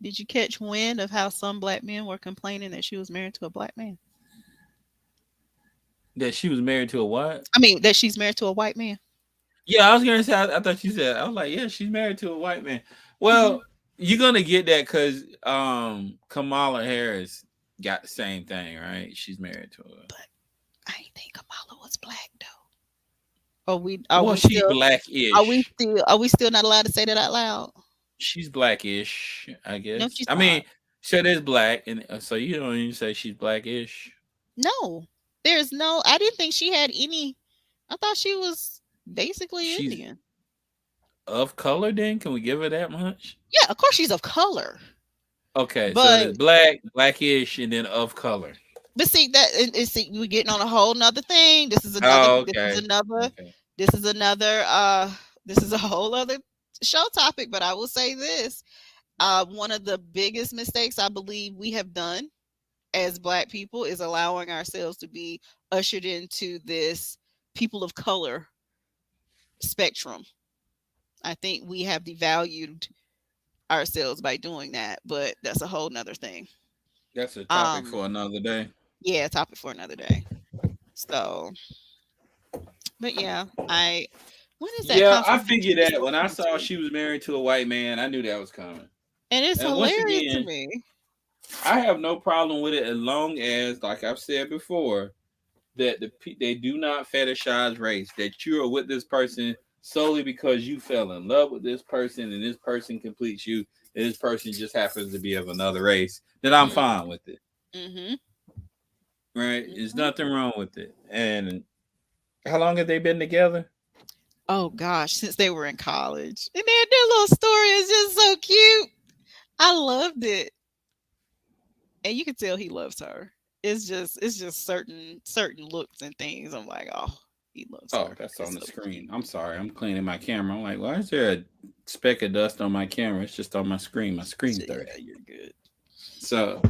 Did you catch wind of how some black men were complaining that she was married to a black man? That she was married to a what? I mean, that she's married to a white man. Yeah, I was gonna say. I thought you said. I was like, yeah, she's married to a white man. hmm Well, you're gonna get that because Kamala Harris got the same thing, right? She's married to a. But I ain't think Kamala was black though. Are Well, we she's still blackish. are we still not allowed to say that out loud? She's blackish, I No, guess. she's I mean, not. so there's black, and so you don't even say she's blackish No, there's no. I didn't think she had any. I thought she was basically she's Indian. of color. Then can we give her that much? Yeah, of course she's of color, Okay, so but there's black, blackish, and then of color. see that see we're getting on a whole nother thing. This is another. Oh, This is okay, another. okay. This is another. This is a whole other show topic. But I will say this: one of the biggest mistakes I believe we have done as Black people is allowing ourselves to be ushered into this people of color spectrum. I think we have devalued ourselves by doing that, but that's a whole nother thing. That's a topic Um, for another day. yeah, topic for another day. So, but yeah, I when is that Yeah, I confirmation figured that supposed when to I be saw due? she was married to a white man, I knew that was coming. And it's And once hilarious to again, me. I have no problem with it as long as, like I've said before, that they do not fetishize race. That you are with this person solely because you fell in love with this person and this person completes you, and this person just happens to be of another race. Then I'm Mm, fine with it, mhm, right? There's mhm. nothing wrong with it. And how long have they been together? Oh gosh, since they were in college, and their little story is just so cute. I loved it, and you can tell he loves her. It's just certain looks and things. I'm like, oh, he loves Oh, her. that's on It's the so screen. cute. I'm sorry. I'm cleaning my camera. I'm like, why is there a speck of dust on my camera? It's just on my screen. My screen's So, yeah, dirty. you're good. So,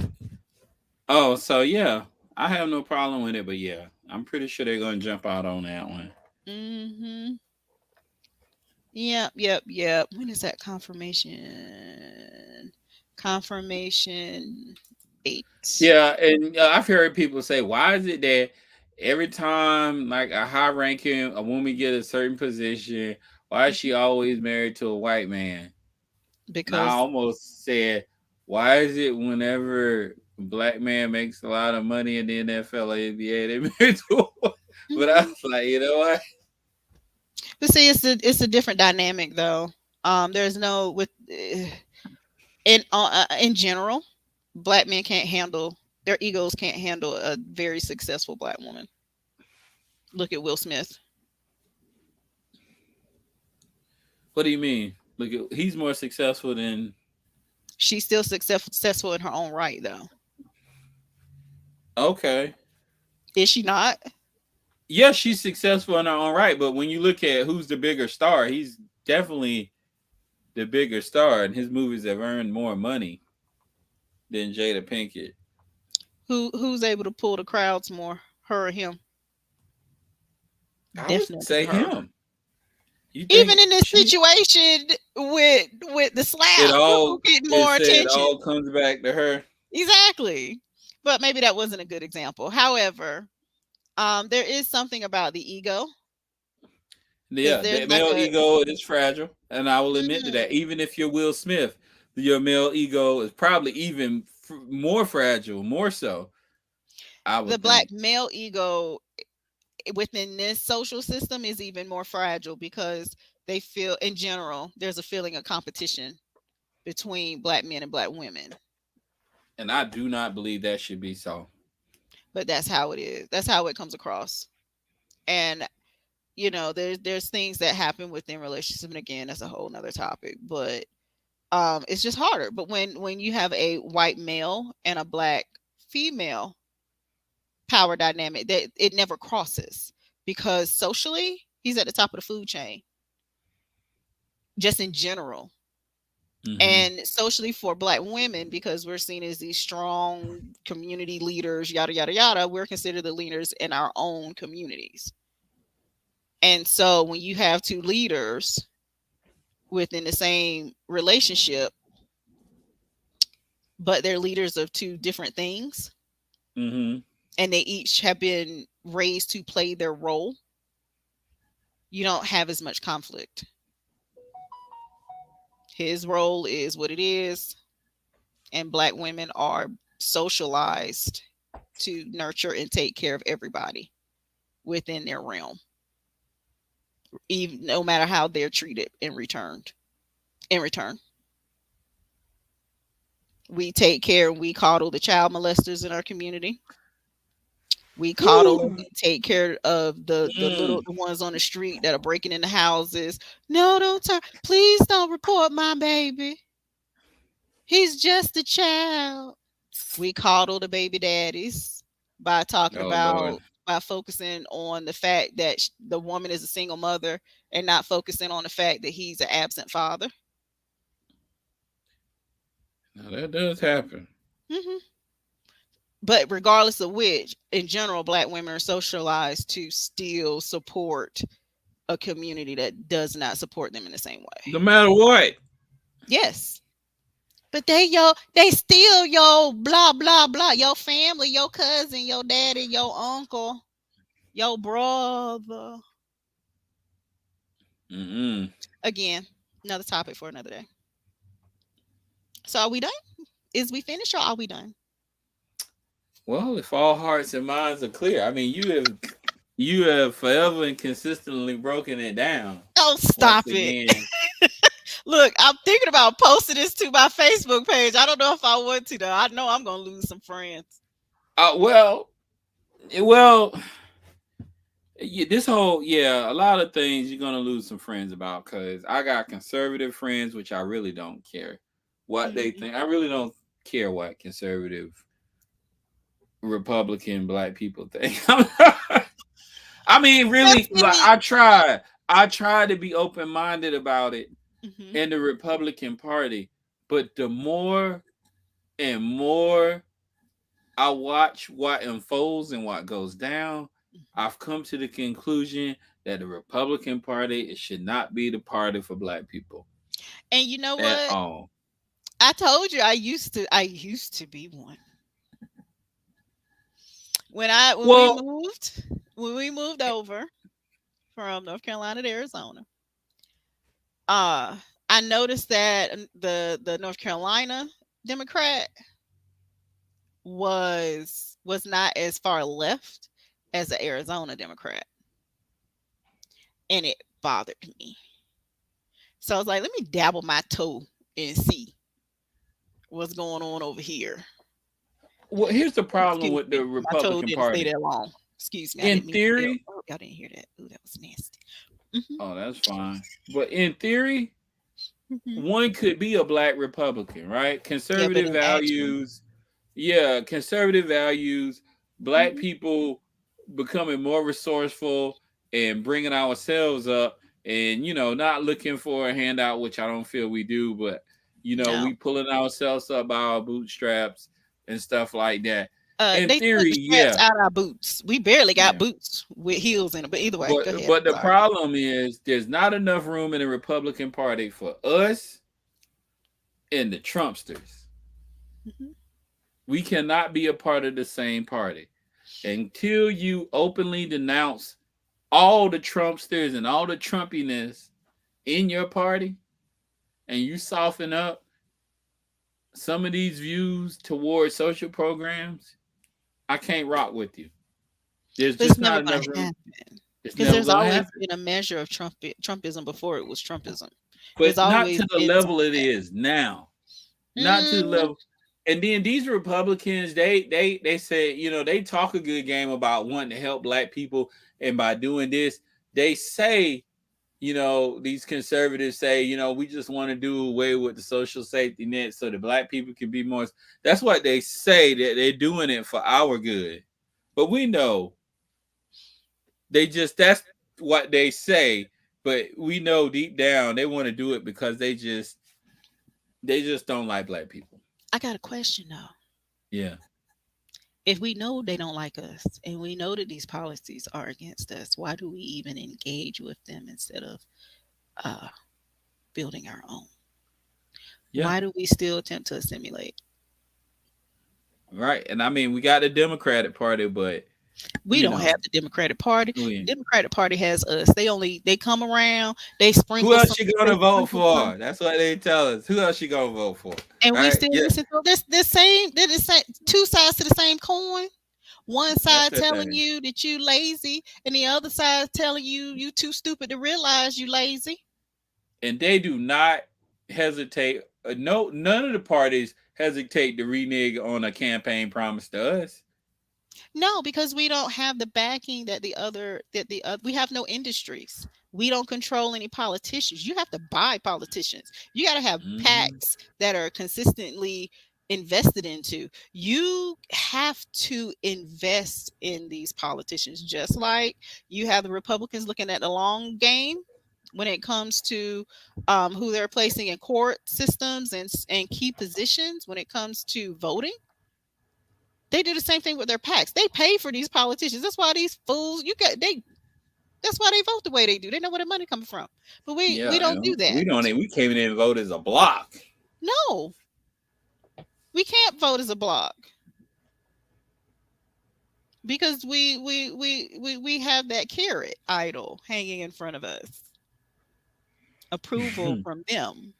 oh, so yeah, I have no problem with it. But yeah, I'm pretty sure they're gonna jump out on that one. Mhm. Yep, yep, yep. When is that confirmation? Confirmation 8. Yeah, and I've heard people say, why is it that every time like a high ranking a woman get a certain position, why is she Mhm. always married to a white man? And I Because almost said, why is it whenever a black man makes a lot of money in the NFL or NBA, they married to a white? But I mhm. was like, you know what? But see, it's a different dynamic though. There's no with in general, black men can't handle their egos can't handle a very successful black woman. Look at Will Smith. What do you mean? Look, he's more successful than. She's still successful in her own right though. Okay. Is she not? Yeah, she's successful in her own right, but when you look at who's the bigger star, he's definitely the bigger star, and his movies have earned more money than Jada Pinkett. Who's able to pull the crowds more? Her or him? I would Definitely say her. him. You Even think in this she? situation with the It slap, who all getting it more said it attention? all comes back to her. Exactly. But maybe that wasn't a good example. However, there is something about the ego because Yeah, there's that like male a ego is fragile, and I will admit to that. mm, Even if you're Will Smith, your male ego is probably even more fragile, more so. I the would black think. male ego within this social system is even more fragile because they feel in general there's a feeling of competition between black men and black women. And I do not believe that should be so. But that's how it is. That's how it comes across. And there's things that happen within relationships, and again, that's a whole nother topic. But it's just harder. But when you have a white male and a black female power dynamic, that it never crosses because socially he's at the top of the food chain, just in general. Mm-hmm. And socially for Black women, because we're seen as these strong community leaders, yada yada yada, we're considered the leaders in our own communities. And so when you have two leaders within the same relationship, but they're leaders of two different things, Mm-hmm. and they each have been raised to play their role, you don't have as much conflict. His role is what it is, and Black women are socialized to nurture and take care of everybody within their realm, even no matter how they're treated in returned. In return, we take care and we coddle the child molesters in our community. We coddle Woo. and take care of Mm. the ones on the street that are breaking into houses. No, don't turn. Please don't report my baby. He's just a child. We coddle the baby daddies by talking Oh Lord. about by focusing on the fact that the woman is a single mother and not focusing on the fact that he's an absent father. Now that does happen. Hmm. But regardless of which, in general, Black women are socialized to still support a community that does not support them in the same way. No matter what. Yes. But they still your blah blah blah, your family, your cousin, your daddy, your uncle, your brother. Mm-mm. Again, another topic for another day. So are we done? Is we finished or are we done? Well, if all hearts and minds are clear, I mean, you have forever and consistently broken it down. Oh, Once stop it. again, Look, I'm thinking about posting this to my Facebook page. I don't know if I want to though. I know I'm gonna lose some friends. well, well, this whole a lot of things you're gonna lose some friends about because I got conservative friends, which I really don't care what they Mhm. think. I really don't care what conservative Republican Black people think. I mean, really, like Especially. I try to be open minded about it Mhm. in the Republican Party, but the more and more I watch what unfolds and what goes down, I've come to the conclusion that the Republican Party it should not be the party for Black people And you know at what? all. I told you I used to be one. When I Well, when we moved over from North Carolina to Arizona, I noticed that the North Carolina Democrat was not as far left as the Arizona Democrat, and it bothered me. So I was like, let me dabble my toe and see what's going on over here. here's the problem Excuse with me, the my toe Republican didn't stay Party. that long. Excuse me, I In didn't mean to say. theory, Oh, y'all didn't hear that. Ooh, that was nasty. Hmm. oh, that's fine. But in theory, Hmm. one could be a Black Republican, right? Yeah, but Conservative in action. values, yeah, conservative values, Black Hmm. people becoming more resourceful and bringing ourselves up and, not looking for a handout, which I don't feel we do, but, No, we pulling ourselves up by our bootstraps and stuff like that. In they took theory, the straps yeah, out our boots. We barely got yeah. boots with heels in it. But either way, go But ahead. but I'm the sorry. problem is there's not enough room in the Republican Party for us and the Trumpsters. Hmm. We cannot be a part of the same party until you openly denounce all the Trumpsters and all the Trumpiness in your party and you soften up some of these views towards social programs. I can't rock with you. There's But it's just never not going enough to room. happen It's because never there's gonna always happen. been a measure of Trumpism before it was Trumpism. There's But not always to the been some level of it that. is now. Not to the Mm, level. And then these Republicans, they say, they talk a good game about wanting to help Black people, and by doing this, they say, these conservatives say, we just want to do away with the social safety net so that Black people can be more. That's what they say that they're doing it for our good, but we know that's what they say, but we know deep down they want to do it because they just They just don't like black people. I got a question though. Yeah. If we know they don't like us and we know that these policies are against us, why do we even engage with them instead of uh, building our own? Yeah. Why do we still attempt to assimilate? Right. And I mean, we got the Democratic Party, but We you don't have know, the Democratic Party. The we, Democratic Party has us. They come around, they who sprinkle else some, you they gonna vote sprinkle some, for? That's what they tell us. Who else you gonna vote for? and we Right? still Yeah. listen to this same. They're the same, two sides to the same coin. One That's side the telling thing. you that you lazy, and the other side telling you too stupid to realize you lazy. And they do not hesitate. No, none of the parties hesitate to renege on a campaign promise to us. No, because we don't have the backing that the we have no industries. We don't control any politicians. You have to buy politicians. You got to have Hmm. PACs that are consistently invested into. You have to invest in these politicians, just like you have the Republicans looking at the long game when it comes to who they're placing in court systems and key positions when it comes to voting. They do the same thing with their PACs. They pay for these politicians. That's why these fools you got they that's why they vote the way they do. They know where the money coming from. But we Yeah, don't do and that. we came in and voted as a block. No, we can't vote as a block because we have that carrot idol hanging in front of us. Approval And from them.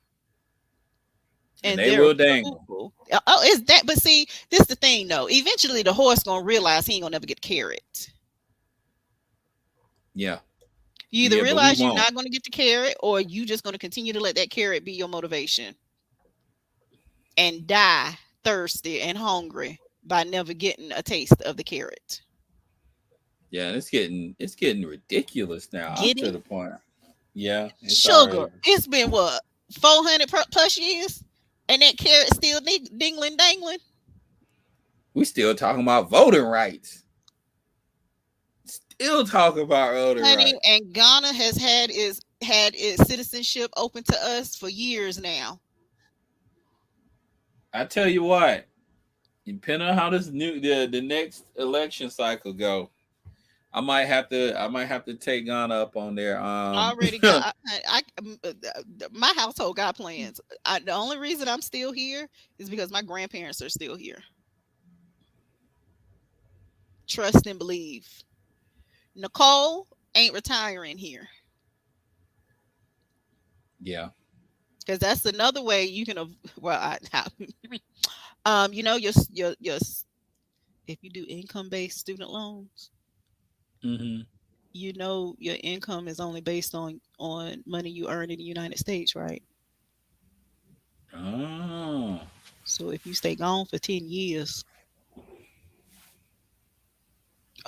And they their will dangle. approval. Oh, is that but see, this is the thing though. Eventually the horse gonna realize he ain't gonna never get the carrot. Yeah. You either Yeah, but we realize you're won't. not going to get the carrot, or you just going to continue to let that carrot be your motivation and die thirsty and hungry by never getting a taste of the carrot. Yeah, it's getting ridiculous now. I'm to the Getting point. Yeah, it's sugar. already. It's been what 400 plus years, and that carrot still dingling dangling. We still talking about voting rights. Still talking about voting Honey, rights. and Ghana has had its citizenship open to us for years now. I tell you what, depending on how this the next election cycle go, I might have to take Ghana up on their I already got my household got plans. The only reason I'm still here is because my grandparents are still here. Trust and believe. Nicole ain't retiring here yeah. because that's another way you can. Well, you know if you do income based student loans, Hmm. you know your income is only based on money you earn in the United States, right? Oh. So if you stay gone for 10 years,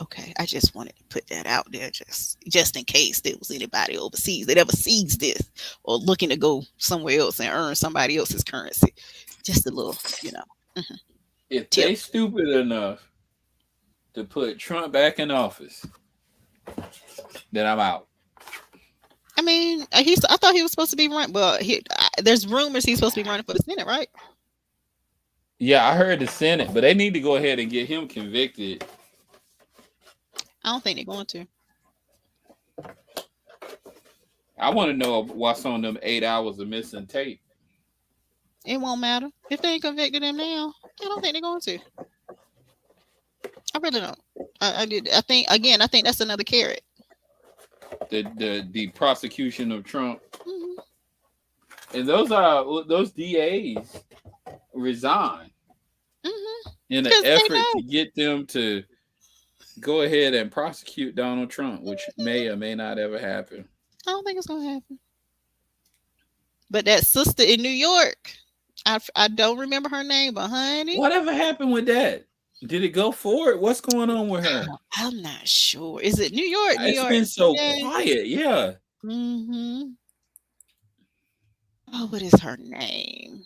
okay, I just wanted to put that out there, just in case there was anybody overseas that ever sees this or looking to go somewhere else and earn somebody else's currency. Just a little, mhm, If tip. they stupid enough to put Trump back in office, then I'm out. I mean, I thought he was supposed to be running. Well, there's rumors he's supposed to be running for the Senate, right? Yeah, I heard the Senate, but they need to go ahead and get him convicted. I don't think they're going to. I want to know what's on them 8 hours of missing tape. It won't matter if they ain't convicted him now. I don't think they're going to. I really don't. I did. I think again. I think that's another carrot. The prosecution of Trump, Hmm. and those DAs resign Hmm. in an Because they effort to know. get them to go ahead and prosecute Donald Trump, which may or may not ever happen. I don't think it's gonna happen. But that sister in New York, I don't remember her name, but honey, Whatever happened with that? Did it go forward? What's going on with her? I'm not sure. Is it New York? New It's York. been so Yeah. quiet. Yeah, Mm-hmm. Oh, what is her name?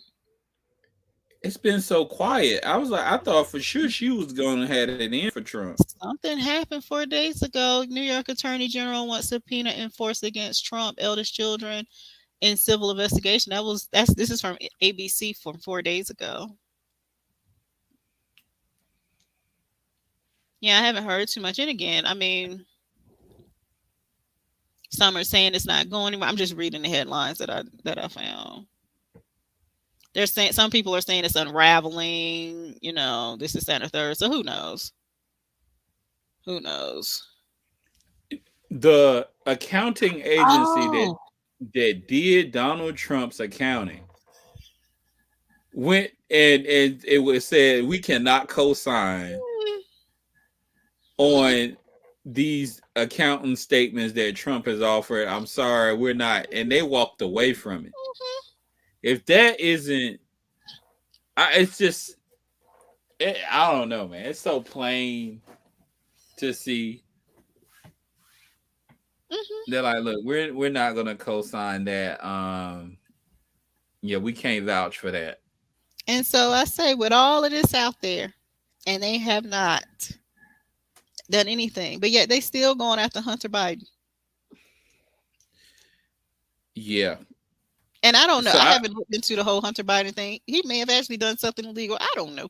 it's been so quiet. I was like, I thought for sure she was going to have it in for Trump. Something happened 4 days ago. New York Attorney General wants subpoena enforced against Trump, eldest children, in civil investigation. That's this is from ABC from 4 days ago. Yeah, I haven't heard too much. And again, I mean, some are saying it's not going anywhere. I'm just reading the headlines that I found. They're saying some people are saying it's unraveling. This is that and the third. So who knows? Who knows? The accounting agency that Oh. did Donald Trump's accounting went and it was said we cannot co-sign Mm-hmm. on these accounting statements that Trump has offered. I'm sorry, we're not, and they walked away from it. If that isn't, it's just, I don't know, man. It's so plain to see. Mm-hmm. They're like, look, we're not gonna co-sign that. Yeah, we can't vouch for that. And so I say, with all of this out there, and they have not done anything, but yet they still going after Hunter Biden. Yeah. And I don't know. So I I haven't looked into the whole Hunter Biden thing. He may have actually done something illegal. I don't know.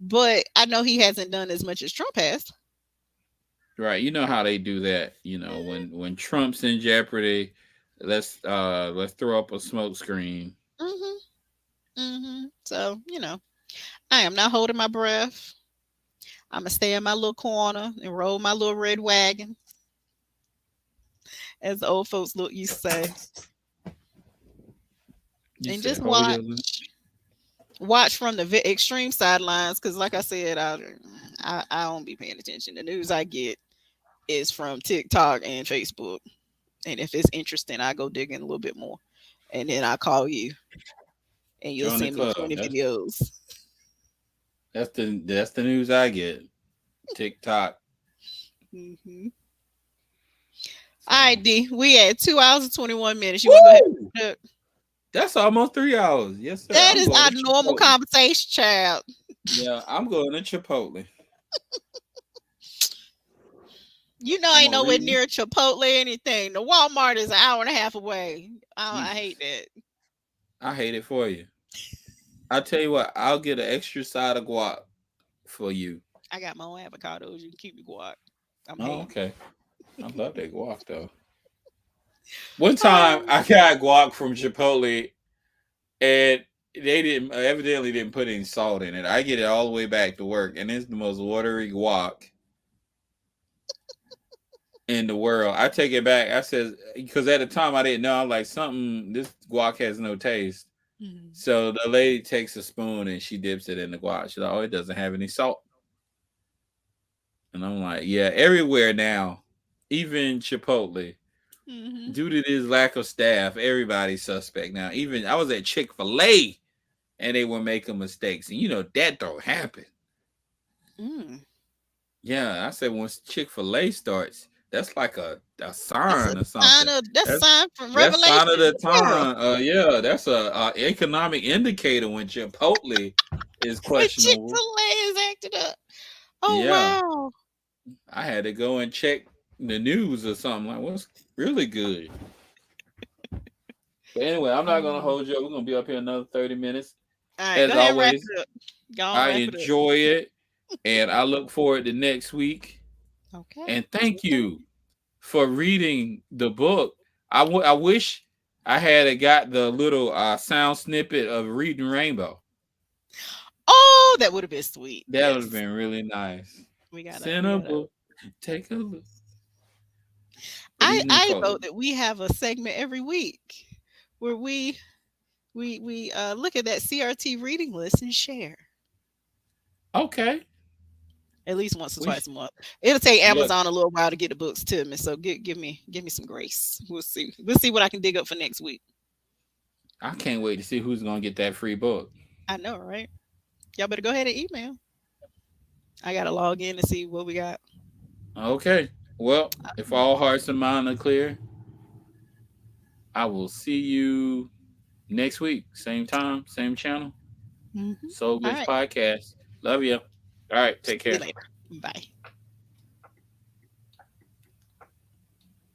But I know he hasn't done as much as Trump has. right, you know how they do that. When Trump's in jeopardy, let's throw up a smoke screen. Mm-hmm. So, I am not holding my breath. I'm going to stay in my little corner and roll my little red wagon, as the old folks used to say, You and said just hold your watch from the extreme sidelines. Because, like I said, I don't be paying attention. The news I get is from TikTok and Facebook. And if it's interesting, I go dig in a little bit more. And then I call you and you'll join the send me club. 20 That's videos. that's the news I get. TikTok. Mm-hmm. All So right, D. We at 2 hours and 21 minutes. You want to go ahead woo! and wrap it up? That's almost 3 hours. Yes, sir. That I'm is going our to normal Chipotle. conversation, child. Yeah, I'm going to Chipotle. I I'm ain't gonna nowhere read. near Chipotle or anything. The Walmart is an hour and a half away. I hate Jesus, that. I hate it for you. I tell you what, I'll get an extra side of guac for you. I got my own avocados. You can keep the guac. I'm Oh, hating. okay. I love that guac though. One time Um, I got guac from Chipotle and they didn't evidently didn't put any salt in it. I get it all the way back to work, and it's the most watery guac in the world. I take it back. I said because at the time I didn't know. I'm like something. This guac has no taste. mhm. So the lady takes a spoon and she dips it in the guac. She's like, "Oh, it doesn't have any salt." And I'm like, "Yeah, everywhere now, even Chipotle, Mhm. due to this lack of staff, everybody's suspect now. Even I was at Chick-fil-A and they were making mistakes, and that don't happen." Mm. Yeah, I said once Chick-fil-A starts, that's like a That's a sign or something. sign of that's a That's sign from that's sign of Revelation. the Yeah. time. Yeah, that's a economic indicator when Chipotle is When questionable. Chick-fil-A is acting up. Oh Yeah, wow. I had to go and check the news or something like what's really good. But anyway, I'm not gonna Mm. hold you. We're gonna be up here another 30 minutes. All right, go As ahead and wrap always, it up. Go on, I wrap it up. enjoy it, and I look forward to next week. Okay. And thank Okay. you for reading the book. I wish I had got the little sound snippet of Reading Rainbow. Oh, that would have been sweet. That would have Yes. been really nice. We gotta Send we a gotta book, take a look. What do I you need I for vote me? that we have a segment every week where we look at that CRT reading list and share Okay. at least once or We twice a month. It'll take look. Amazon a little while to get the books to me, so give me some grace. We'll see what I can dig up for next week. I can't wait to see who's gonna get that free book. I know, right? Y'all better go ahead and email. I gotta log in to see what we got. Okay. Well, if all hearts and minds are clear, I will see you next week. Same time, same channel. Mhm. Soul All Glitch right. Podcast. Love you. All right. See Take you care. later. Bye.